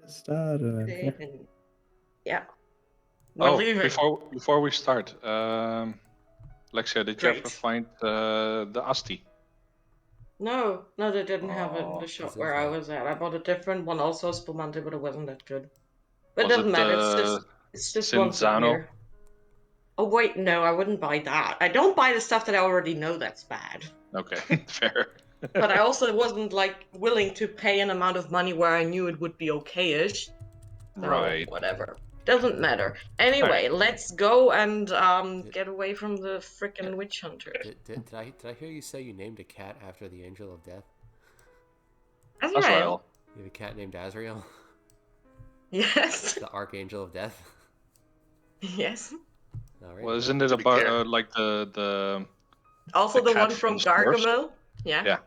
Okay. Yeah. We're Oh, leaving. before we start, Lexia, did you ever Great. find the Asti? No, they didn't have it in Oh, the shop this where is I it. was at. I bought a different one, also Spumante, but it wasn't that good. But it Was doesn't it matter. It's just once a Cinzano? year. Oh wait, no, I wouldn't buy that. I don't buy the stuff that I already know that's bad. Okay, fair. But I also wasn't like willing to pay an amount of money where I knew it would be okay-ish. So Right. whatever. Doesn't matter. Anyway, let's go and get away from the frickin' witch hunters. Did I hear you say you named a cat after the angel of death? Azrael. Azrael. You have a cat named Azrael? Yes. The archangel of death? Yes. All right. Well, isn't it To be about fair. like the Also the the cat one from Smurfs? Gargamel. Yeah. Yeah.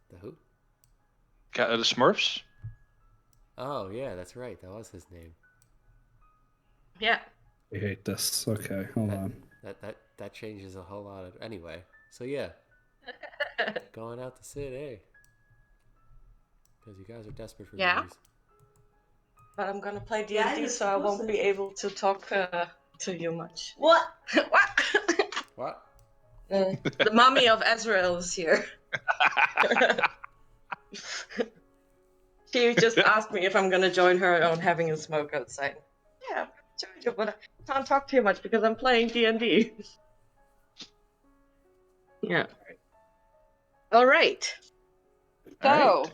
The who? The Smurfs? Oh yeah, that's right. That was his name. Yeah. I hate this. Okay, hold on. That changes a whole lot of. Anyway, so yeah, going out to city because you guys are desperate for Yeah. booze. But I'm gonna play D&D, Yeah, you're so I won't supposed be to. able to talk to you much. What? What? What? The mummy of Azrael is here. She just asked me if I'm gonna join her on having a smoke outside. Yeah, sure, but I can't talk too much because I'm playing D&D. Yeah. All right. So, Alright.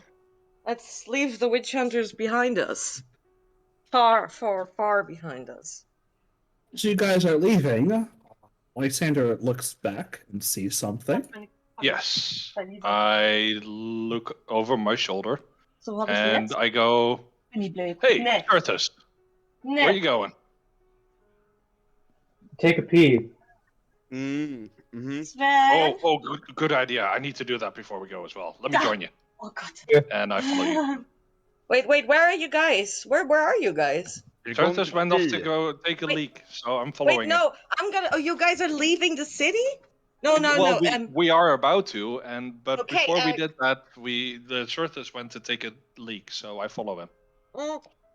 let's leave the witch hunters behind us. Far, far, far behind us. So you guys are leaving. Lysander looks back and sees something. Yes. I look over my shoulder Så har vi and sett. I go, Ni blev "Hey, knäpp. Arthas, where you going?" Take a pee. Sven. Oh, good idea. I need to do that before we go as well. Let me join you. Oh God. And I follow you. Wait, where are you guys? Where are you guys? Arthas went off to go take a Wait. leak, so I'm Wait, following him. no, oh, you guys are leaving the city? No, Well, we are about to, but Okay, before we did that, the Arthas went to take a leak, so I follow him.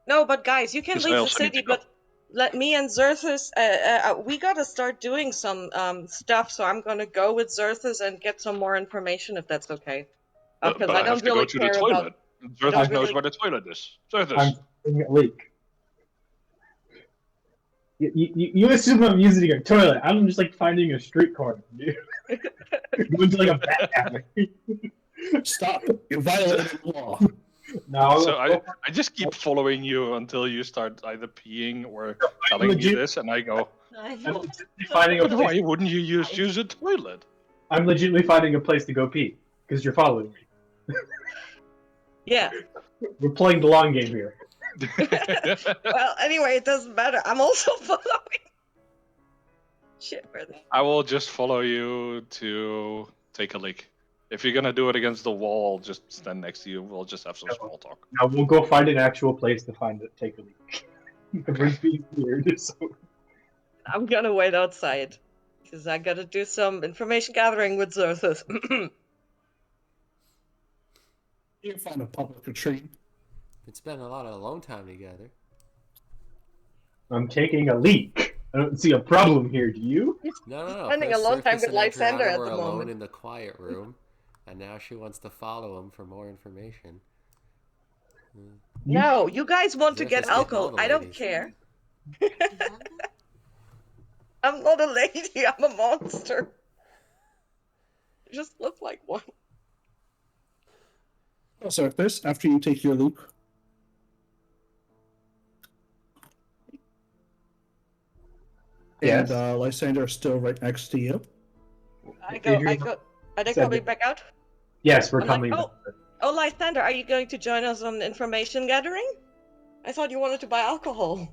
No, but guys, you can 'Cause I leave the also need city, to go. but let me and Xerthus, we gotta start doing some stuff, so I'm gonna go with Xerthus and get some more information if that's okay. But Because I I have don't to go really to the care toilet. about... Xerthas knows really- where the toilet is. Xerthas. I'm seeing a leak. You assume I'm using a toilet. I'm just like finding a street corner, dude. Going to like a bat alley. Stop! You violated the law. No, So I just keep following you until you start either peeing or telling me legit- this, and I go, Nej. I'm legitimately finding a "But place. why wouldn't you use a toilet?" I'm legitimately finding a place to go pee because you're following me. Yeah. We're playing the long game here. Well, anyway, it doesn't matter. I'm also following. Shit, where the... I will just follow you to take a leak. If you're gonna do it against the wall, just stand next to you. We'll just have some small talk. Now we'll go find an actual place to take a leak. We're being weird. So. I'm gonna wait outside. Because I gotta do some information gathering with Xerthus. You can find a public retreat. Been spending a lot of alone time together. I'm taking a leak. I don't see a problem here. Do you? No. Spending First a long time Surface with and Adriana Lysander at were the alone moment. in the quiet room, and now she wants to follow him for more information. No, you guys want to Xerthus get getting all alcohol. the I don't ladies. care. I'm not a lady, I'm a monster. You just look like one. So this, after you take your leap, Yes. and Lysander is still right next to you. Are they Said coming that- back out? Yes, we're I'm like, coming. Oh, Lysander, are you going to join us on information gathering? I thought you wanted to buy alcohol.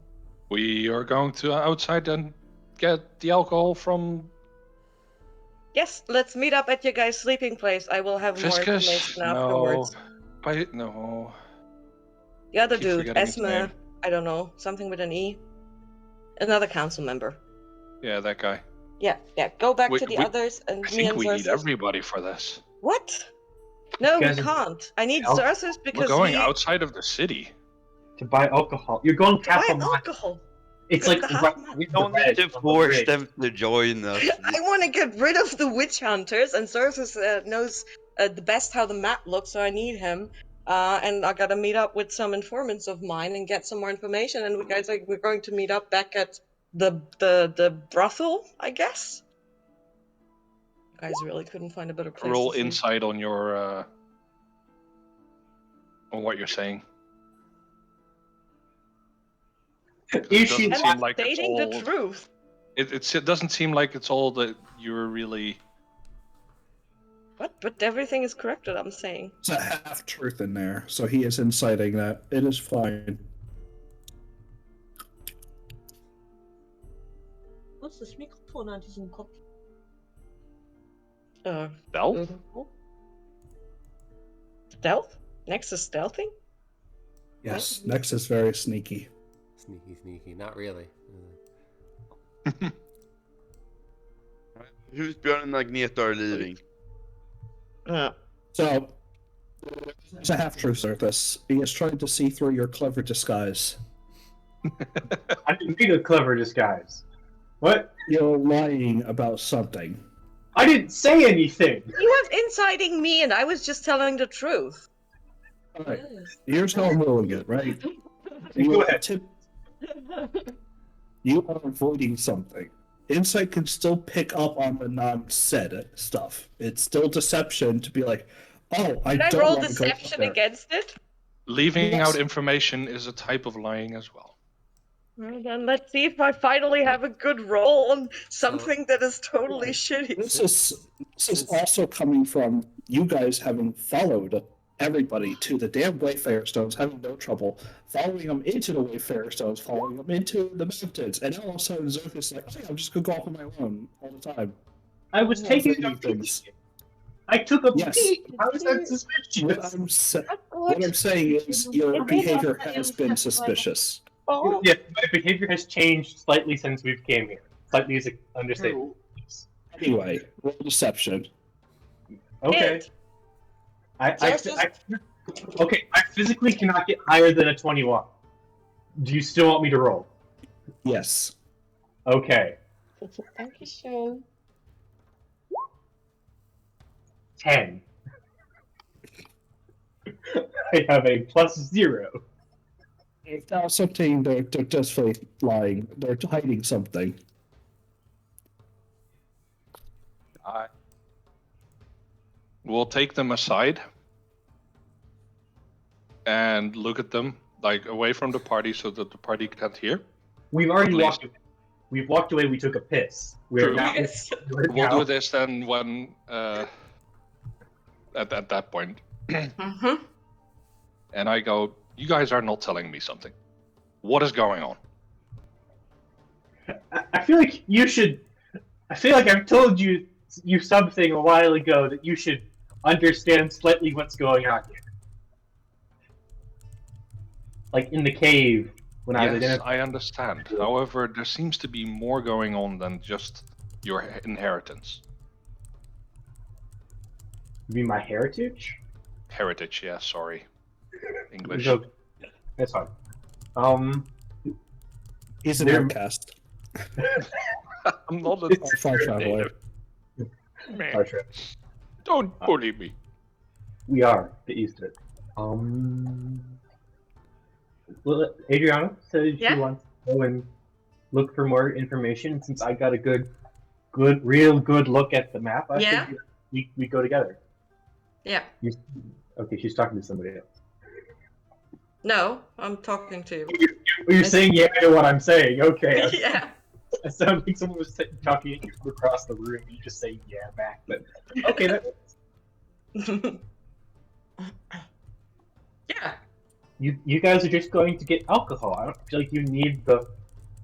We are going to outside and get the alcohol from Yes, let's meet up at your guys' sleeping place. I will have more Viscous. information afterwards. No. The other Keep dude, forgetting his Esme, name. I don't know, something with an E. Another council member. Yeah, that guy. Yeah. Go back We- to the we- others and I me think and we need Xerxes. everybody for this. What? No, we guys are- can't. I need Al- Xerxes We're because going he outside of the city. to buy alcohol. You're going buy half a mile. alcohol. It's Because like the half right mile- We the don't need red to on the force bridge. them to join us. I want to get rid of the witch hunters, and Xerxes knows the best how the map looks, so I need him. And I gotta meet up with some informants of mine and get some more information. And we're going to meet up back at the brothel, I guess. You guys really couldn't find a better place. Roll to sleep. insight on your on what you're saying. 'Cause Is it she doesn't seem like it's Stating the all. truth. It doesn't seem like it's all that you're really. What? But everything is correct. What I'm saying. There's a half truth in there, so he is inciting that. It is fine. Was das Mikrofon an diesem Kopf? Stealth? Stealth? Next is stealthy? Yes, Nex is very sneaky. Sneaky. Not really. Who's Björn and Agneta are leaving? So, there's a half truth with this. He is trying to see through your clever disguise. I didn't need a clever disguise. What? You're lying about something. I didn't say anything. He was inciting me, and I was just telling the truth. Alright, here's how I'm ruling it, right? Go You ahead. you are avoiding something. Insight can still pick up on the non-said stuff. It's still deception to be like, oh, I Did I don't roll want to go deception there. against it? Leaving Yes. out information is a type of lying as well. Well, then let's see if I finally have a good roll on something that is totally shitty. This is also coming from you guys having followed everybody to the damn Wayfarer Stones, having no trouble following them into the Wayfarer Stones, following them into the mountains, and now all of a sudden Zoth is like, oh, yeah, I'm just gonna go off on my own all the time. I was taking a Avoiding peek. things. I took a Yes. peek. How is that What suspicious? what I'm saying is your behavior has been suspicious. Oh, Yeah, my behavior has changed slightly since we've came here. Slightly is an understatement. Anyway, roll deception. Okay. Hit. Okay, I physically cannot get higher than a 21. Do you still want me to roll? Yes. Okay. Dankeschön. 10. I have a +0. If now something they're definitely lying. They're hiding something. We'll take them aside and look at them, like away from the party so that the party can't hear. We've already Please. walked away. We've walked away, we took a piss. We're True. now, We'll do this then when at that point. Mm-hmm. And I go, you guys are not telling me something. What is going on? I feel like you should. I feel like I've told you something a while ago that you should understand slightly what's going on here. Like in the cave when I was Yes, identified. I understand. However, there seems to be more going on than just your inheritance. You mean my heritage? Heritage, yeah, sorry. English. So, that's fine. He's an There- outcast. I'm not Or far traveler. Man, Our trip. don't bully me. We are the east of it. Well, Adriana said Yeah? she wants to go and look for more information. Since I got a real good look at the map, I Yeah? think we go together. Yeah. Okay, she's talking to somebody else. No, I'm talking to you. You're saying yeah to what I'm saying. Okay. Yeah. It sounds like someone was talking to you from across the room. You just say yeah back, but okay. Yeah. You guys are just going to get alcohol. I don't feel like you need the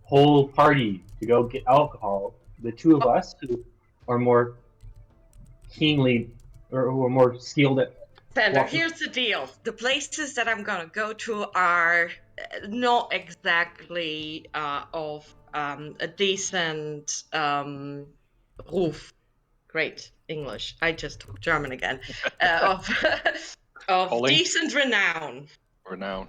whole party to go get alcohol. The two of us who are more keenly or who are more skilled at. Sander, Walking. here's the deal. The places that I'm gonna go to are not exactly of a decent roof. Great. English. I just talk German again. Of Calling? decent renown. Renown.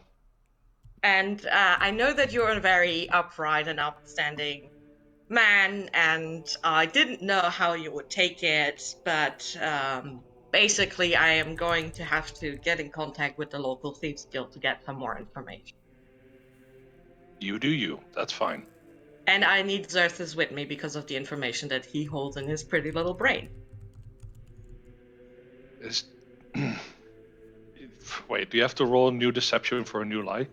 And I know that you're a very upright and upstanding man, and I didn't know how you would take it, but basically I am going to have to get in contact with the local Thieves Guild to get some more information. You do you. That's fine. And I need Xerxes with me because of the information that he holds in his pretty little brain. Is... Wait, do you have to roll a new deception for a new lie?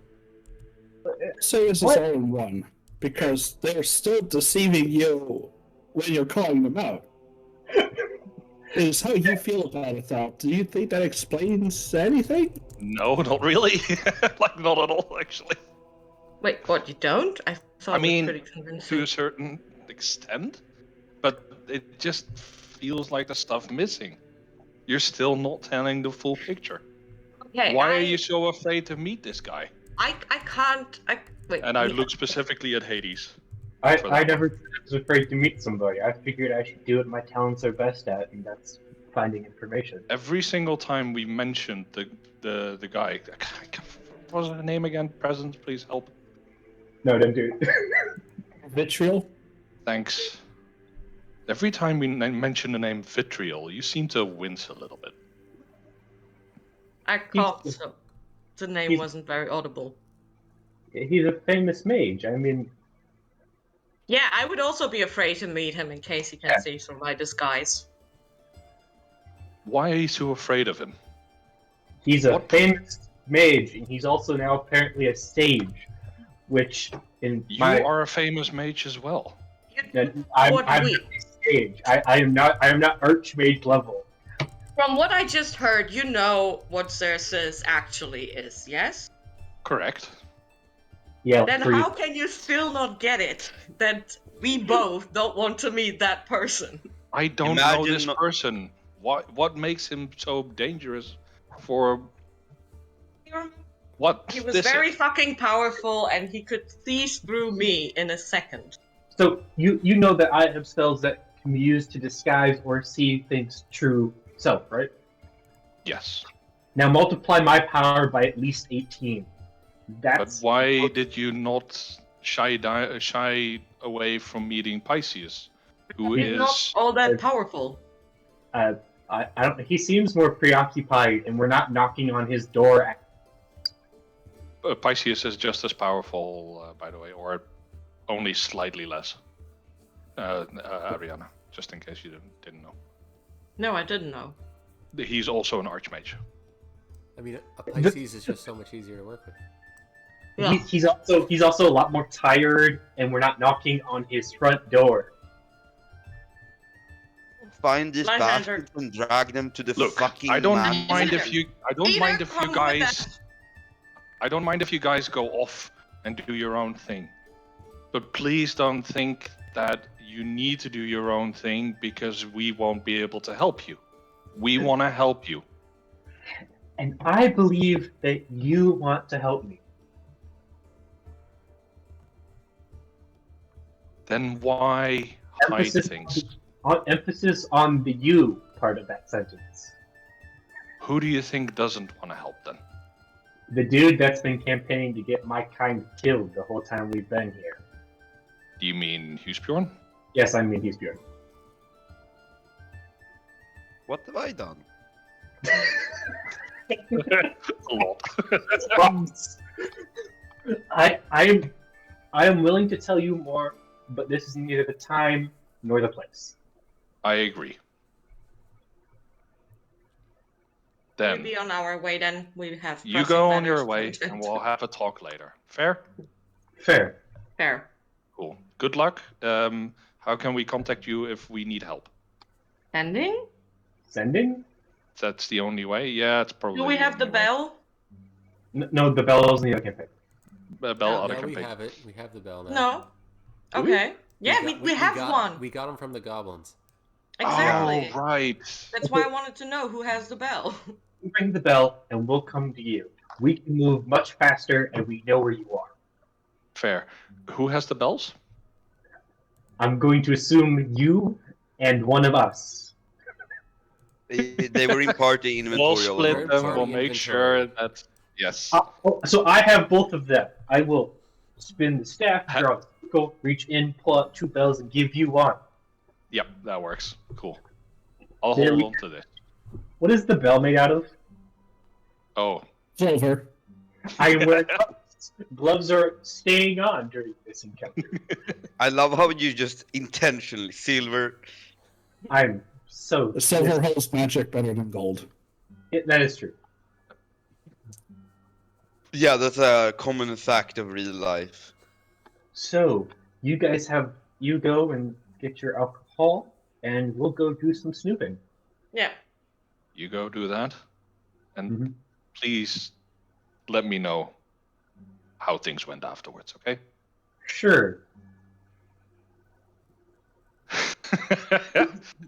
Say it's What? all in one, because they're still deceiving you when you're calling them out. Is how you feel about it, though. Do you think that explains anything? No, not really. Like, not at all, actually. Wait, what, you don't? I thought I it mean, was pretty to convincing. a certain extent, but it just feels like there's stuff missing. You're still not telling the full picture. Okay, Why are you so afraid to meet this guy? I can't... wait, And I we- look specifically at Hades. I For that never was afraid to meet somebody. I figured I should do what my talents are best at, and that's finding information. Every single time we mentioned the guy, what was the name again? Presence, please help. No, don't do it. Vitriol? Thanks. Every time we mention the name Vitriol, you seem to wince a little bit. I coughed, so the name he's- wasn't very audible. He's a famous mage. I mean, Yeah, I would also be afraid to meet him in case he can Yeah. see through my disguise. Why are you so afraid of him? he's a What? famous mage, and he's also now apparently a sage, which in You my are a famous mage as well. I'm What a we- sage. I am not archmage level. From what I just heard, you know what Xerxes actually is, yes? Correct. Yeah, Then for how can you still not get it that we both don't want to meet that person? I don't know Imagine this not- person. What makes him so dangerous for what? He was this very fucking powerful and he could see through me in a second. So you know that I have spells that can be used to disguise or see things true self, right? Yes. Now multiply my power by at least 18. But That's why did you not shy away from meeting Pisces, who He's not is all that powerful. I don't. He seems more preoccupied, and we're not knocking on his door. Pisces is just as powerful, by the way, or only slightly less. Ariana, just in case you didn't know, No, I didn't know. he's also an archmage. I mean, a Pisces is just so much easier to work with. Yeah. He's also a lot more tired, and we're not knocking on his front door. Find these My hands are- bastards and drag them to the Look, fucking I don't man. mind if Either- you. I don't either mind if you come with guys. I don't mind if you guys go off and do your own thing, but please don't think that you need to do your own thing because we won't be able to help you. We want to help you. And I believe that you want to help me. Then why hide Emphasis things? Emphasis on the "you" part of that sentence. Who do you think doesn't want to help then? The dude that's been campaigning to get my kind killed the whole time we've been here. Do you mean Husbjorn? Yes, I mean he's good. What have I done? A lot. I am willing to tell you more, but this is neither the time nor the place. I agree. We'll Then be on our way then. We have you pressing go on matters your to way, attend and to. we'll have a talk later. Fair? Fair. Fair. Cool. Good luck. How can we contact you if we need help? Ending? Sending? That's the only way. Yeah, it's probably. Do we have the only way. bell? No, the bell's in the other campaign. Bell No, other Yeah, we campaign. have it. We have the bell now. No. Do we? Okay. Yeah, we have one. We got them from the goblins. Exactly. Oh, right. That's why I wanted to know who has the bell. Ring the bell, and we'll come to you. We can move much faster, and we know where you are. Fair. Who has the bells? I'm going to assume you and one of us. They were in party We'll inventory all split along. them. Party We'll make inventory. sure that yes. So I have both of them. I will spin the staff, draw a circle, reach in, pull out 2 bells, and give you one. Yep, that works. Cool. I'll There hold we on to this. What is the bell made out of? Oh, Silver. I am wearing gloves. Gloves are staying on during this encounter. I love how you just intentionally silver. I'm so. The silver holds magic better than gold. That is true. Yeah, that's a common fact of real life. So, you guys you go and get your alcohol, and we'll go do some snooping. Yeah. you go do that, and Mhm. please let me know how things went afterwards. Okay. Sure.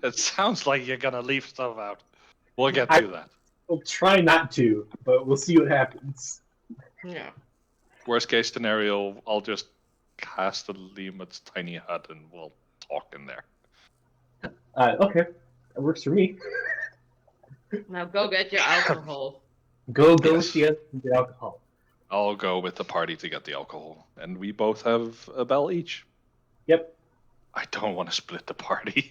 It sounds like you're gonna leave stuff out. We'll get to that. We'll try not to, but we'll see what happens. Yeah. Worst case scenario, I'll just cast a Liam's tiny hut and we'll talk in there. Okay. That works for me. Now go get your alcohol. Go Yes. see us and get alcohol. I'll go with the party to get the alcohol, and we both have a bell each. Yep. I don't want to split the party.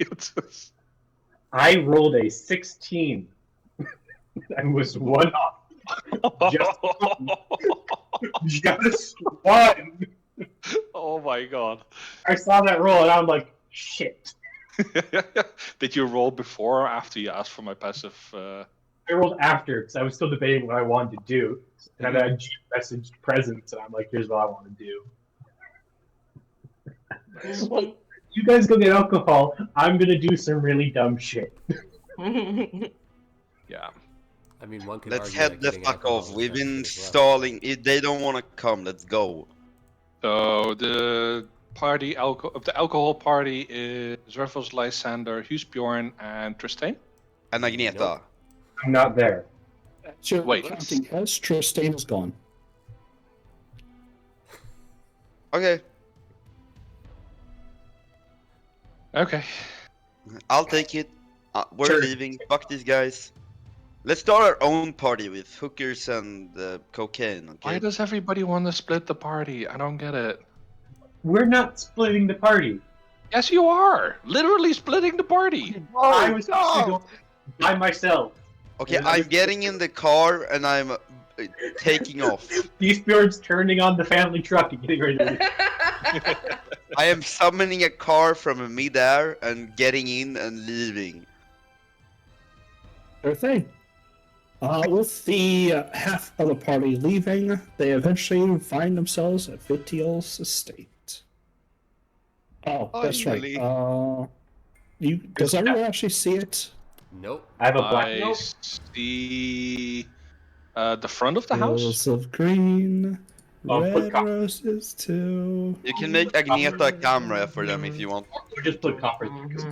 I rolled a 16. I was one off. Just one. Oh my god. I saw that roll and I'm like, shit. Did you roll before or after you asked for my passive? I rolled after because I was still debating what I wanted to do. And I messaged presents and I'm like, here's what I want to do. Well, you guys go get alcohol. I'm going to do some really dumb shit. Yeah. I mean, one could Let's argue head that the getting fuck alcohol off. is We've not been good as well. stalling. If they don't want to come, let's go. So the alcohol party is Zerfos, Lysander, Husbjorn, and Tristane. And Agneta. Nope. I'm not there. That's your Wait. counting as Tristane is gone. Okay, Okay. I'll take it. We're Sure. leaving. Fuck these guys. Let's start our own party with hookers and cocaine, okay? Why does everybody want to split the party? I don't get it. We're not splitting the party. Yes, you are. Literally splitting the party. I was actually going by myself. Okay, Yeah, I'm that- getting in the car and I'm taking off. Beastbeard's turning on the family truck and getting ready to leave. I am summoning a car from midair and getting in and leaving. Sure thing. With the half of the party leaving, they eventually find themselves at Vitiel's estate. Oh, that's right. Finally. Does everyone actually see it? Nope. I have a black I note. see the front of the house. Fields of green, Oh, put red copper. roses too. You can make Agneta a camera for them if you want. Or just put copper.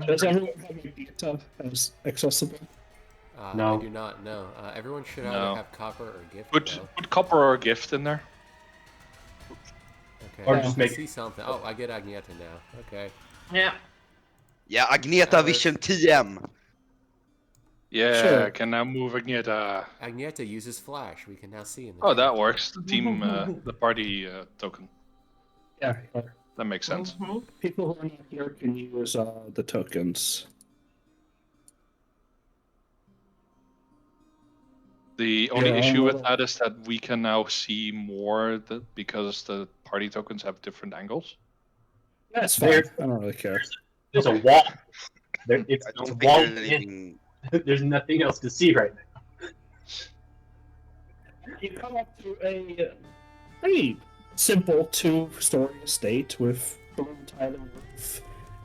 Does everyone have Agneta as accessible? No. I do not know. Everyone should No. either have copper or gift. Put though. copper or gift in there. Okay. or I just can make- see something. Oh, I get Agneta now. Okay. Yeah. Yeah, Agneta Vision TM. Yeah, Sure. I can now move Agneta. Agneta uses flash. We can now see in the Oh, that character. works. The team, the party token. Yeah. That makes sense. Mhm. People who are not here can use the tokens. The only Yeah, issue with well- that is that we can now see more because the party tokens have different angles. That's fine. There- I don't really care. There's a wall. It's I a don't think wall. there's anything. There's nothing else to see right now. You come up to a pretty simple two-story estate with blue tile roof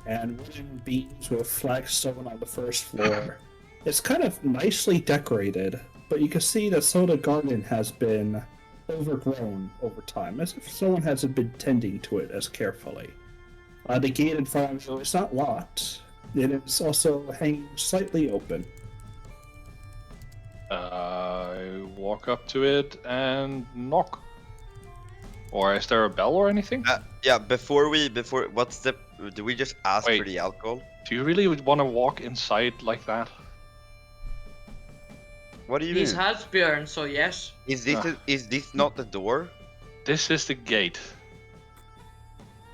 and wooden beams with flagstone on the first floor. It's kind of nicely decorated, but you can see that some of the garden has been overgrown over time, as if someone hasn't been tending to it as carefully. The gate in front of you is not locked. It is also hanging slightly open. I walk up to it and knock. Or is there a bell or anything? Yeah, before what's the? Do we just ask Wait. for the alcohol? Do you really want to walk inside like that? What do you He's mean? Hasbjörn, so yes. Is this not the door? This is the gate.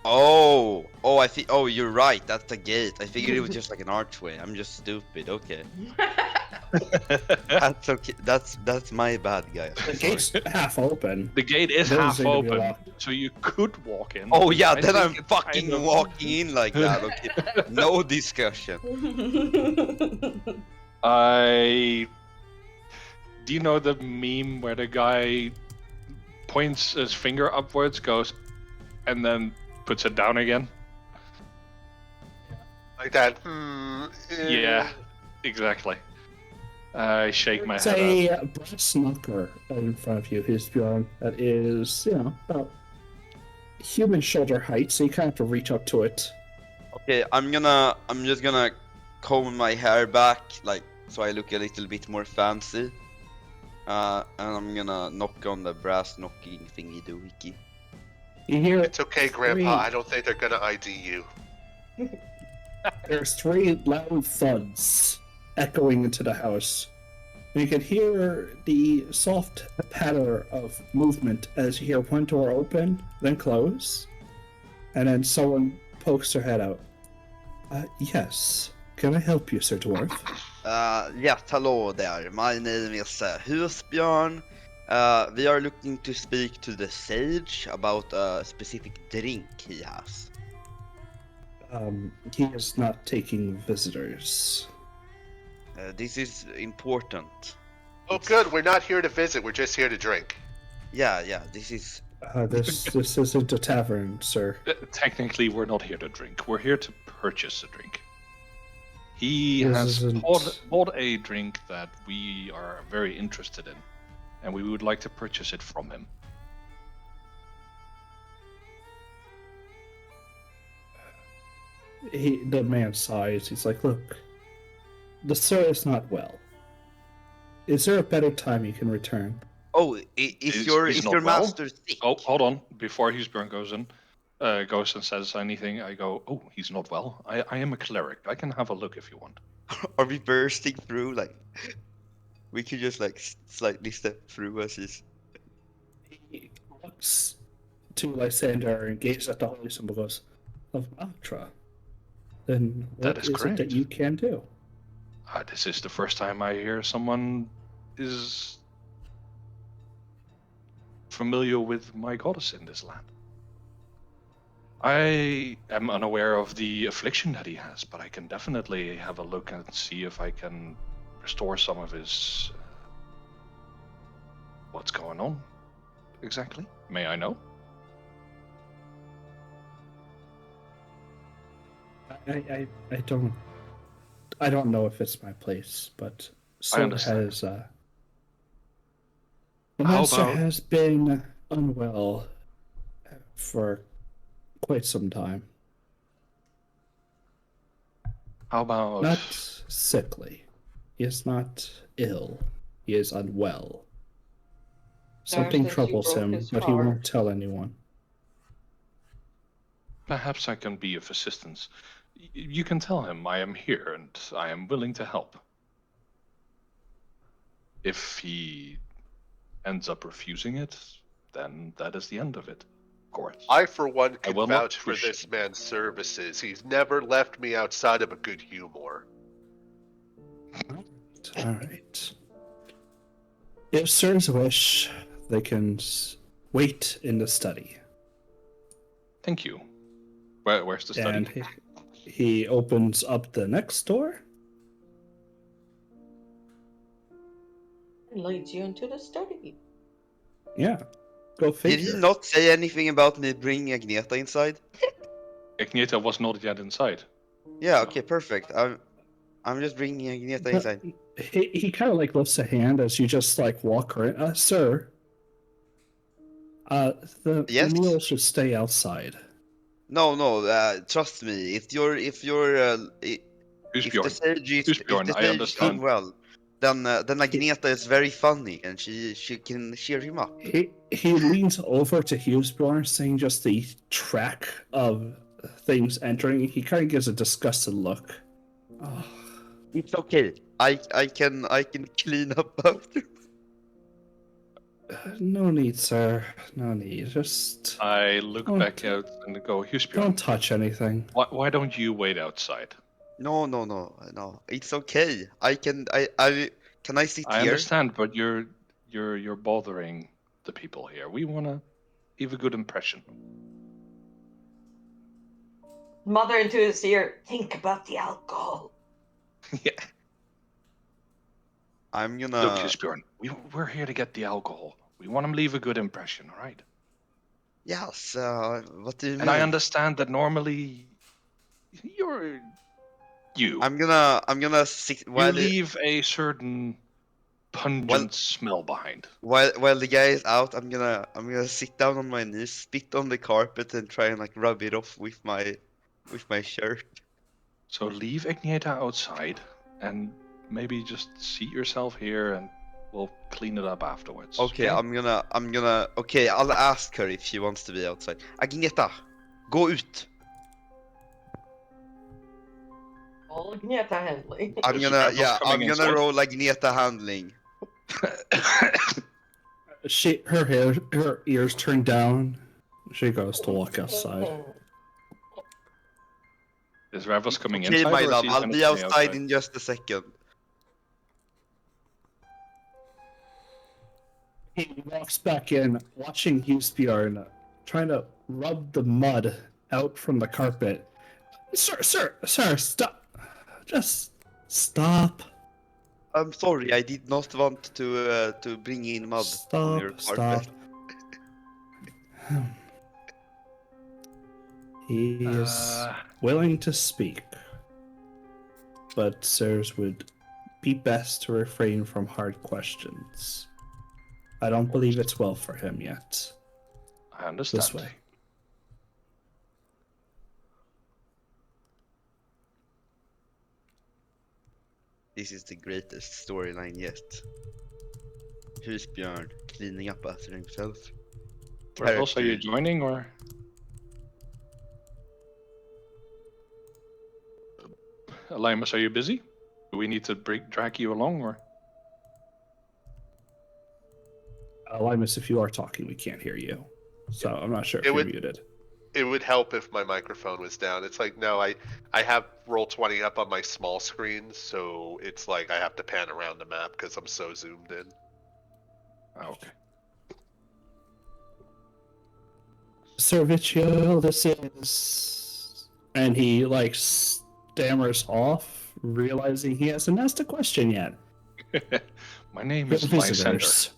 Oh, I think. Oh, you're right. That's the gate. I figured it was just like an archway. I'm just stupid. Okay, that's okay. That's my bad, guys. The Sorry. gate's half open. The gate is It doesn't half seem to be open, locked. so you could walk in. Oh yeah, I then think I'm it's fucking kind of- walking in like that. Okay, no discussion. Do you know the meme where the guy points his finger upwards, goes, and then puts it down again? Like that. Yeah, exactly. I shake my It's head. a brass knucker in front of you, who's beyond that is, about human shoulder height, so you kind of have to reach up to it. Okay, I'm just gonna comb my hair back, like, so I look a little bit more fancy. And I'm gonna knock on the brass knocking thingy doohickey. You hear It's okay, Grandpa. three- I don't think they're gonna ID you. There's 3 loud thuds echoing into the house. And you can hear the soft patter of movement as you hear one door open, then close, and then someone pokes their head out. Yes. Can I help you, Sir Dwarf? Yes, hello there. My name is Husbjörn. We are looking to speak to the sage about a specific drink he has. He is not taking visitors. This is important. Oh, good. We're not here to visit. We're just here to drink. Yeah, this is. This isn't a tavern, sir. Technically, we're not here to drink. We're here to purchase a drink. He This has isn't- bought a drink that we are very interested in, and we would like to purchase it from him. The man sighs. He's like, look, the sir is not well. Is there a better time you can return? Oh, He's is your not well? master sick? Oh, hold on. Before Husbjörn goes and says anything, I go, oh, he's not well. I am a cleric. I can have a look if you want. Are we bursting through? Like, we could just like slightly step through as he's. He looks to Lysander and gazes at the holy symbol, goes, of Atra. Then what That is is it that correct. you can do? This is the first time I hear someone is familiar with my goddess in this land. I am unaware of the affliction that he has, but I can definitely have a look and see if I can restore some of his... what's going on exactly? May I know? I don't know if it's my place, but so understand. has the How master about- has been unwell for quite some time. How about... Not sickly. He is not ill. He is unwell. Something since you troubles broke him, his but he heart. won't tell anyone. Perhaps I can be of assistance. You can tell him I am here and I am willing to help. If he ends up refusing it, then that is the end of it, of course. I, for one, I can will not vouch for push this him. man's services. He's never left me outside of a good humor. All right. If sirs wish, they can wait in the study. Thank you. Where's the study? And he opens up the next door. And leads you into the study. Yeah, go Did figure. he not say anything about me bringing Agneta inside? Agneta was not yet inside. Yeah, okay, perfect. I'm just bringing Agneta inside. He kind of like lifts a hand as you just like walk around. Sir, the Yes? meal should stay outside. No, trust me. If Who's the sage is Who's if Bjorn? the I sage understand. doing well, then Agneta is very funny and she can cheer him up. He leans over to Husbjorn, seeing just the track of things entering. He kind of gives a disgusted look. Oh, It's okay. I can clean up after. No need, sir. No need. Just I look Don't- back out and go, don't Husbjorn, touch anything. why don't you wait outside? No. It's okay. I can can I sit I here? understand, but you're bothering the people here. We wanna leave a good impression. Mother into his ear. Think about the alcohol. Yeah. I'm Look, gonna. Husbjorn, we're here to get the alcohol. We want to leave a good impression, all right? Yes. What do you And mean? I understand that normally you're you. I'm gonna sit You while leave a certain pungent smell behind. while the guy is out. I'm gonna sit down on my knees, spit on the carpet, and try and like rub it off with my shirt. So leave Agneta outside and maybe just seat yourself here and we'll clean it up afterwards. Okay, I'm gonna. Okay, I'll ask her if she wants to be outside. Agneta, gå ut. All Agneta handling. I'm Is gonna Rebels coming I'm gonna inside? roll Agneta handling. Her ears turn down. She goes to walk outside. Is Ravos coming Okay, inside my or is love, he I'll gonna be stay outside in just a second. He walks back in, watching Husbjorn trying to rub the mud out from the carpet. Sir, stop. Just stop. I'm sorry, I did not want to bring in mud on your Stop. carpet. He is willing to speak, but sirs would be best to refrain from hard questions. I don't believe it's well for him yet. I understand. This way. This is the greatest storyline yet. Husbjörn cleaning up after himself. Ravos, are you Character. joining or? Alimus, are you busy? Do we need to drag you along or? Limus, if you are talking, we can't hear you. So I'm not sure if It you're would- muted. It would help if my microphone was down. It's like, no, I have Roll20 up on my small screen, so it's like I have to pan around the map because I'm so zoomed in. Oh, okay. Sir Vitriol, this is... And he, like, stammers off, realizing he hasn't asked a question yet. My name Your is Lysander. visitors.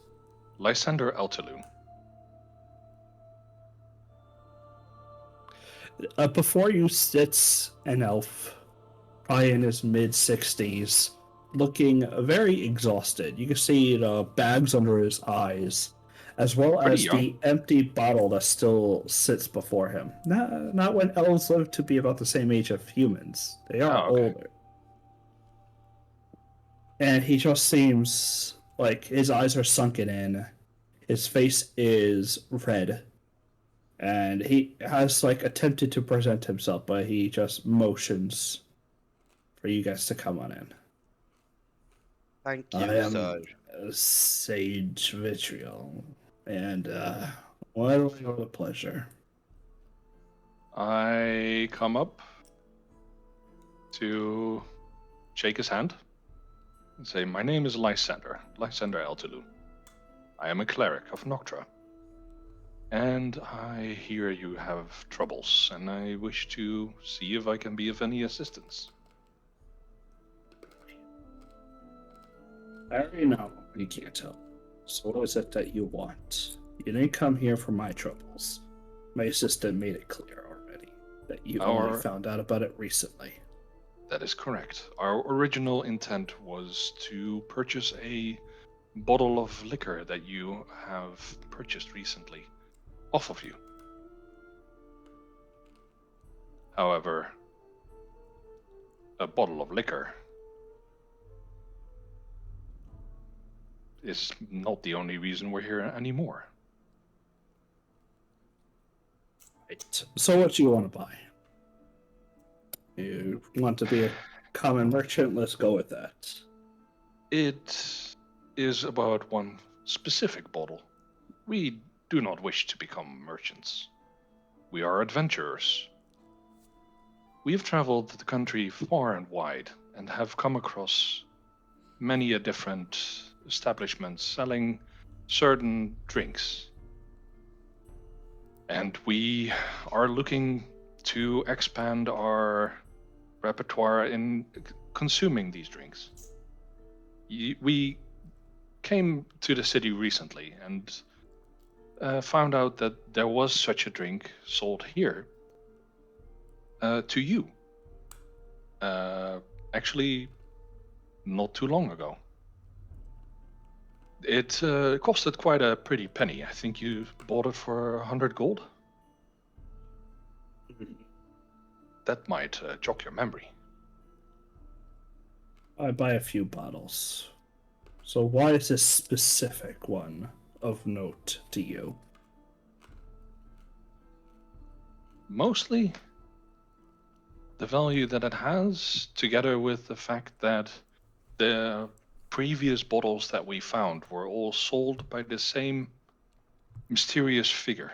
Lysander Altaloon. Before you sits an elf, probably in his mid-60s, looking very exhausted. You can see the bags under his eyes, as well Pretty as young. the empty bottle that still sits before him. Not when elves live to be about the same age of humans. They are Oh, okay. older. And he just seems like his eyes are sunken in. His face is red. And he has like attempted to present himself, but he just motions for you guys to come on in. Thank you, I am sir. Sage Vitriol, and why do I have the pleasure? I come up to shake his hand and say, my name is Lysander Altaloon. I am a cleric of Noctra. And I hear you have troubles, and I wish to see if I can be of any assistance. I already know you can't tell. So what is it that you want? You didn't come here for my troubles. My assistant made it clear already that you only found out about it recently. That is correct. Our original intent was to purchase a bottle of liquor that you have purchased recently off of you. However, a bottle of liquor is not the only reason we're here anymore. Right. So what do you want to buy? You want to be a common merchant? Let's go with that. It is about one specific bottle. We do not wish to become merchants. We are adventurers. We have traveled the country far and wide and have come across many a different establishments selling certain drinks. And we are looking to expand our repertoire in consuming these drinks. We came to the city recently and found out that there was such a drink sold here to you. Actually, not too long ago. It costed quite a pretty penny. I think you bought it for 100 gold. That might jog your memory. I buy a few bottles. So why is this specific one of note to you? Mostly the value that it has, together with the fact that the previous bottles that we found were all sold by the same mysterious figure.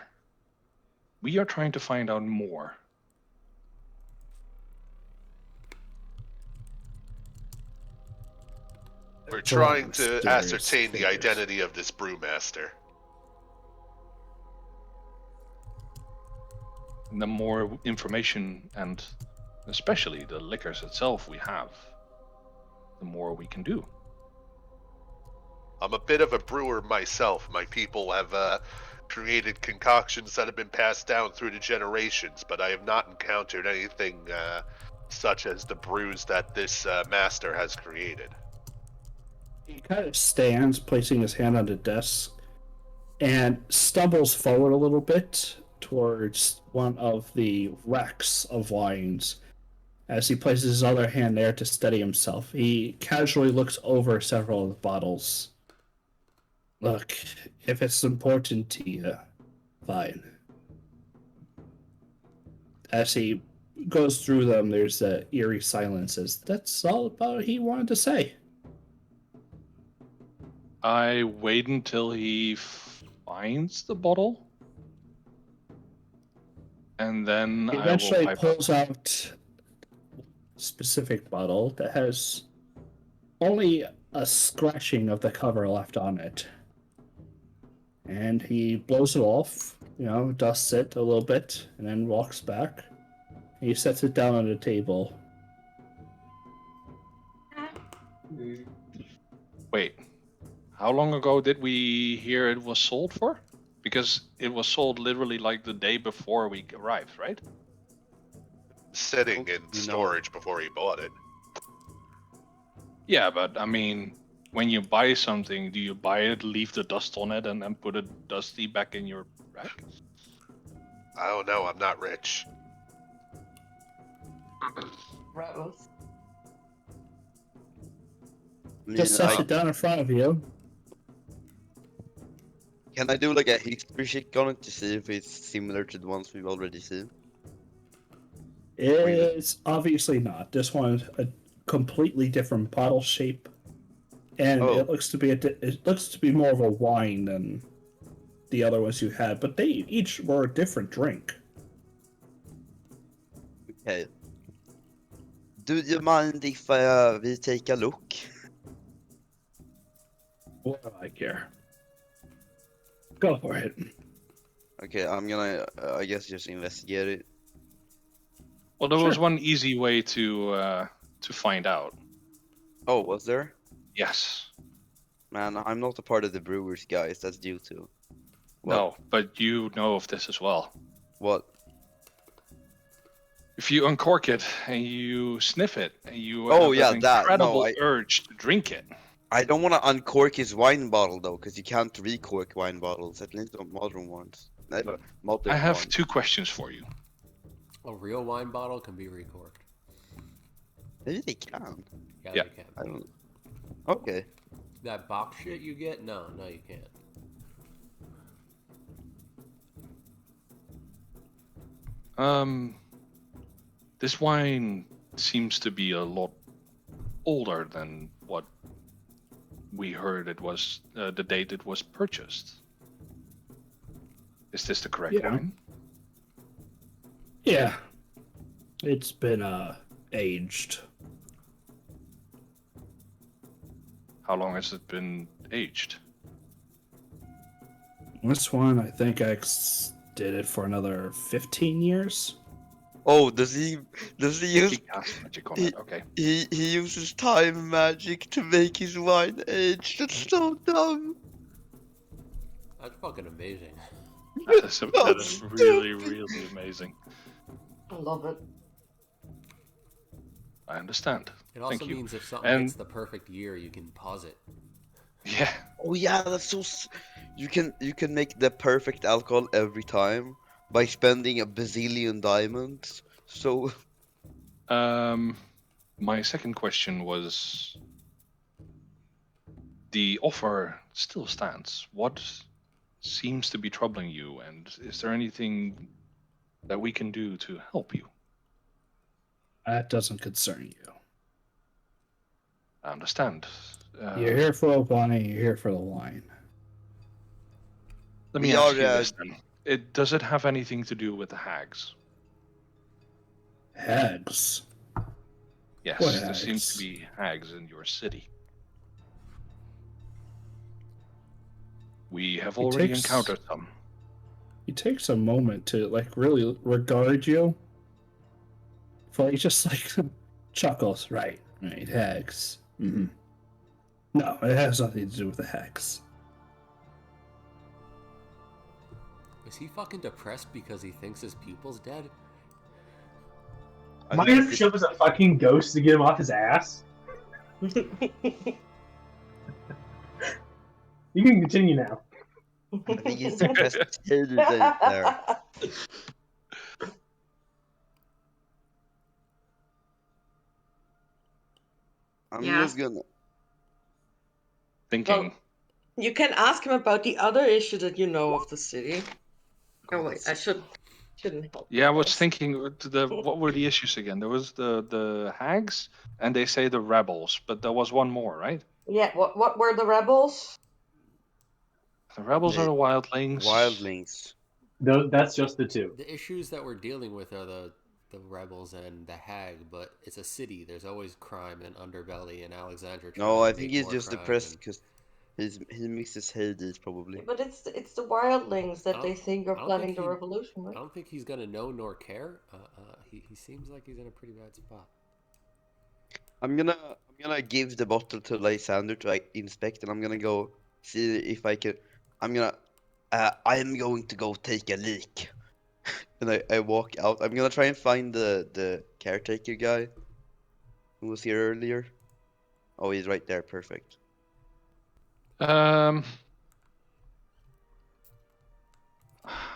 We are trying to find out more. We're It's a lot trying to mysterious ascertain the figures. identity of this brewmaster. And the more information and especially the liquors itself we have, the more we can do. I'm a bit of a brewer myself. My people have created concoctions that have been passed down through the generations, but I have not encountered anything such as the brews that this master has created. He kind of stands, placing his hand on the desk, and stumbles forward a little bit towards one of the racks of wines. As he places his other hand there to steady himself, he casually looks over several of the bottles. Look, if it's important to you, fine. As he goes through them, there's the eerie silences. That's all about he wanted to say. I wait until he finds the bottle, and then He I will eventually pipe up. pulls out a specific bottle that has only a scratching of the cover left on it. And he blows it off, dusts it a little bit, and then walks back. He sets it down on the table. Wait, how long ago did we hear it was sold for? Because it was sold literally like the day before we arrived, right? Sitting in You know. storage before he bought it. Yeah, but I mean, when you buy something, do you buy it, leave the dust on it, and then put it dusty back in your rack? I don't know. I'm not rich. Gross. Just sets it down in front of you. Can I do like a history check on it to see if it's similar to the ones we've already seen? It's obviously not. This one's a completely different bottle shape, and Oh. it looks to be more of a wine than the other ones you had. But they each were a different drink. Okay. Do you mind if we take a look? What do I care? Go for it. Okay, I'm gonna, I guess, just investigate it. Well, there was Sure. one easy way to find out. Oh, was there? Yes. Man, I'm not a part of the brewers, guys. That's due to. What? No, but you know of this as well. What? If you uncork it and you sniff it and you Oh, have yeah, an that. incredible No, urge to drink it, I don't want to uncork his wine bottle though, because you can't recork wine bottles, at least on modern ones. Modern I have ones. 2 questions for you. A real wine bottle can be recorked. Maybe they can. Yeah, Yeah. they can. I don't. Okay. That box shit you get? No, you can't. This wine seems to be a lot older than what we heard it was the date it was purchased. Is this the correct Yeah. wine? Yeah. It's been aged. How long has it been aged? This one, I think I did it for another 15 years. Oh, does he use He cast magic on it. Okay. he uses time magic to make his wine age? That's so dumb. That's fucking amazing. That is So really, stupid. really amazing. I love it. I understand. It also Thank you. means if something And- hits the perfect year, you can pause it. Yeah. Oh yeah, that's so. You can make the perfect alcohol every time by spending a bazillion diamonds. So My second question was, the offer still stands. What seems to be troubling you, and is there anything that we can do to help you? That doesn't concern you. I understand. You're here for the wine, you're here for the wine. Let me We ask are, you this then. Does it have anything to do with the hags? Hags. Yes, What there seem hags? to be hags in your city. We have already takes- encountered some. He takes a moment to like really regard you. But he just like chuckles. Right, hags. Mm-hmm. No, it has nothing to do with the hags. Is he fucking depressed because he thinks his pupil's dead? Am I gonna show up as a fucking ghost to get him off his ass? You can continue now. I think he's depressed there. I'm Yeah. just gonna. Thinking. Well, you can ask him about the other issue that you know of the city. Oh wait, I shouldn't help. Yeah, I you was guys. thinking what were the issues again? There was the hags, and they say the rebels, but there was one more, right? Yeah, what were the rebels? The rebels are the wildlings. Wildlings. That's just the two. The issues that we're dealing with are the rebels and the hag, but it's a city. There's always crime and underbelly, and Alexandra. No, trying I to think make he's more just crime depressed and- because he misses Hades probably. But it's the wildlings that they think are I don't planning think the he- revolution, I right? don't think he's gonna know nor care. He seems like he's in a pretty bad spot. I'm gonna give the bottle to Lysander to inspect, and I'm gonna go see if I can. I'm going to go take a leak, and I walk out. I'm gonna try and find the caretaker guy who was here earlier. Oh, he's right there. Perfect.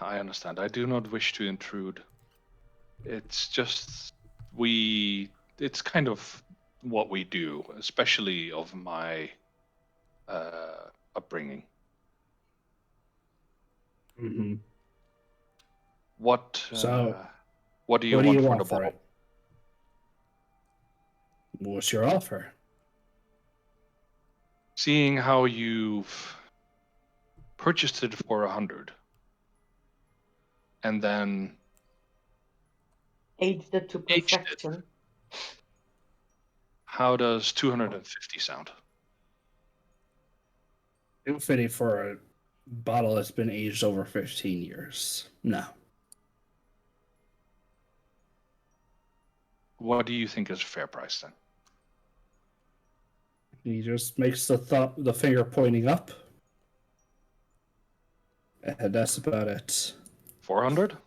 I understand. I do not wish to intrude. It's just it's kind of what we do, especially of my upbringing. Mm-hmm. What So, what do you what want do you for want the for bottle? it? What's your offer? Seeing how you've purchased it for 100, and then Aged it to Aged it. perfection. how does 250 sound? 250 for a bottle that's been aged over 15 years. No. What do you think is a fair price then? He just makes the finger pointing up. And that's about it. 400?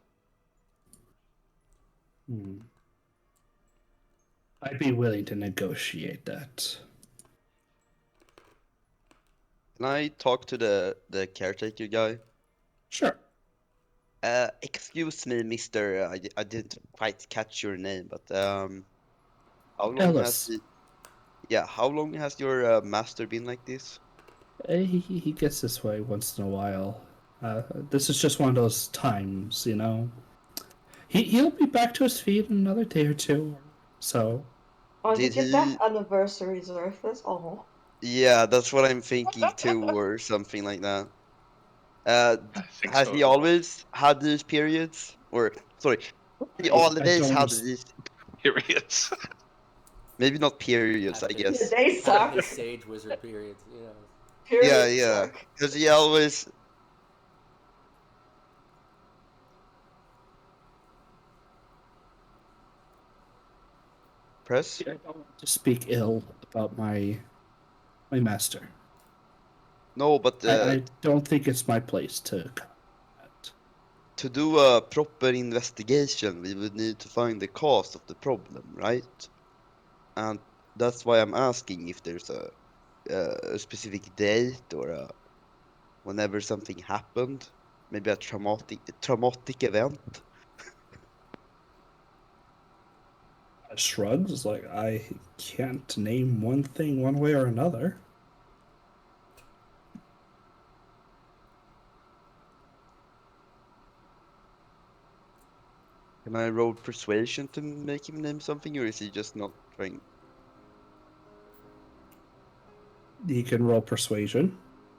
I'd be willing to negotiate that. Can I talk to the caretaker guy? Sure. Excuse me, Mister. I didn't quite catch your name, but how long Ellis. how long has your master been like this? He gets this way once in a while. This is just one of those times, you know. He'll be back to his feet in another day or two. So Oh, Did did your he- death anniversary, Zerthus? Oh. Yeah, that's what I'm thinking too, or something like that. I think Has so he as well. always had these periods? Or, sorry, he I always don't. had these, Periods. maybe not periods, I Having Yeah, guess. they his, suck. having his sage wizard periods, you know. Yeah, Periods yeah. suck. Because he always. Press? I don't want to speak ill about my master. No, but I don't think it's my place to comment. to do a proper investigation, we would need to find the cause of the problem, right? And that's why I'm asking if there's a specific date or whenever something happened, maybe a traumatic event. Shrugs like I can't name one thing one way or another. Can I roll persuasion to make him name something, or is he just not trying? You can roll persuasion.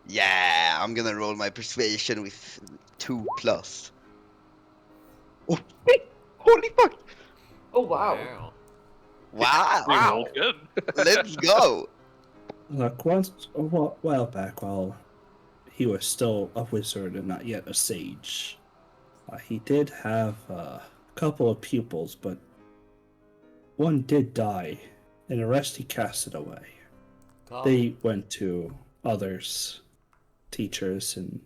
Yeah, I'm gonna roll my persuasion with 2+. Oh, holy fuck! Oh wow. Wow! We rolled good. Let's go! Look, once a while back, while he was still a wizard and not yet a sage, he did have a couple of pupils, but one did die, and the rest he casted away. Common. They went to others, teachers, and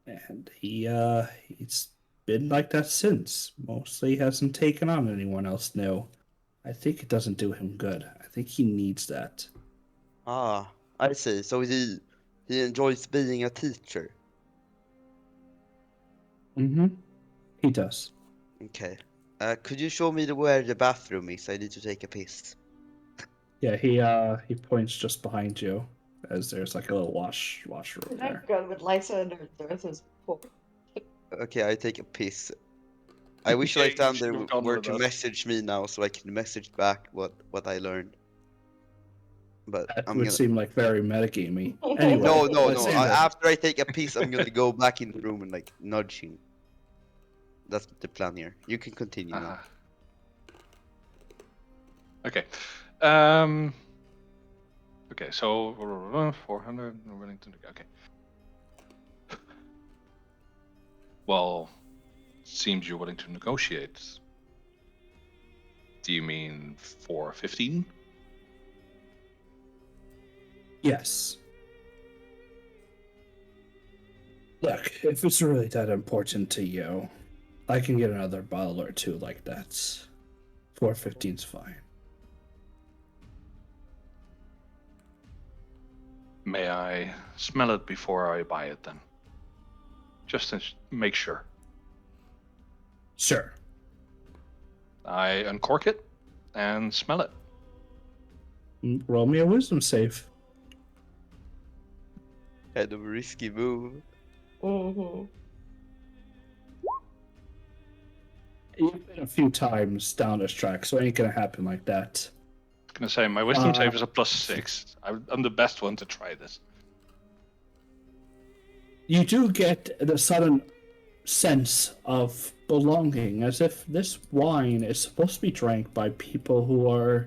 and he's been like that since. Mostly hasn't taken on anyone else new. I think it doesn't do him good. I think he needs that. Ah, I see. So he enjoys being a teacher. Mm-hmm. He does. Okay. Could you show me where the bathroom is? I need to take a piss. Yeah, he points just behind you, as there's like a little washroom there. Thank God with Liza and Earth is poor. Okay, I take a piss. I wish Yeah, you Lysander should have gone were with to us. message me now so I can message back what I learned. But That I'm would gonna. seem like very metagamey. Anyway, No, no, no. Lysander. After I take a piss, I'm gonna go back in the room and like nudge him. That's the plan here. You can continue now. Okay. Okay, so 400 Wellington. Okay. Well, seems you're willing to negotiate. Do you mean 415? Yes. Look, if it's really that important to you, I can get another bottle or two like that. 415's fine. May I smell it before I buy it then? Just to make sure. Sure. I uncork it and smell it. Roll me a wisdom save. Kind of a risky move. Mm-hmm. You've been a few times down this track, so it ain't gonna happen like that. I was gonna say my wisdom save is a +6. I'm the best one to try this. You do get the sudden sense of belonging, as if this wine is supposed to be drank by people who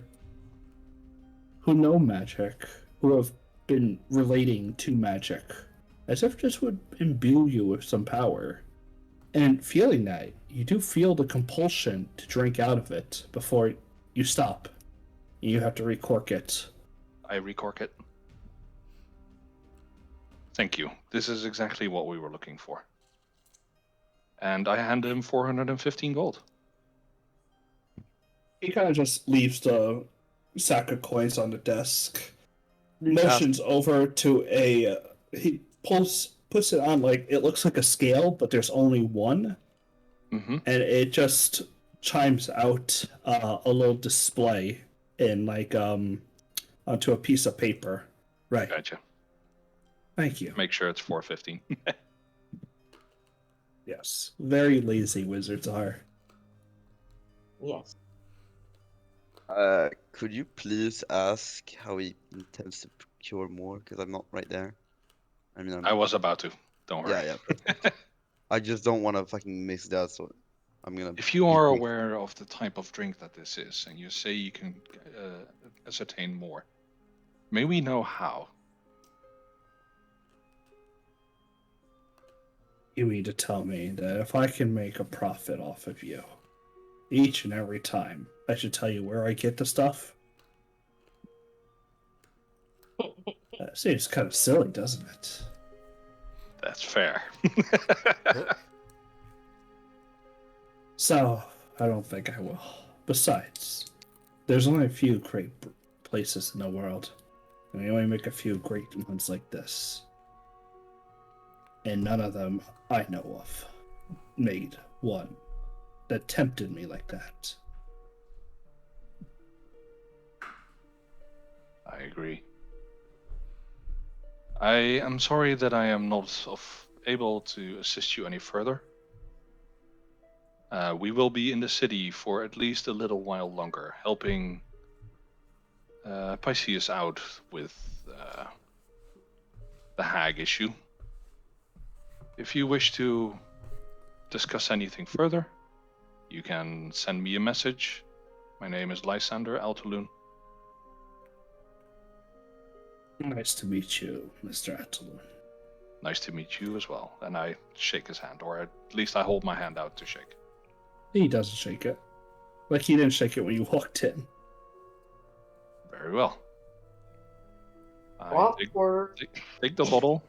know magic, who have been relating to magic, as if this would imbue you with some power. And feeling that, you do feel the compulsion to drink out of it before you stop. You have to recork it. I recork it. Thank you. This is exactly what we were looking for. And I hand him 415 gold. He kind of just leaves the sack of coins on the desk, motions over to a. He puts it on like it looks like a scale, but there's only one, Mm-hmm. and it just chimes out a little display in like onto a piece of paper. Right. Gotcha. Thank you. Make sure it's 415. Yes. Very lazy wizards are. Yes. Could you please ask how he intends to procure more? Because I'm not right there. I mean, I was about to. Don't worry. yeah, perfect. I just don't want to fucking miss that, so I'm gonna. If you be are quick. aware of the type of drink that this is, and you say you can ascertain more, may we know how? You mean to tell me that if I can make a profit off of you each and every time, I should tell you where I get the stuff? That seems kind of silly, doesn't it? That's fair. So, I don't think I will. Besides, there's only a few great places in the world, and we only make a few great ones like this. And none of them I know of made one that tempted me like that. I agree. I am sorry that I am not able to assist you any further. We will be in the city for at least a little while longer, helping Pisces out with the hag issue. If you wish to discuss anything further, you can send me a message. My name is Lysander Altaloon. Nice to meet you, Mr. Attalon. Nice to meet you as well. And I shake his hand, or at least I hold my hand out to shake. He doesn't shake it. Like he didn't shake it when you walked in. Very well. I Awkward. take the bottle.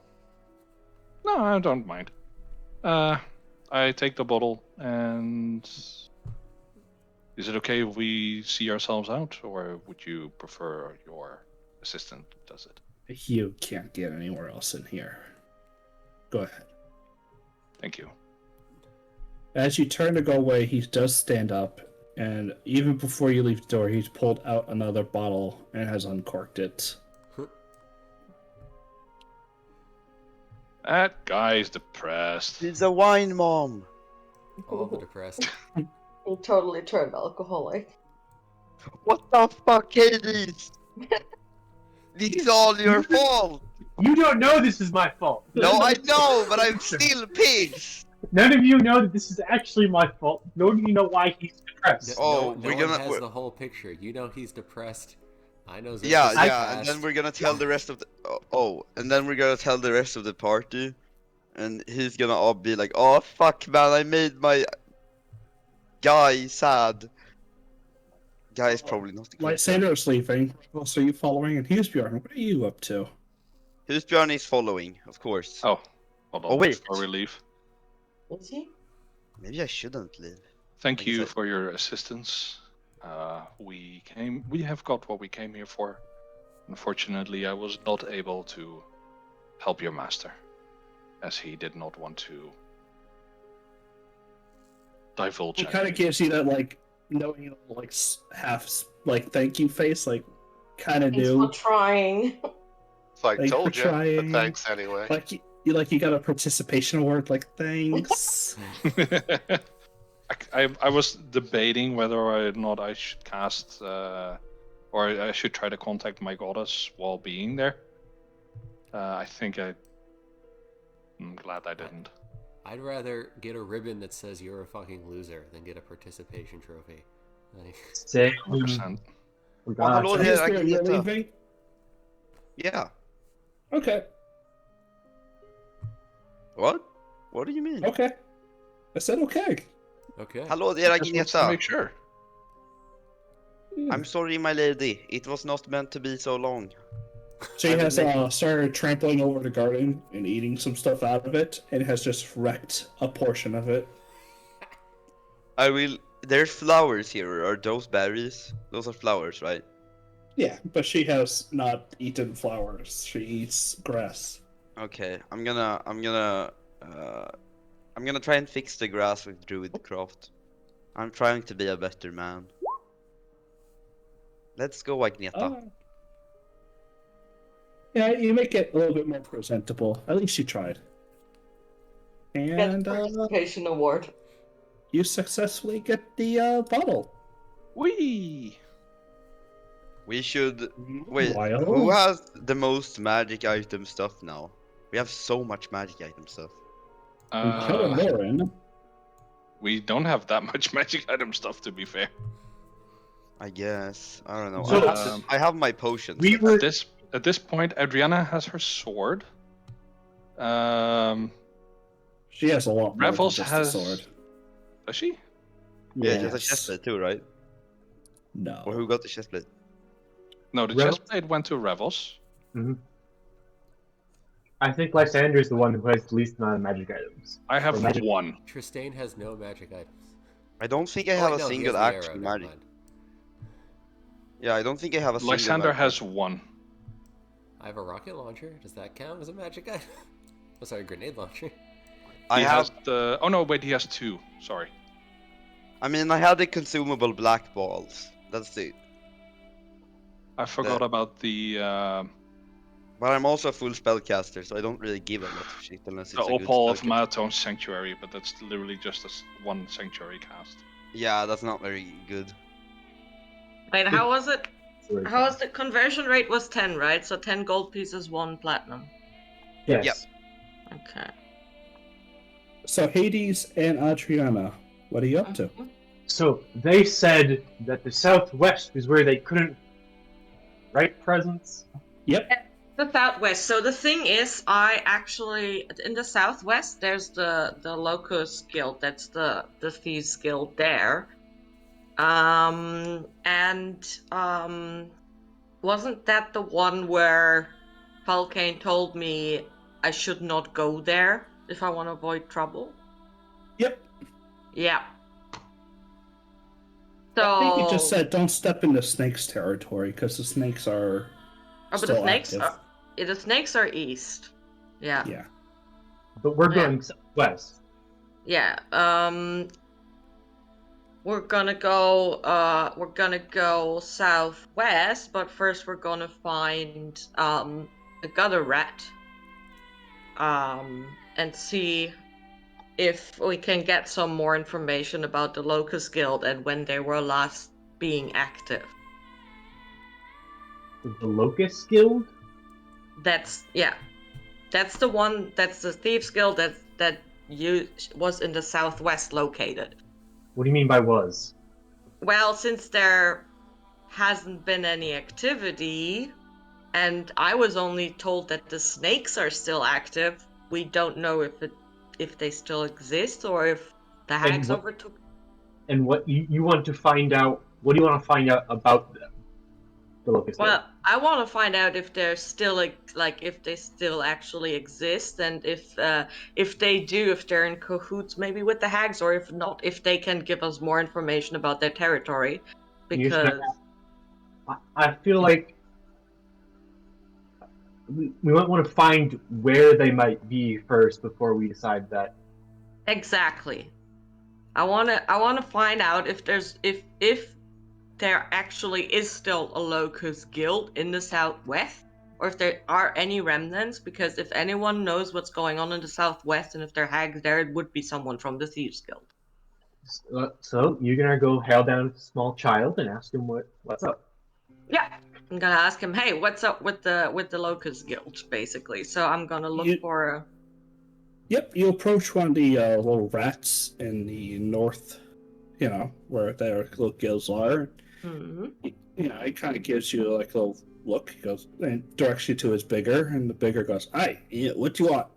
No, I don't mind. I take the bottle, and is it okay if we see ourselves out, or would you prefer your assistant does it? You can't get anywhere else in here. Go ahead. Thank you. As you turn to go away, he does stand up, and even before you leave the door, he's pulled out another bottle and has uncorked it. That guy's depressed. He's a wine mom. All the depressed. He totally turned alcoholic. What the fuck, Hades? This is all your fault. You don't know this is my fault. No, I know, but I'm still pissed. None of you know that this is actually my fault, nor do you know why he's depressed. Oh, no we're one gonna- has we're- the whole picture. You know he's depressed. I know. Zip Yeah, is yeah, depressed. and then we're gonna tell the rest of the and then we're gonna tell the rest of the party, and he's gonna all be like, "Oh fuck, man, I made my guy sad." Guy is probably not the good guy. Lysander is leaving. Well, so you following? And here's Bjorn. What are you up to? Who's Björn is following, of course. Oh, hold on. Oh, wait. Before we leave, Is he? Maybe I shouldn't leave. thank I guess you I- for your assistance. We have got what we came here for. Unfortunately, I was not able to help your master, as he did not want to divulge. He kind of anything. gives you that like knowing like half like thank you face, like kind of Thanks new. for trying. It's like, Thanks for told you, but trying. thanks anyway. Like you got a participation award. Like thanks. I was debating whether or not I should cast, or I should try to contact my goddess while being there. I think I'm glad I didn't. I'd rather get a ribbon that says you're a fucking loser than get a participation trophy. Like, Same. 100%. God. hello So there, here's I Bjorn, can you're get up. leaving? Yeah. Okay. What? What do you mean? Okay. I said okay. okay. Hello there, Just wants to Agneta. make sure. I'm sorry, my lady. It was not meant to be so long. She has started trampling over the garden and eating some stuff out of it, and has just wrecked a portion of it. I will. There's flowers here. Are those berries? Those are flowers, right? Yeah, but she has not eaten flowers. She eats grass. Okay, I'm gonna try and fix the grass with Druidcraft. I'm trying to be a better man. Let's go, Agneta. Yeah, you make it a little bit more presentable. At least you tried. Get And the participation award. you successfully get the bottle. Whee! We should wait. While- Who has the most magic item stuff now? We have so much magic item stuff. Helen Lauren. We don't have that much magic item stuff, to be fair. I guess. I don't know. So- I have my potions. We were At this point, Adriana has her sword. She has a lot more Revels than just has. a sword. Does she? Yeah, she has a Yes. chestplate too, right? No. Or who got the chestplate? No, the Revels? chestplate went to Revels. I think Lysander is the one who has the least amount of magic items. I have Or magic- one. Tristane has no magic items. I don't think I Oh, have wait, a no, he single has the arrow, actual never magic. mind. Yeah, I don't think I have a single Lysander magic. has one. I have a rocket launcher. Does that count as a magic item? Oh, sorry, grenade launcher. I He have. has the. Oh no, wait, he has two. Sorry. I mean, I had the consumable black balls. That's it. I forgot about the But I'm also a full spellcaster, so I don't really give a lot of shit unless it's a good Opal of spellcaster. Monotone Sanctuary, but that's literally just one Sanctuary cast. Yeah, that's not very good. Wait, how was it? Sorry. How was the conversion rate? Was 10, right? So 10 gold pieces, 1 platinum. Yes. Yep. Okay. So Hades and Adriana, what are you up to? So they said that the southwest is where they couldn't write presents. Yep. The southwest. So the thing is, I actually in the southwest there's the Locust Guild. That's the Thieves Guild there. Wasn't that the one where Falcane told me I should not go there if I want to avoid trouble? Yep. Yeah. So I think he just said don't step into snakes territory because the snakes are but still the snakes active. are the snakes are east. Yeah. Yeah. But we're Yeah. going southwest. Yeah. We're gonna go southwest, but first we're gonna find a gutter rat. And see if we can get some more information about the Locust Guild and when they were last being active. The Locust Guild? That's the one. That's the Thieves Guild that was in the southwest located. What do you mean by was? Well, since there hasn't been any activity, and I was only told that the snakes are still active, we don't know if they still exist or if the hags what- overtook. And what you want to find out? What do you want to find out about them? The Locust Well, Guild. I want to find out if they're still if they still actually exist, and if they do, if they're in cahoots maybe with the hags, or if not, if they can give us more information about their territory, You just because I feel like we might want to find where they might be first before we decide that. exactly, I want to find out if there actually is still a Locust Guild in the southwest, or if there are any remnants, because if anyone knows what's going on in the southwest and if there are hags there, it would be someone from the Thieves Guild. So you're gonna go hail down a small child and ask him what's up. Yeah, I'm gonna ask him, hey, what's up with the Locust Guild, basically. So I'm gonna look for. Yep, you approach one of the little rats in the north, where their little guilds are. Mhm. It kind of gives you like a little look. He goes and directs you to his bigger, and the bigger goes, "Hi, what do you want?"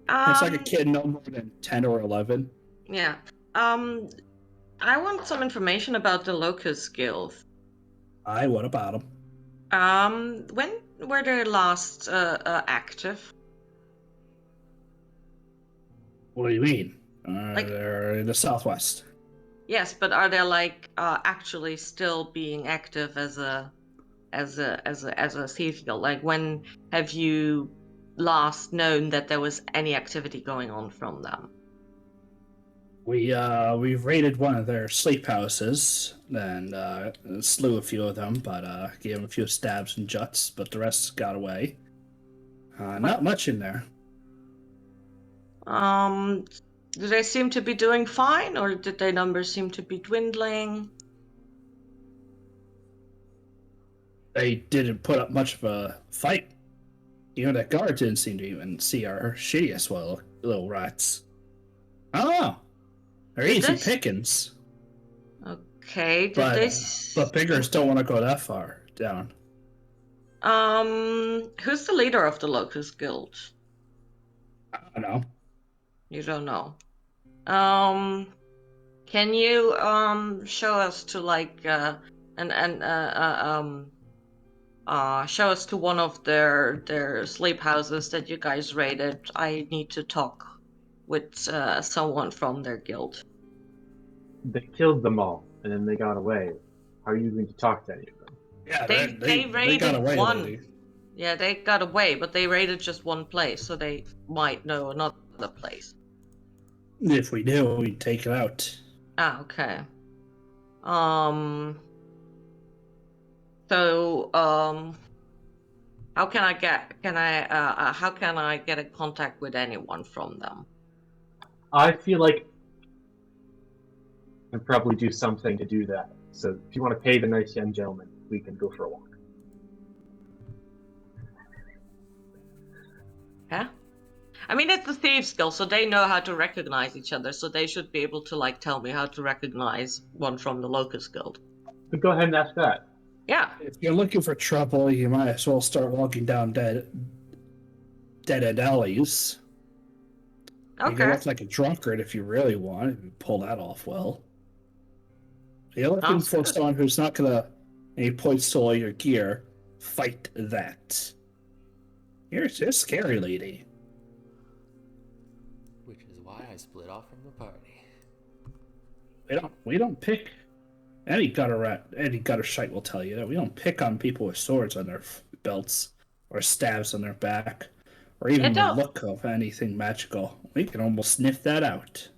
It's like a kid no more than 10 or 11. Yeah. I want some information about the Locust Guild. What about him? When were they last active? What do you mean? They're in the southwest. Yes, but are they actually still being active as a thief guild? Like, when have you last known that there was any activity going on from them? We've raided one of their sleep houses and slew a few of them, but gave them a few stabs and juts, but the rest got away. Not much in there. Do they seem to be doing fine, or did their numbers seem to be dwindling? They didn't put up much of a fight. Even that guard didn't seem to even see our shittiest little rats. I don't know. They're Did easy they- pickings, Okay, did but they... biggers don't want to go that far down. Who's the leader of the Locust Guild? I don't know. You don't know. Can you show us to like show us to one of their sleep houses that you guys raided? I need to talk with someone from their guild. They killed them all, and then they got away. How are you going to talk to any of them? Yeah, They raided got away, one. lady. Yeah, they got away, but they raided just one place, so they might know another place. If we knew, we'd take it out. Ah, okay. So, how can I get in contact with anyone from them? I feel like I can probably do something to do that. So if you want to pay the nice young gentleman, we can go for a walk. Huh? I mean, it's a thieves guild, so they know how to recognize each other, so they should be able to, like, tell me how to recognize one from the Locust Guild. But go ahead and ask that. Yeah. If you're looking for trouble, you might as well start walking down dead-end alleys. You can Okay. look like a drunkard if you really want, if you pull that off well. You're looking Sounds for good. someone who's not gonna, and he points to all your gear, fight that. You're a scary lady. Which is why I split off from the party. We don't pick. Any gutter shite will tell you that we don't pick on people with swords on their belts or stabs on their back or even the look of anything magical. We can almost sniff that out.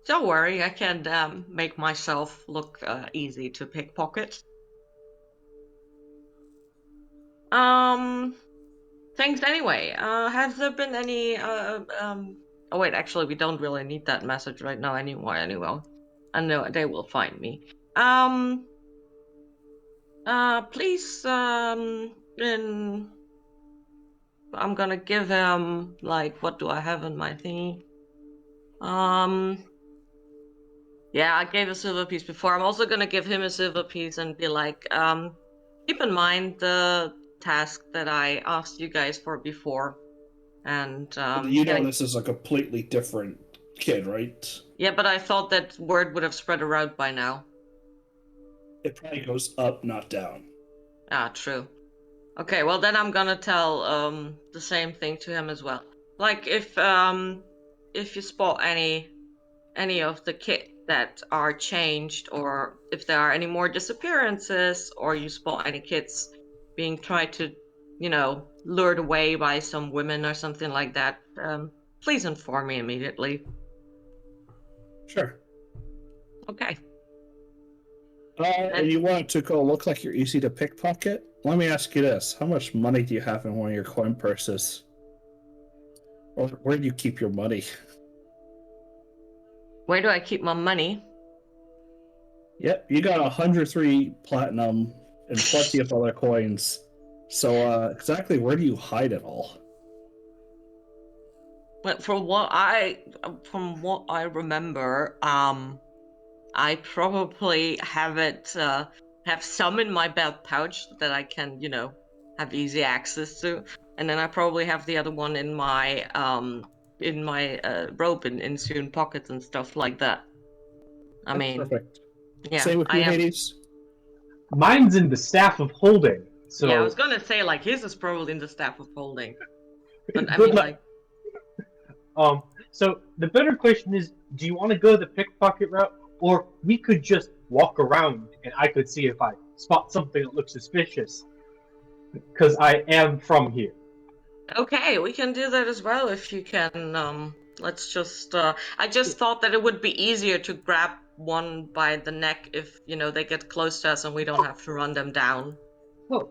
Don't worry, I can make myself look easy to pickpocket. Thanks anyway. Has there been any oh wait, actually we don't really need that message right now anymore anyway. I know they will find me. Please, in... I'm gonna give him, like, what do I have in my thingy? Yeah, I gave a silver piece before. I'm also gonna give him a silver piece and be like, keep in mind the task that I asked you guys for before. And, This is a completely different kid, right? Yeah, but I thought that word would have spread around by now. It probably goes up, not down. Ah, true. Okay, well then I'm gonna tell the same thing to him as well. Like if you spot any of the kit that are changed, or if there are any more disappearances, or you spot any kids being tried to, lured away by some women or something like that, please inform me immediately. Sure. Okay. And you want it to go look like you're easy to pickpocket? Let me ask you this. How much money do you have in one of your coin purses? Or where do you keep your money? Where do I keep my money? Yep, you got 103 platinum and plenty of other coins. So, exactly where do you hide it all? But from what I remember, I probably have some in my belt pouch that I can, have easy access to, and then I probably have the other one in my robe in ensuing pockets and stuff like that. I mean, perfect. yeah, Same with you, Hades. Mine's in the staff of holding. So yeah, I was gonna say like his is probably in the staff of holding, but I Good mean luck. like. So the better question is, do you want to go the pickpocket route, or we could just walk around and I could see if I spot something that looks suspicious? Because I am from here. Okay, we can do that as well if you can. Let's just. I just thought that it would be easier to grab one by the neck if they get close to us and we don't have to run them down. Well,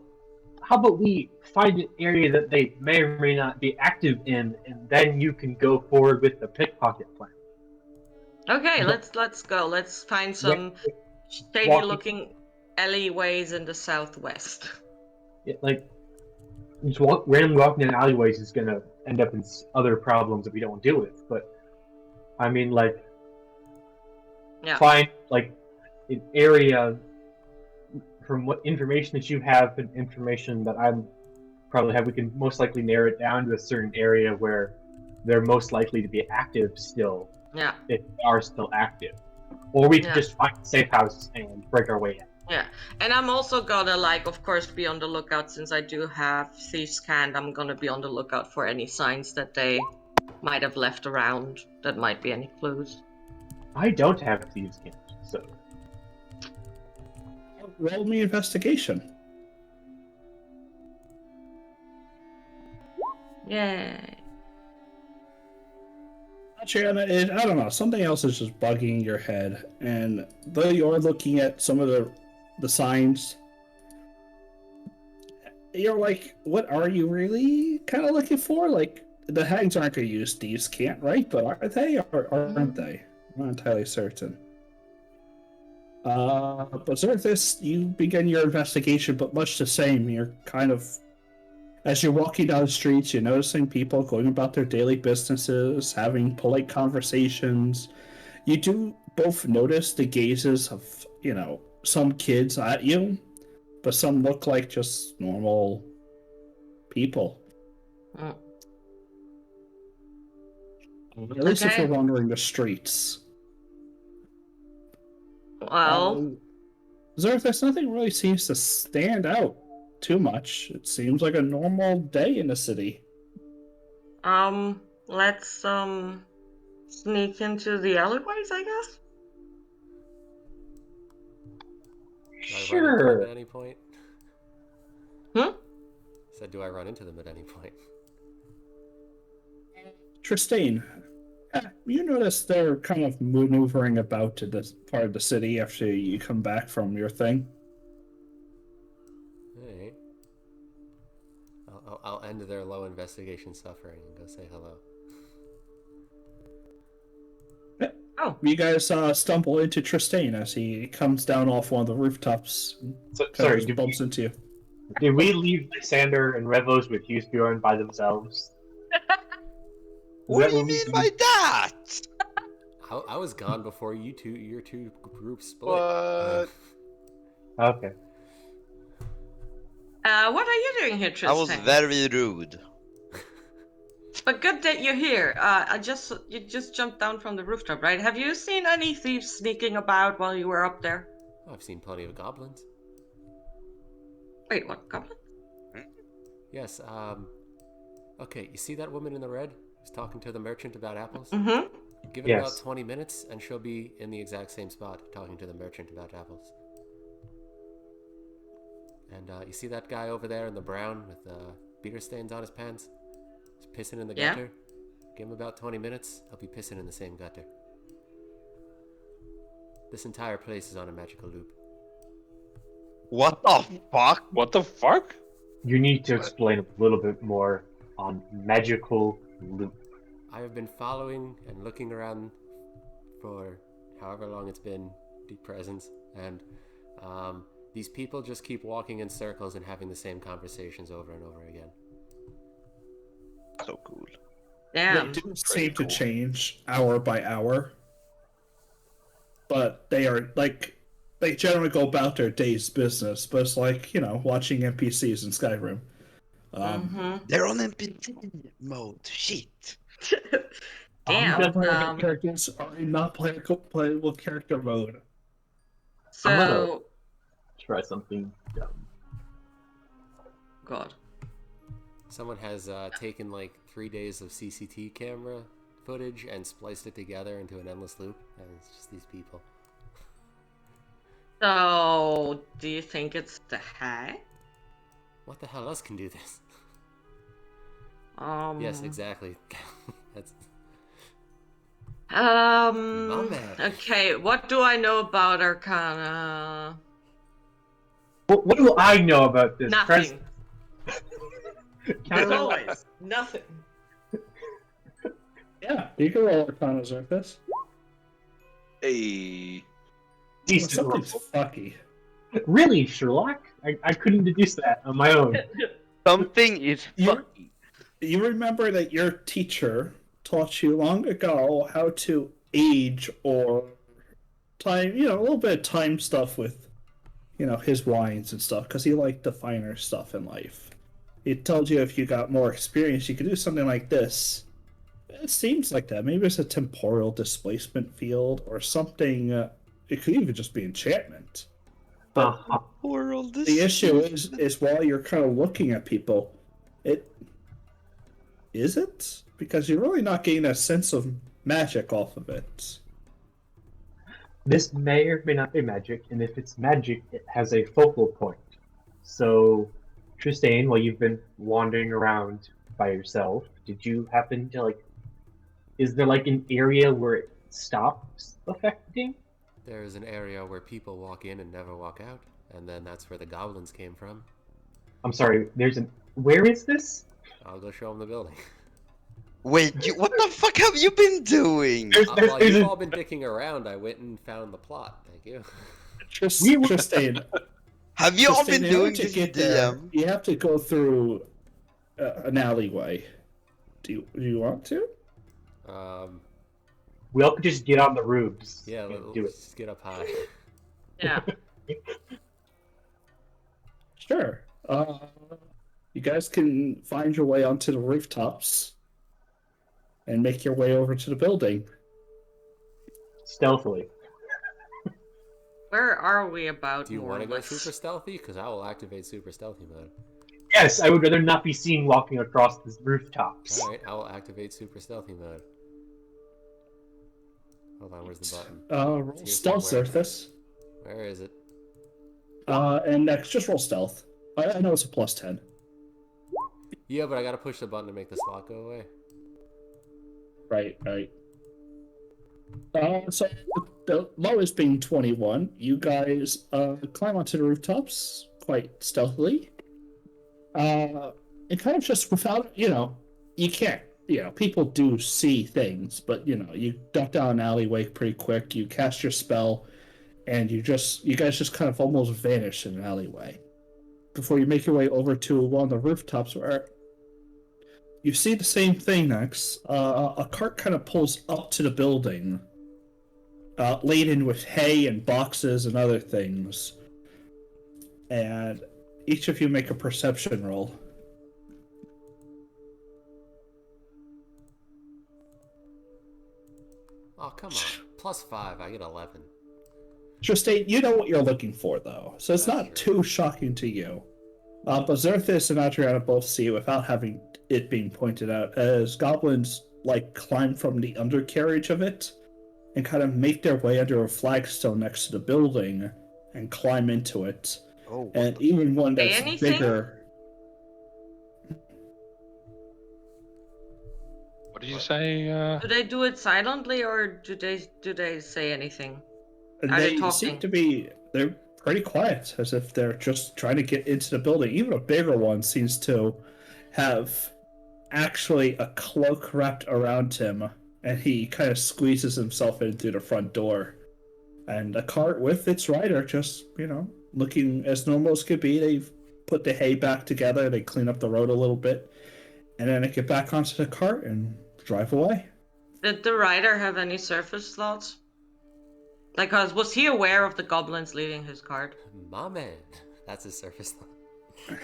how about we find an area that they may or may not be active in, and then you can go forward with the pickpocket plan. Okay, But- let's go. Let's find some shady walking- looking. alleyways in the southwest. Like, just randomly walking in alleyways is gonna end up in other problems that we don't want to deal with. But I mean, like, Yeah. find like an area from what information that you have and information that I'm probably have. We can most likely narrow it down to a certain area where they're most likely to be active still, Yeah. if they are still active, or we can Yeah. just find a safe house and break our way in. Yeah, and I'm also gonna, like, of course, be on the lookout since I do have thieves' cant. I'm gonna be on the lookout for any signs that they might have left around that might be any clues. I don't have thieves' cant, so Roll me investigation. Yay. Gianna, I don't know, something else is just bugging your head, and though you're looking at some of the signs, you're like, what are you really kind of looking for? Like, the hags aren't going to use thieves' cant, right? But are they, or aren't they? I'm not entirely certain. But Zerthis, you begin your investigation, but much the same. You're kind of, as you're walking down the streets, you're noticing people going about their daily businesses, having polite conversations. You do both notice the gazes of, some kids at you, but some look like just normal people. Mm. At least if Okay. you're wandering the streets. Well, Zerthis, nothing really seems to stand out too much. It seems like a normal day in the city. let's sneak into the alleyways, I guess. Do I run into them sure. at any point? Said, do I run into them at any point? Tristane, you notice they're kind of maneuvering about to this part of the city after you come back from your thing. Hey. I'll end their low investigation suffering and go say hello. Oh. You guys stumble into Tristane as he comes down off one of the rooftops and Sorry, bumps into you. did we leave Lysander and Revos with Hughesbjorn by themselves? What do you mean by that? I was gone before your two groups split. What? Okay. What are you doing here, Tristan? I was very rude. But good that you're here. You just jumped down from the rooftop, right? Have you seen any thieves sneaking about while you were up there? I've seen plenty of goblins. Wait, what? Goblin? Yes, okay, you see that woman in the red who's talking to the merchant about apples? Mm-hmm. Give it Yes. about 20 minutes and she'll be in the exact same spot talking to the merchant about apples. And you see that guy over there in the brown with beater stains on his pants? He's pissing in the Yeah. gutter. Give him about 20 minutes, he'll be pissing in the same gutter. This entire place is on a magical loop. What the fuck? What the fuck? You need to explain a little bit more on magical loop. I have been following and looking around for however long it's been, deep presence, and these people just keep walking in circles and having the same conversations over and over again. So cool. Damn. They do seem to change hour by hour, but they are like, they generally go about their day's business, but it's like, watching NPCs in Skyrim. They're on NPC mode. Shit. Damn. Unplayable characters are in not playable character mode. I'm gonna- So, Try something dumb. God. Someone has taken like 3 days of CCT camera footage and spliced it together into an endless loop, and it's just these people. So, do you think it's the hag? What the hell else can do this? Mm. Yes, exactly. That's My bad. Okay, what do I know about Arcana? What do I know about this? Nothing. As I- always, nothing. Yeah, you can roll Arcana Zerthis. Hey. Decent roll. Something's fucky. Really, Sherlock? I couldn't deduce that on my own. Something is You- fucking. You remember that your teacher taught you long ago how to age or time, a little bit of time stuff with, his wines and stuff, because he liked the finer stuff in life. He told you if you got more experience, you could do something like this. It seems like that. Maybe it's a temporal displacement field or something. It could even just be enchantment. But World the issue is while you're kind of looking at people, it is it? Because you're really not getting a sense of magic off of it. This may or may not be magic, and if it's magic, it has a focal point. So, Tristane, while you've been wandering around by yourself, did you happen to, is there, an area where it stops affecting? There's an area where people walk in and never walk out, and then that's where the goblins came from. I'm sorry, where is this? I'll go show them the building. Wait, what the fuck have you been doing? While you've all been dicking around, I went and found the plot. Thank you. Tristane, Have you all Tristane, been in order doing to this, get there, DM? you have to go through an alleyway. Do you want to? We all could just get on the roofs. Yeah, and let's do it. just get up high. Yeah. Sure. You guys can find your way onto the rooftops and make your way over to the building. Stealthily. Where are we about? Do you more want to or go less? super stealthy? Because I will activate super stealthy mode. Yes, I would rather not be seen walking across the rooftops. Alright, I will activate super stealthy mode. Hold on, where's the button? Roll Here stealth, somewhere. Zerthus. Where is it? And next, just roll stealth. I know it's a plus 10. Yeah, but I gotta push the button to make the slot go away. Right. So the lowest being 21, you guys climb onto the rooftops quite stealthily. And kind of just without, you can't, people do see things, but you duck down an alleyway pretty quick, you cast your spell, and you guys just kind of almost vanish in an alleyway before you make your way over to one of the rooftops where you see the same thing next. A cart kind of pulls up to the building, laden with hay and boxes and other things. And each of you make a perception roll. Oh, come on. +5, I get 11. Tristane, you know what you're looking for, though, so it's That's not true. too shocking to you. But Zerthus and Adriana both see it without having it being pointed out, as goblins climb from the undercarriage of it and kind of make their way under a flagstone next to the building and climb into it. Oh, And even one that's anything? bigger. What did you say? Do they do it silently or do they say anything? Are they They talking? seem to be. They're pretty quiet, as if they're just trying to get into the building. Even a bigger one seems to have actually a cloak wrapped around him, and he kind of squeezes himself in through the front door. And a cart with its rider just, looking as normal as could be. They've put the hay back together, they clean up the road a little bit, and then they get back onto the cart and drive away. Did the rider have any surface slots? Was he aware of the goblins leaving his cart? My man. That's his surface slot.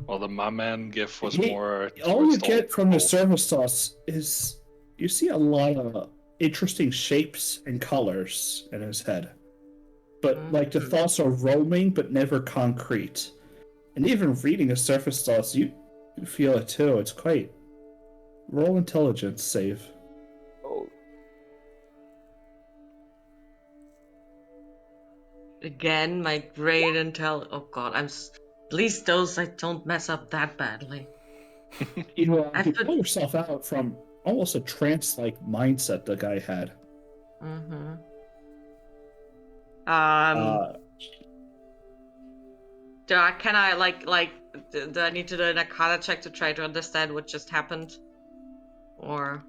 Well, the my man gif was He- more. All towards you get from the old- service sauce is you see a lot of interesting shapes and colors in his head. But the thoughts are roaming but never concrete. And even reading a surface thoughts, you feel it too. It's quite. Roll intelligence save. oh. Again, my great intel. Oh god, at least those I don't mess up that badly. You I've pull yourself out from almost a trance-like mindset the guy had. Mm-hmm. Do I need to do an Arcana check to try to understand what just happened? Or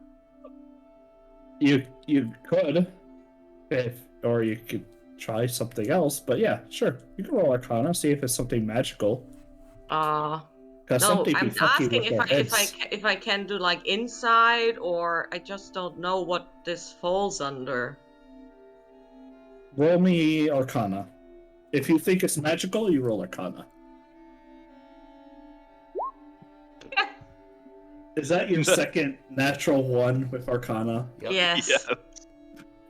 You could, or you could try something else. But yeah, sure. You can roll Arcana, see if it's something magical. Because No, something be I'm fucking asking with if our heads. if I can do like inside, or I just don't know what this falls under. Roll me Arcana. If you think it's magical, you roll Arcana. Is that your second natural one with Arcana? Yep. Yes. Yeah.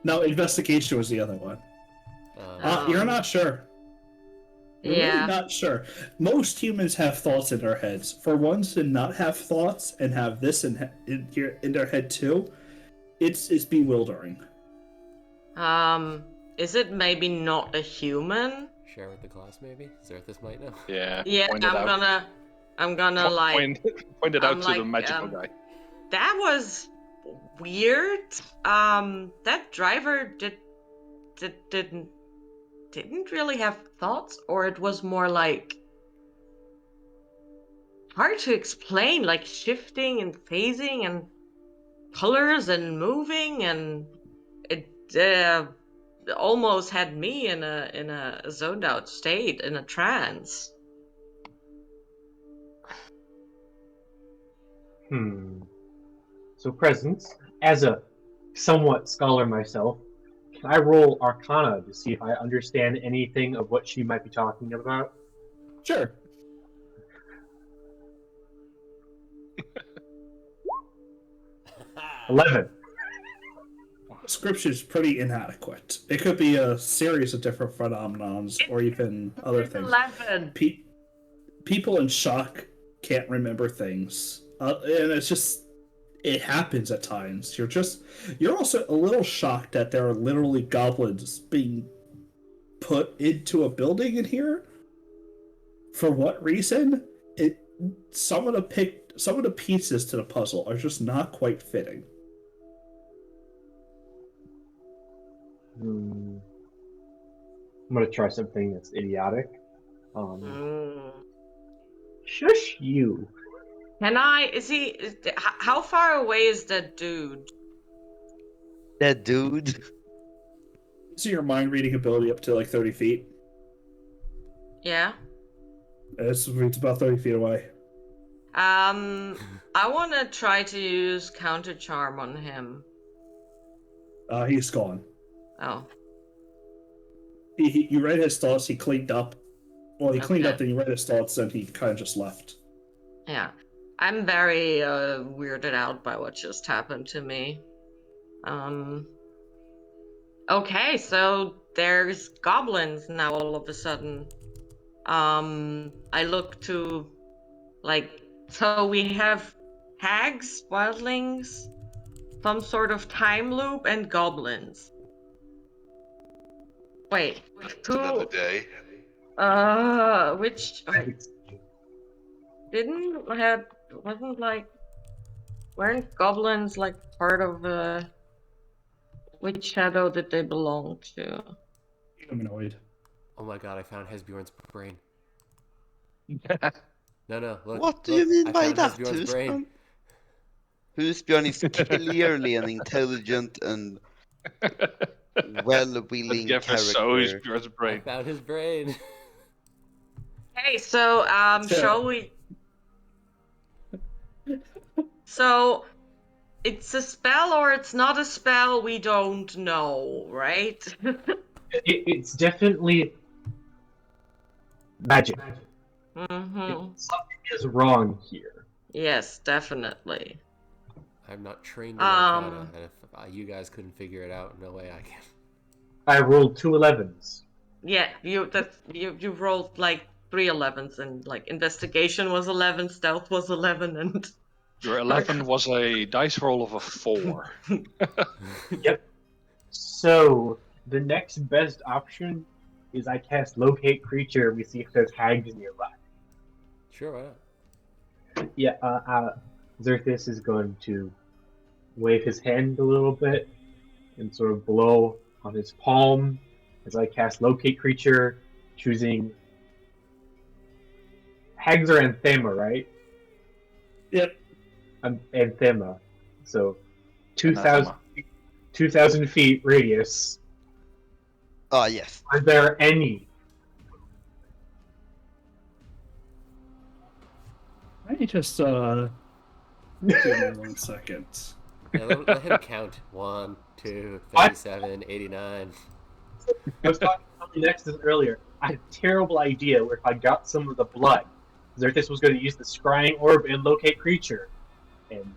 No, Investigation was the other one. You're not sure. You're really Yeah. not sure. Most humans have thoughts in their heads. For ones to not have thoughts and have this in their head too, it's bewildering. Is it maybe not a human? Share with the class, maybe? Zerthis might know. Yeah. Yeah, Point it out. I'm gonna like. Point it out I'm to like, the magical guy. That was weird. That driver didn't really have thoughts, or it was more like hard to explain, like shifting and phasing and colors and moving, and it almost had me in a zoned out state, in a trance. So presence, as a somewhat scholar myself, can I roll Arcana to see if I understand anything of what she might be talking about? Sure. Ah. 11. Description is pretty inadequate. It could be a series of different phenomenons, or even other things. 11. People in shock can't remember things, and it's just it happens at times. You're also a little shocked that there are literally goblins being put into a building in here. For what reason? Some of the pieces to the puzzle are just not quite fitting. I'm gonna try something that's idiotic. Shush you. Can I? How far away is that dude? That dude. So your mind reading ability up to like 30 feet. Yeah. It's about 30 feet away. I want to try to use counter charm on him. He's gone. Oh. You read his thoughts. He cleaned up. Well, he cleaned Okay. up, then you read his thoughts, and he kind of just left. Yeah. I'm very weirded out by what just happened to me. Okay, so there's goblins now all of a sudden. I look to, so we have hags, wildlings, some sort of time loop, and goblins. Wait, It's another day. which weren't goblins like part of which shadow did they belong to? Humanoid. Oh my god, I found Hesbjorn's brain. No, look. What do you mean I by found that, Hesbjorn's brain. Husbjörn is clearly an intelligent and well-willing Give her so his character. pure I brain. found his brain. Hey, so shall we? So it's a spell or it's not a spell, we don't know, right? It's definitely magic. Mm-hmm. Something is wrong here. Yes, definitely. I'm not trained in Arcana, and if you guys couldn't figure it out, no way I can. I rolled 2 11s. Yeah, you rolled like 3 11s, and like investigation was 11, stealth was 11, and Your 11 was a dice roll of a 4. Yep. So the next best option is I cast locate creature. We see if there's hags nearby. Sure, why not? Yeah. Xerthis is going to wave his hand a little bit and sort of blow on his palm as I cast locate creature, choosing hags or anthema, right? Yep. Anthema. So Anathema. 2,000 feet radius. Yes. Are there any? Let me just give me 1 second. Yeah, let him count. 1, 2, I- 37, 89. I was talking to somebody next to this earlier. I had a terrible idea where if I got some of the blood, Xerxes was going to use the scrying orb and locate creature, and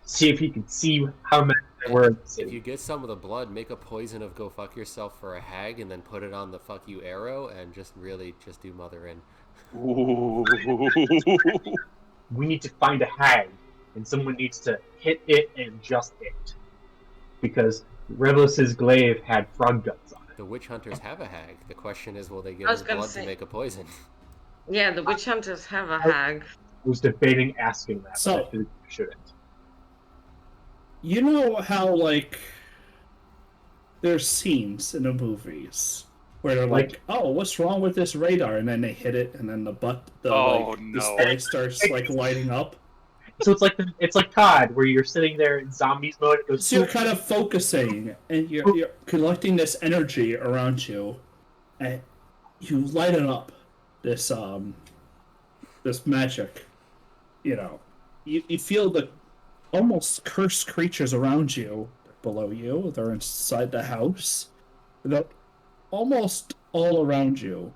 see if he could see how many there were in the If city. you get some of the blood, make a poison of go fuck yourself for a hag, and then put it on the fuck you arrow, and just do mother in. Ooh. We need to find a hag, and someone needs to hit it and just it. Because Revelus's glaive had frog guts on it. The witch hunters have a hag. The question is, will they give I was her gonna blood say- to make a poison? Yeah, the witch hunters have a hag. I was debating asking that, So- but I figured I shouldn't. You know how, like, there's scenes in the movies where they're like, oh, what's wrong with this radar? And then they hit it, and then the Oh, no. display starts, like, lighting up. So it's like COD, where you're sitting there in zombies mode. It goes. So you're kind of focusing, and you're collecting this energy around you, and you light it up. This magic, you feel the almost cursed creatures around you, below you. They're inside the house. They're almost all around you.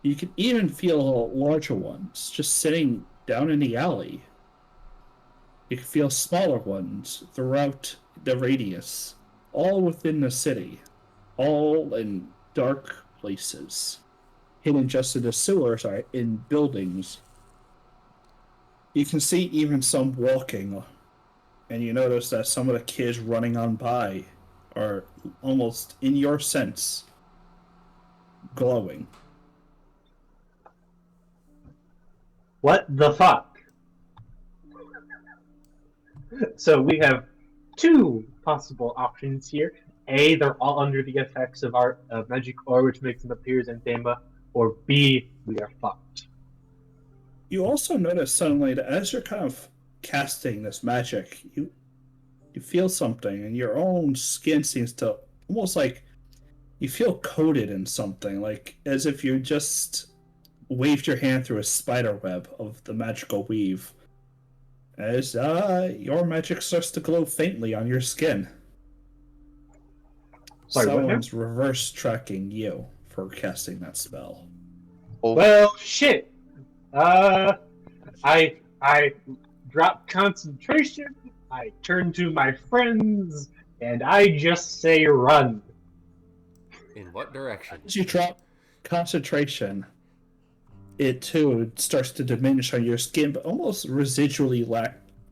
You can even feel larger ones just sitting down in the alley. You can feel smaller ones throughout the radius, all within the city, all in dark places, hidden just in the sewers, or in buildings. You can see even some walking, and you notice that some of the kids running on by are almost, in your sense, glowing. What the fuck? So we have two possible options here. A, they're all under the effects of our magic ore, which makes them appear as anthema. Or B, we are fucked. You also notice suddenly that as you're kind of casting this magic, you feel something, and your own skin seems to almost like you feel coated in something, like as if you just waved your hand through a spider web of the magical weave. As your magic starts to glow faintly on your skin. Sorry, what now? Someone's reverse tracking you for casting that spell. Oh, Well, shit. I drop concentration. I turn to my friends, and I just say run. In what direction? As you drop concentration, it too starts to diminish on your skin, but almost residually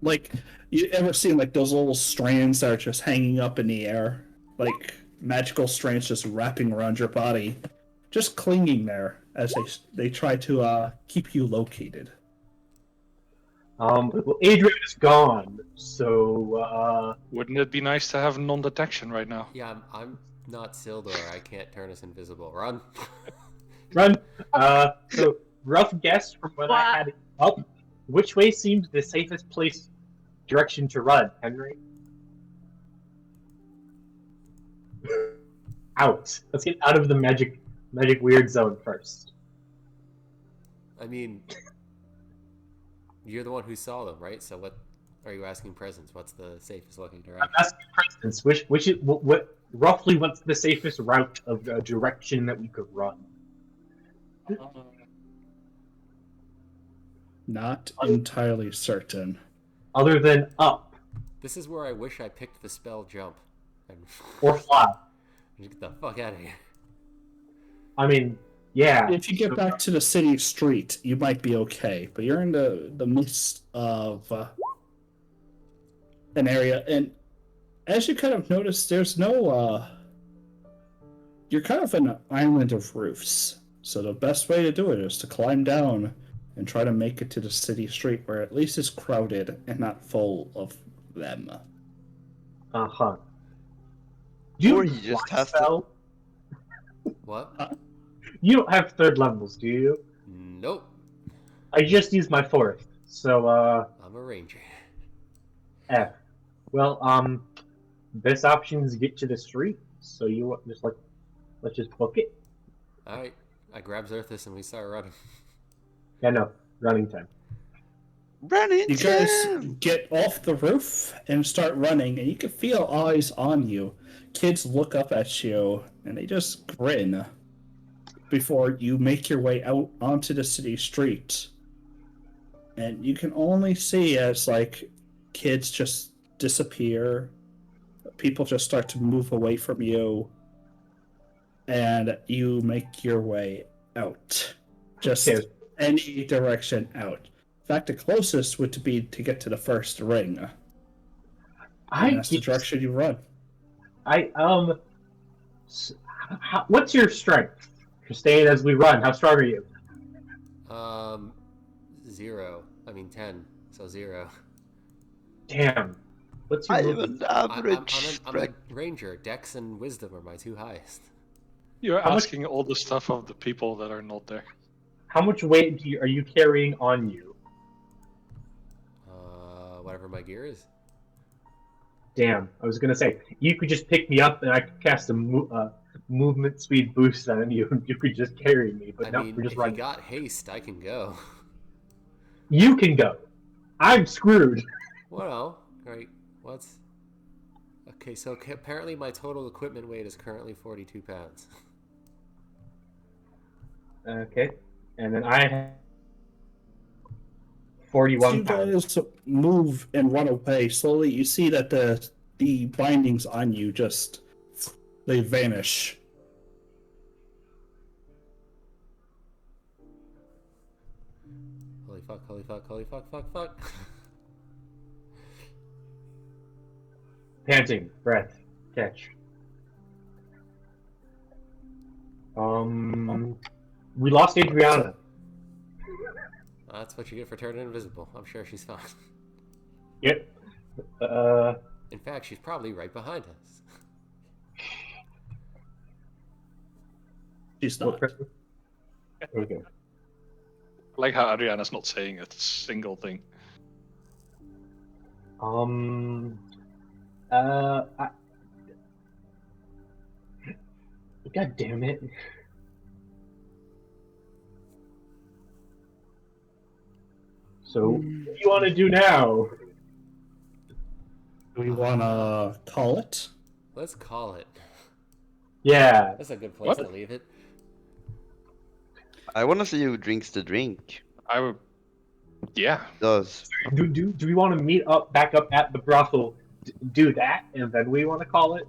like you ever seen like those little strands that are just hanging up in the air, like magical strands just wrapping around your body, just clinging there as they try to keep you located. Well, Adrian is gone, so Wouldn't it be nice to have non-detection right now? Yeah, I'm not Sildor. I can't turn us invisible. Run. run. So rough guess from when I had it up. Which way seems the safest direction to run, Henry? Out. Let's get out of the magic weird zone first. I mean, you're the one who saw them, right? So what are you asking presents? What's the safest looking I'm direction? asking for instance, what roughly what's the safest route of direction that we could run? Not entirely certain. Other than up This is where I wish I picked the spell jump. And or fly. get the fuck out of here. I mean, yeah. If you get back to the city street, you might be okay, but you're in the midst of an area, and as you kind of notice, there's no you're kind of in an island of roofs, so the best way to do it is to climb down and try to make it to the city street, where at least it's crowded and not full of them. Uh-huh. Or he just has to- spell? What? You don't have third levels, do you? Nope. I just used my fourth, so I'm a ranger. F. Well, best option is get to the street. So you just like Let's just book it. All right, I grab Zerthus and we start running. Yeah, no, running time. Running You guys jam! get off the roof and start running, and you can feel eyes on you. Kids look up at you, and they just grin before you make your way out onto the city street. And you can only see as, like, kids just disappear, people just start to move away from you, and you make your way out. Just Okay. any direction out. In fact, the closest would be to get to the first ring. And that's the direction you run. What's your strength? Staying as we run. How strong are you? 0. I mean 10. So 0. Damn. What's your I'm movement? an average. I'm a ranger. Dex and wisdom are my 2 highest. You're How much- asking all the stuff of the people that are not there. How much weight are you carrying on you? Whatever my gear is. Damn. I was gonna say you could just pick me up and I could cast a movement speed boost on you, and you could just carry me. But I no, mean, we're just if running. you got haste, I can go. You can go. I'm screwed. Well, right. What's... Okay, so apparently my total equipment weight is currently 42 pounds. Okay. And then I have As 41 you pounds. guys move and run away, slowly you see that the bindings on you just they vanish. Holy fuck, holy fuck, holy fuck, fuck, fuck. Panting, breath, catch. We lost Adriana. That's what you get for turning invisible. I'm sure she's fine. Yep. In fact, she's probably right behind us. She's not. Okay. I like how Adriana's not saying a single thing. God damn it. So, what do you want to do now? Do we want to call it? Let's call it. Yeah. That's a good place What? to leave it. I wanna see who drinks the drink. I would. Yeah. Does. Do we want to meet up back up at the brothel, do that, and then we want to call it?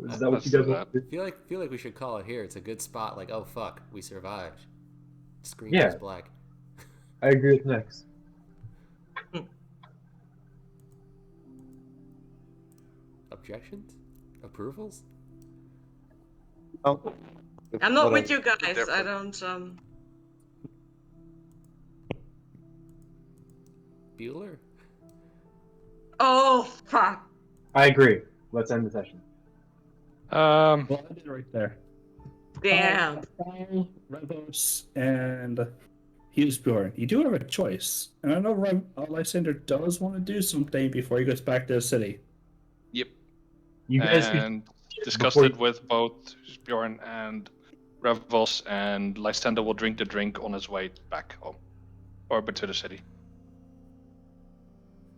Is that what Let's you guys do want to do? Feel like we should call it here. It's a good spot. Like, oh fuck, we survived. Screen Yeah. goes black. I agree with Nex. Objections? Approvals? Oh. I'm not with you guys. Different. I don't. Bueller? Oh fuck! I agree. Let's end the session. Um. Well, I did it right there. Damn. Revos and Hughesbjorn. You do have a choice. And I know Lysander does want to do something before he goes back to the city. Yep. You guys could And discussed before it with both Bjorn and Revos, and Lysander will drink the drink on his way back home, or back to the city.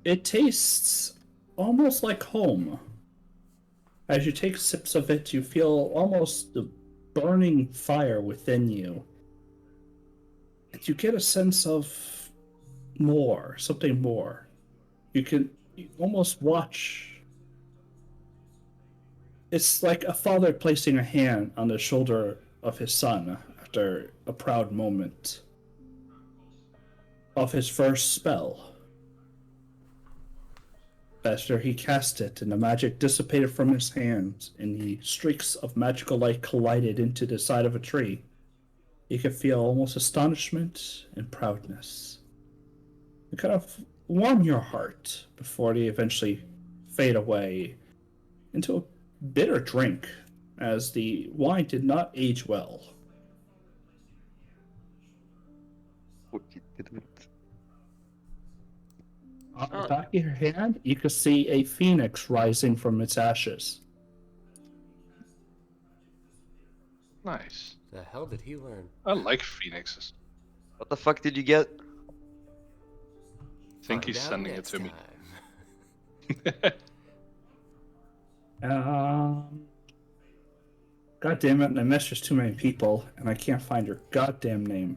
It tastes almost like home. As you take sips of it, you feel almost the burning fire within you. And you get a sense of more, something more. You almost watch. It's like a father placing a hand on the shoulder of his son after a proud moment of his first spell. After he cast it, and the magic dissipated from his hands, and the streaks of magical light collided into the side of a tree, you could feel almost astonishment and proudness. It kind of warm your heart before they eventually fade away into a bitter drink, as the wine did not age well. On the back of your hand, you can see a phoenix rising from its ashes. Nice. The hell did he learn? I like phoenixes. What the fuck did you get? I think Find he's out sending it next to me. time. God damn it, and I messaged too many people, and I can't find your goddamn name.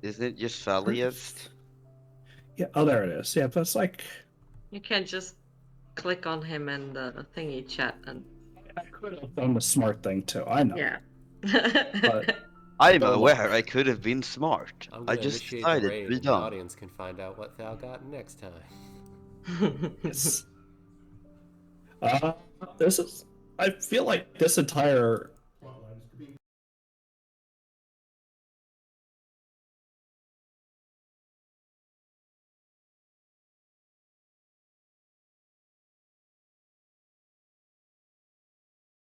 Isn't it just Falliest? Yeah, oh, there it is. Yeah, but it's like... You can just click on him in the thingy chat and I could have done the smart thing, too. I know. yeah. I'm Don't aware look. I could have been smart. I'm I gonna just initiate the decided to raid, be and the dumb. audience can find out what Thal got next time. Yes. This is... I feel like this entire